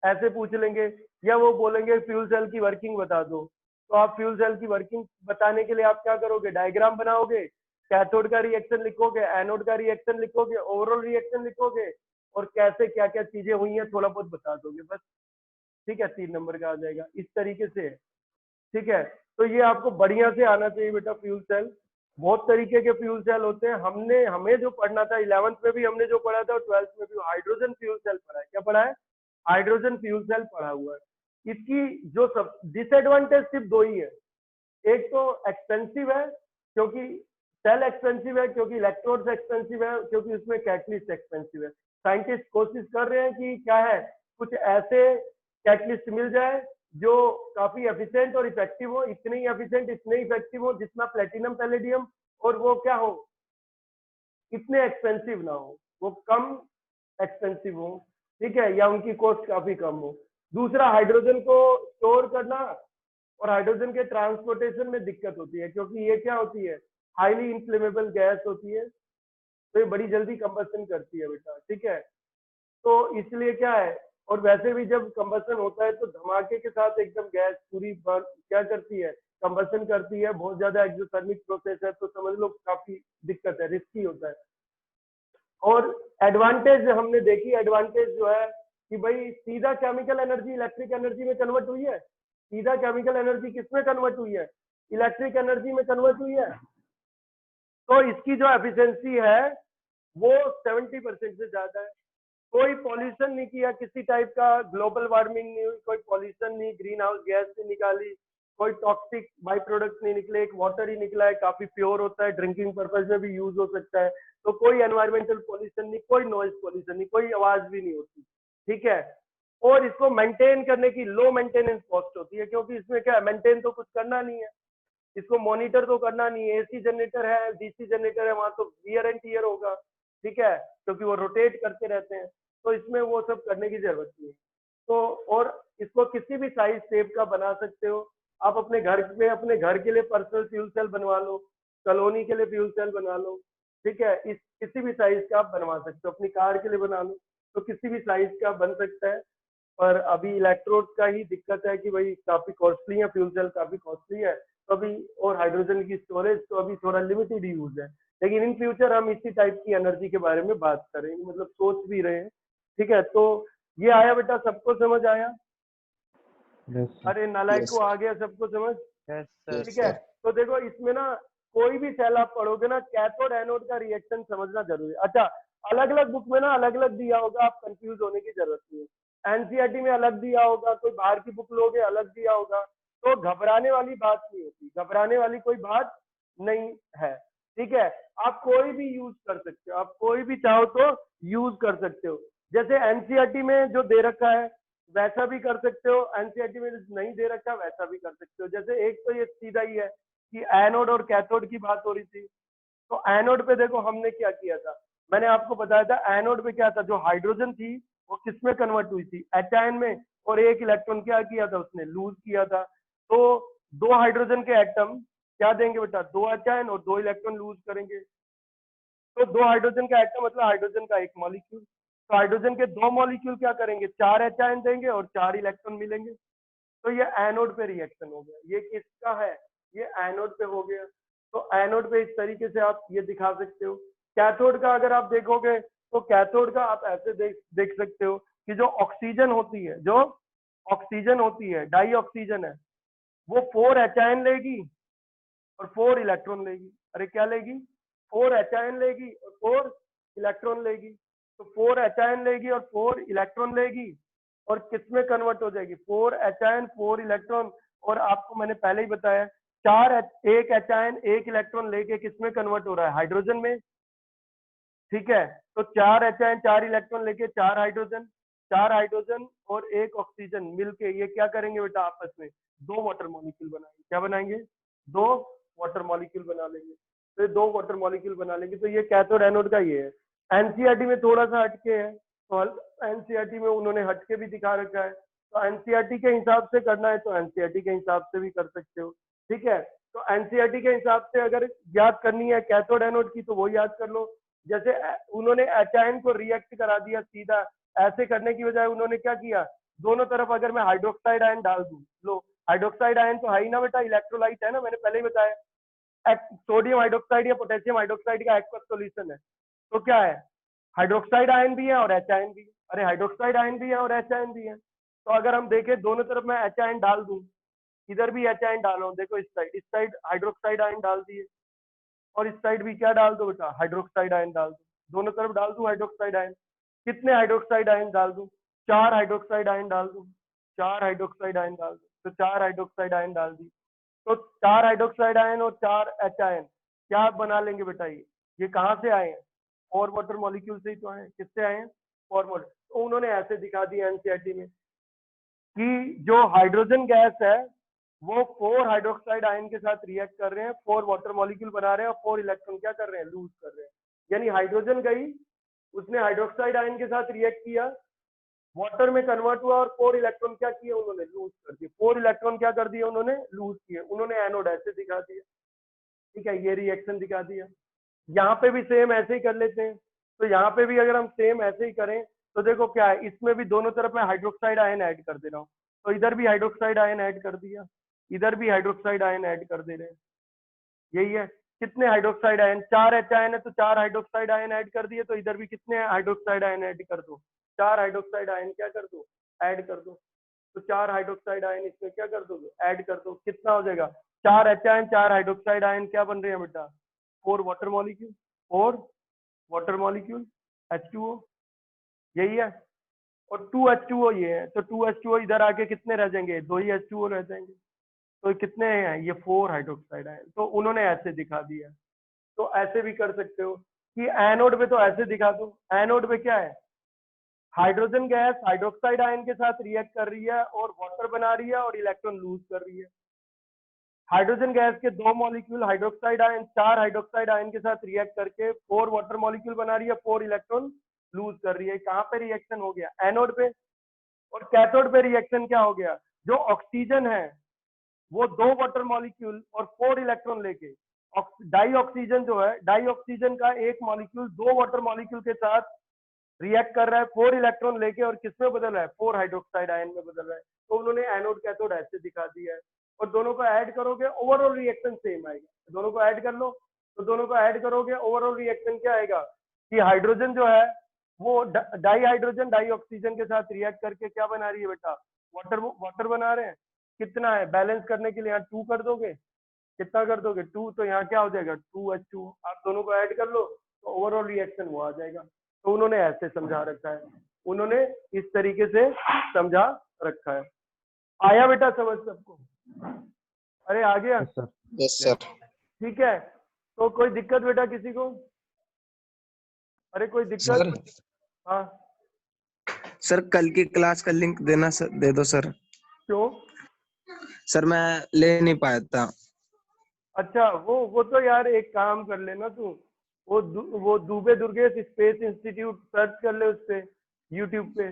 ऐसे पूछ लेंगे, या वो बोलेंगे फ्यूल सेल की वर्किंग बता दो। तो आप फ्यूल सेल की वर्किंग बताने के लिए आप क्या करोगे, डायग्राम बनाओगे, कैथोड का रिएक्शन लिखोगे, एनोड का रिएक्शन लिखोगे, ओवरऑल रिएक्शन लिखोगे, और कैसे क्या क्या चीजें हुई हैं थोड़ा बहुत बता दोगे बस। ठीक है। 3 नंबर का आ जाएगा, इस तरीके से है। ठीक है। तो ये आपको बढ़िया से आना चाहिए बेटा फ्यूल सेल। बहुत तरीके के फ्यूल सेल होते हैं, हमें जो पढ़ना था 11th में भी हमने जो पढ़ा था, और 12th में भी हाइड्रोजन फ्यूल सेल पढ़ा है। क्या पढ़ा है? हाइड्रोजन फ्यूल सेल पढ़ा हुआ है। इसकी जो सब डिसएडवांटेज सिर्फ 2 ही है। एक तो एक्सपेंसिव है, क्योंकि सेल एक्सपेंसिव है, क्योंकि इलेक्ट्रोड्स एक्सपेंसिव है, क्योंकि उसमें कैटलिस्ट एक्सपेंसिव है। साइंटिस्ट कोशिश कर रहे हैं कि क्या है, कुछ ऐसे कैटलिस्ट मिल जाए जो काफी एफिशिएंट और इफेक्टिव हो, इतने ही एफिशिएंट, इतने ही इफेक्टिव हो जितना प्लेटिनम पैलेडियम, और वो क्या हो, इतने एक्सपेंसिव ना हो, वो कम एक्सपेंसिव हो। ठीक है। या उनकी कॉस्ट काफी कम हो। दूसरा, हाइड्रोजन को स्टोर करना और हाइड्रोजन के ट्रांसपोर्टेशन में दिक्कत होती है, क्योंकि ये क्या होती है, हाईली इन्फ्लेमेबल गैस होती है, तो ये बड़ी जल्दी कंबसन करती है बेटा। ठीक है। तो इसलिए क्या है, और वैसे भी जब कंबसन होता है तो धमाके के साथ एकदम गैस पूरी क्या करती है, कंबसन करती है, बहुत ज्यादा एक्सोथर्मिक प्रोसेस है, तो समझ लो काफी दिक्कत है, रिस्की होता है। और एडवांटेज हमने देखी, एडवांटेज जो है कि भाई सीधा केमिकल एनर्जी इलेक्ट्रिक एनर्जी में कन्वर्ट हुई है, सीधा केमिकल एनर्जी किसमें कन्वर्ट हुई है, इलेक्ट्रिक एनर्जी में कन्वर्ट हुई है। तो इसकी जो एफिशिएंसी है वो 70% से ज्यादा है। कोई पॉल्यूशन नहीं किया, किसी टाइप का ग्लोबल वार्मिंग नहीं हुई, कोई पॉल्यूशन नहीं, ग्रीन हाउस गैस नहीं निकाली, कोई टॉक्सिक बाई प्रोडक्ट नहीं निकले, एक वाटर ही निकला है, काफी प्योर होता है, ड्रिंकिंग पर्पज में भी यूज हो सकता है। तो कोई एनवायरमेंटल पॉल्यूशन नहीं, कोई नॉइज पॉल्यूशन नहीं, कोई आवाज भी नहीं होती। ठीक है। और इसको मेंटेन करने की लो मेंटेनेंस कॉस्ट होती है, क्योंकि इसमें क्या है, मेंटेन तो कुछ करना नहीं है, इसको मॉनिटर तो करना नहीं है, एसी जनरेटर है, डीसी जनरेटर है, वहां तो वियर एंड टीयर होगा, ठीक है, क्योंकि वो रोटेट करते रहते हैं, तो इसमें वो सब करने की जरूरत नहीं है। तो और इसको किसी भी साइज शेप का बना सकते हो आप, अपने घर में, अपने घर के लिए पर्सनल फ्यूल सेल बनवा लो, कॉलोनी के लिए फ्यूल सेल बना लो, ठीक है, इस किसी भी साइज का आप बनवा सकते हो, अपनी कार के लिए बना लो, तो किसी भी साइज का बन सकता है। पर अभी इलेक्ट्रोड का ही दिक्कत है कि भाई काफी कॉस्टली है, फ्यूल सेल काफी कॉस्टली है, तो अभी और हाइड्रोजन की स्टोरेज तो अभी थोड़ा लिमिटेड यूज है, लेकिन इन फ्यूचर हम इसी टाइप की एनर्जी के बारे में बात करेंगे, मतलब सोच भी रहे हैं, ठीक है। तो ये आया बेटा, सबको समझ आया? Yes sir. अरे नालायक Yes, को आ गया सबको समझ? Yes sir. ठीक है, तो देखो इसमें ना कोई भी सेल आप पढ़ोगे ना, कैथोड एनोड का रिएक्शन समझना जरूरी है। अच्छा, अलग अलग बुक में ना अलग अलग दिया होगा, आप कंफ्यूज होने की जरूरत नहीं है, एनसीईआरटी में अलग दिया होगा, कोई बाहर की बुक लोगे अलग दिया होगा, तो घबराने वाली बात नहीं होती, घबराने वाली कोई बात नहीं है, ठीक है। आप कोई भी यूज कर सकते हो, आप कोई भी चाहो तो यूज कर सकते हो, जैसे एनसीईआरटी में जो दे रखा है वैसा भी कर सकते हो, एनसीईआरटी में नहीं दे रखा वैसा भी कर सकते हो। जैसे एक तो ये सीधा ही है कि एनोड और कैथोड की बात हो रही थी, तो एनोड पे देखो हमने क्या किया था, मैंने आपको बताया था एनोड पे क्या था, जो हाइड्रोजन थी वो किस में कन्वर्ट हुई थी, एचायन में, और एक इलेक्ट्रॉन क्या किया था उसने, लूज किया था। तो दो हाइड्रोजन के एटम क्या देंगे बेटा, दो एचायन और दो इलेक्ट्रॉन लूज करेंगे, तो दो हाइड्रोजन का एटम मतलब हाइड्रोजन का एक मॉलिक्यूल, तो हाइड्रोजन के दो मॉलिक्यूल क्या करेंगे, चार एचायन देंगे और चार इलेक्ट्रॉन मिलेंगे, तो ये एनोड पे रिएक्शन हो गया। ये किसका है, ये एनोड पे हो गया। तो एनोड पे इस तरीके से आप ये दिखा सकते हो। कैथोड का अगर आप देखोगे तो कैथोड का आप ऐसे देख सकते हो कि जो ऑक्सीजन होती है, जो ऑक्सीजन होती है, डाई ऑक्सीजन है, वो 4 एचायन लेगी और 4 इलेक्ट्रॉन लेगी। अरे क्या लेगी, 4 एचायन लेगी और 4 इलेक्ट्रॉन लेगी। तो 4 एचायन लेगी और 4 इलेक्ट्रॉन लेगी, और किसमें कन्वर्ट हो जाएगी, 4 एचायन 4 इलेक्ट्रॉन। और आपको मैंने पहले ही बताया, एक एचायन एक इलेक्ट्रॉन लेके किसमें कन्वर्ट हो रहा है, हाइड्रोजन में, ठीक है। तो 4 एचायन 4 इलेक्ट्रॉन लेके 4 हाइड्रोजन और एक ऑक्सीजन मिलके ये क्या करेंगे बेटा, आपस में 2 वाटर मॉलिक्यूल बनाएंगे। क्या बनाएंगे, 2 वाटर मॉलिक्यूल बना लेंगे। तो ये 2 वाटर मॉलिक्यूल बना लेंगे। तो ये कैथोड एनोड का ये है। एनसीईआरटी में थोड़ा सा हटके है, तो एनसीईआरटी में उन्होंने हटके भी दिखा रखा है, तो एनसीईआरटी के हिसाब से करना है तो एनसीईआरटी के हिसाब से भी कर सकते हो, ठीक है। तो एनसीईआरटी के हिसाब से अगर याद करनी है कैथोड एनोड की तो वो याद कर लो। जैसे उन्होंने एचायन को रिएक्ट करा दिया सीधा, ऐसे करने की बजाय उन्होंने क्या किया, दोनों तरफ अगर मैं हाइड्रोक्साइड आयन डाल दूं, लो हाइड्रोक्साइड आयन तो है ही ना बेटा, इलेक्ट्रोलाइट है ना, मैंने पहले ही बताया, सोडियम हाइड्रोक्साइड या पोटेशियम हाइड्रोक्साइड का एक्वस सॉल्यूशन है, तो क्या है, हाइड्रोक्साइड आयन भी है और एच आयन भी है। अरे हाइड्रोक्साइड आयन भी है और एच आयन भी है, तो अगर हम देखें दोनों तरफ मैं एच आयन डाल दूं, इधर भी एच आयन डालो, देखो इस साइड हाइड्रोक्साइड आयन डाल दिए, और इस साइड भी क्या डाल दो बेटा, हाइड्रोक्साइड आयन डाल दो, दोनों तरफ डाल दूं हाइड्रोक्साइड आयन। कितने हाइड्रोक्साइड आयन डाल दूं, 4 हाइड्रोक्साइड आयन डाल दूं, 4 हाइड्रोक्साइड आयन डाल दूं, तो 4 हाइड्रोक्साइड आयन डाल दी, तो 4 हाइड्रोक्साइड आयन और 4 एच आयन क्या बना लेंगे बेटा, ये कहाँ से आए हैं, 4 वाटर मॉलिक्यूल से ही तो आए हैं। किससे आए हैं, 4 वाटर। तो उन्होंने ऐसे दिखा दिया एनसीईआरटी में कि जो हाइड्रोजन गैस है वो 4 हाइड्रोक्साइड आयन के साथ रिएक्ट कर रहे हैं, 4 वाटर मॉलिक्यूल बना रहे हैं और 4 इलेक्ट्रॉन क्या कर रहे हैं, लूज कर रहे हैं। यानी हाइड्रोजन गई, उसने हाइड्रोक्साइड आयन के साथ रिएक्ट किया, वाटर में कन्वर्ट हुआ और 4 इलेक्ट्रॉन क्या किए उन्होंने, लूज कर दिए। 4 इलेक्ट्रॉन क्या कर दिए उन्होंने, लूज किए। उन्होंने एनोड ऐसे दिखा दिया, ठीक है, ये रिएक्शन दिखा दिया। यहाँ पे भी सेम ऐसे ही कर लेते हैं। तो यहाँ पे भी अगर हम सेम ऐसे ही करें तो देखो क्या है, इसमें भी दोनों तरफ मैं हाइड्रोक्साइड आयन ऐड कर दे रहा हूँ, तो इधर भी हाइड्रोक्साइड आयन ऐड कर दिया, इधर भी हाइड्रोक्साइड आयन ऐड कर दे रहे हैं। यही है, कितने हाइड्रोक्साइड आयन, 4 एच आयन है तो 4 हाइड्रोक्साइड आयन ऐड कर दिए, तो इधर भी कितने हाइड्रोक्साइड आयन ऐड कर दो, 4 हाइड्रोक्साइड आयन क्या कर दो, ऐड कर दो। तो 4 हाइड्रोक्साइड आयन इसमें क्या कर दो, ऐड कर दो। कितना हो जाएगा, 4 एच आयन 4 हाइड्रोक्साइड आयन क्या बन रहे हैं बेटा, 4 water molecule, 4 water molecule H2O, यही है। और 2 H2O ये है, तो 2 H2O इधर आके कितने रह जाएंगे, 2 ही H2O रह जाएंगे। तो कितने हैं, ये 4 हाइड्रोक्साइड आयन। तो उन्होंने ऐसे दिखा दिया। तो ऐसे भी कर सकते हो कि एनोड पे तो ऐसे दिखा दो, एनोड पे क्या है, हाइड्रोजन गैस हाइड्रोक्साइड आयन के साथ रिएक्ट कर रही है और वाटर बना रही है और इलेक्ट्रॉन लूज कर रही है। हाइड्रोजन गैस के 2 molecule hydroxide ion 4 hydroxide ion के साथ रिएक्ट करके 4 वाटर मॉलिक्यूल बना रही है, 4 इलेक्ट्रॉन लूज कर रही है। कहाँ पे रिएक्शन हो गया? एनोड पे। और कैथोड पे रिएक्शन क्या हो गया? जो ऑक्सीजन है वो 2 वाटर मॉलिक्यूल और 4 इलेक्ट्रॉन लेके, डाई ऑक्सीजन जो है, डाई ऑक्सीजन का एक मॉलिक्यूल 2 वाटर मॉलिक्यूल के साथ रिएक्ट कर रहा है 4 इलेक्ट्रॉन लेके, और किसमें बदल रहा है? 4 हाइड्रोक्साइड आयन में बदल रहा है। तो उन्होंने एनोड कैथोड ऐसे दिखा दिया है। और दोनों को ऐड करोगे ओवरऑल रिएक्शन सेम आएगा। दोनों को ऐड कर लो, तो दोनों को ऐड करोगे ओवरऑल रिएक्शन क्या आएगा कि हाइड्रोजन जो है वो डाई हाइड्रोजन डाई ऑक्सीजन के साथ रिएक्ट करके क्या बना रही है बेटा? वाटर बना रहे हैं। कितना है? बैलेंस करने के लिए यहाँ 2 कर दोगे। कितना कर दोगे? 2। तो यहाँ क्या हो जाएगा? 2H2। आप दोनों को ऐड कर लो तो ओवरऑल रिएक्शन वो आ जाएगा। तो उन्होंने ऐसे समझा रखा है, उन्होंने इस तरीके से समझा रखा है। आया बेटा समझ सबको? अरे आ गया? Sir yes sir. ठीक है। तो कोई दिक्कत बेटा किसी को? अरे कोई सर दिक्कत? हाँ सर कल की क्लास का लिंक देना सर, दे दो सर। क्यों? सर मैं ले नहीं पाया था। अच्छा वो तो यार एक काम कर लेना तू, वो Dubey Durgesh space institute search कर ले उस पे यूट्यूब पे,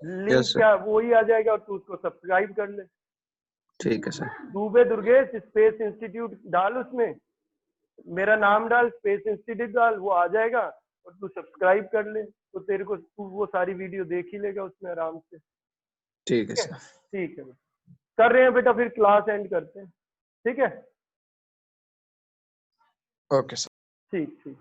लिंक Yes, sir. क्या वो ही आ जाएगा, और तू उसको सब्सक्राइब कर ले। ठीक है sir. Dubey Durgesh space institute डाल, उसमें मेरा नाम डाल, स्पेस इंस्टीट्यूट डाल, वो आ जाएगा, और तू सब्सक्राइब कर ले तो तेरे को तू वो सारी वीडियो देख ही लेगा उसमें आराम से। ठीक है सर। ठीक है कर रहे हैं बेटा, फिर क्लास एंड करते हैं। ठीक है, ओके सर। ठीक ठीक।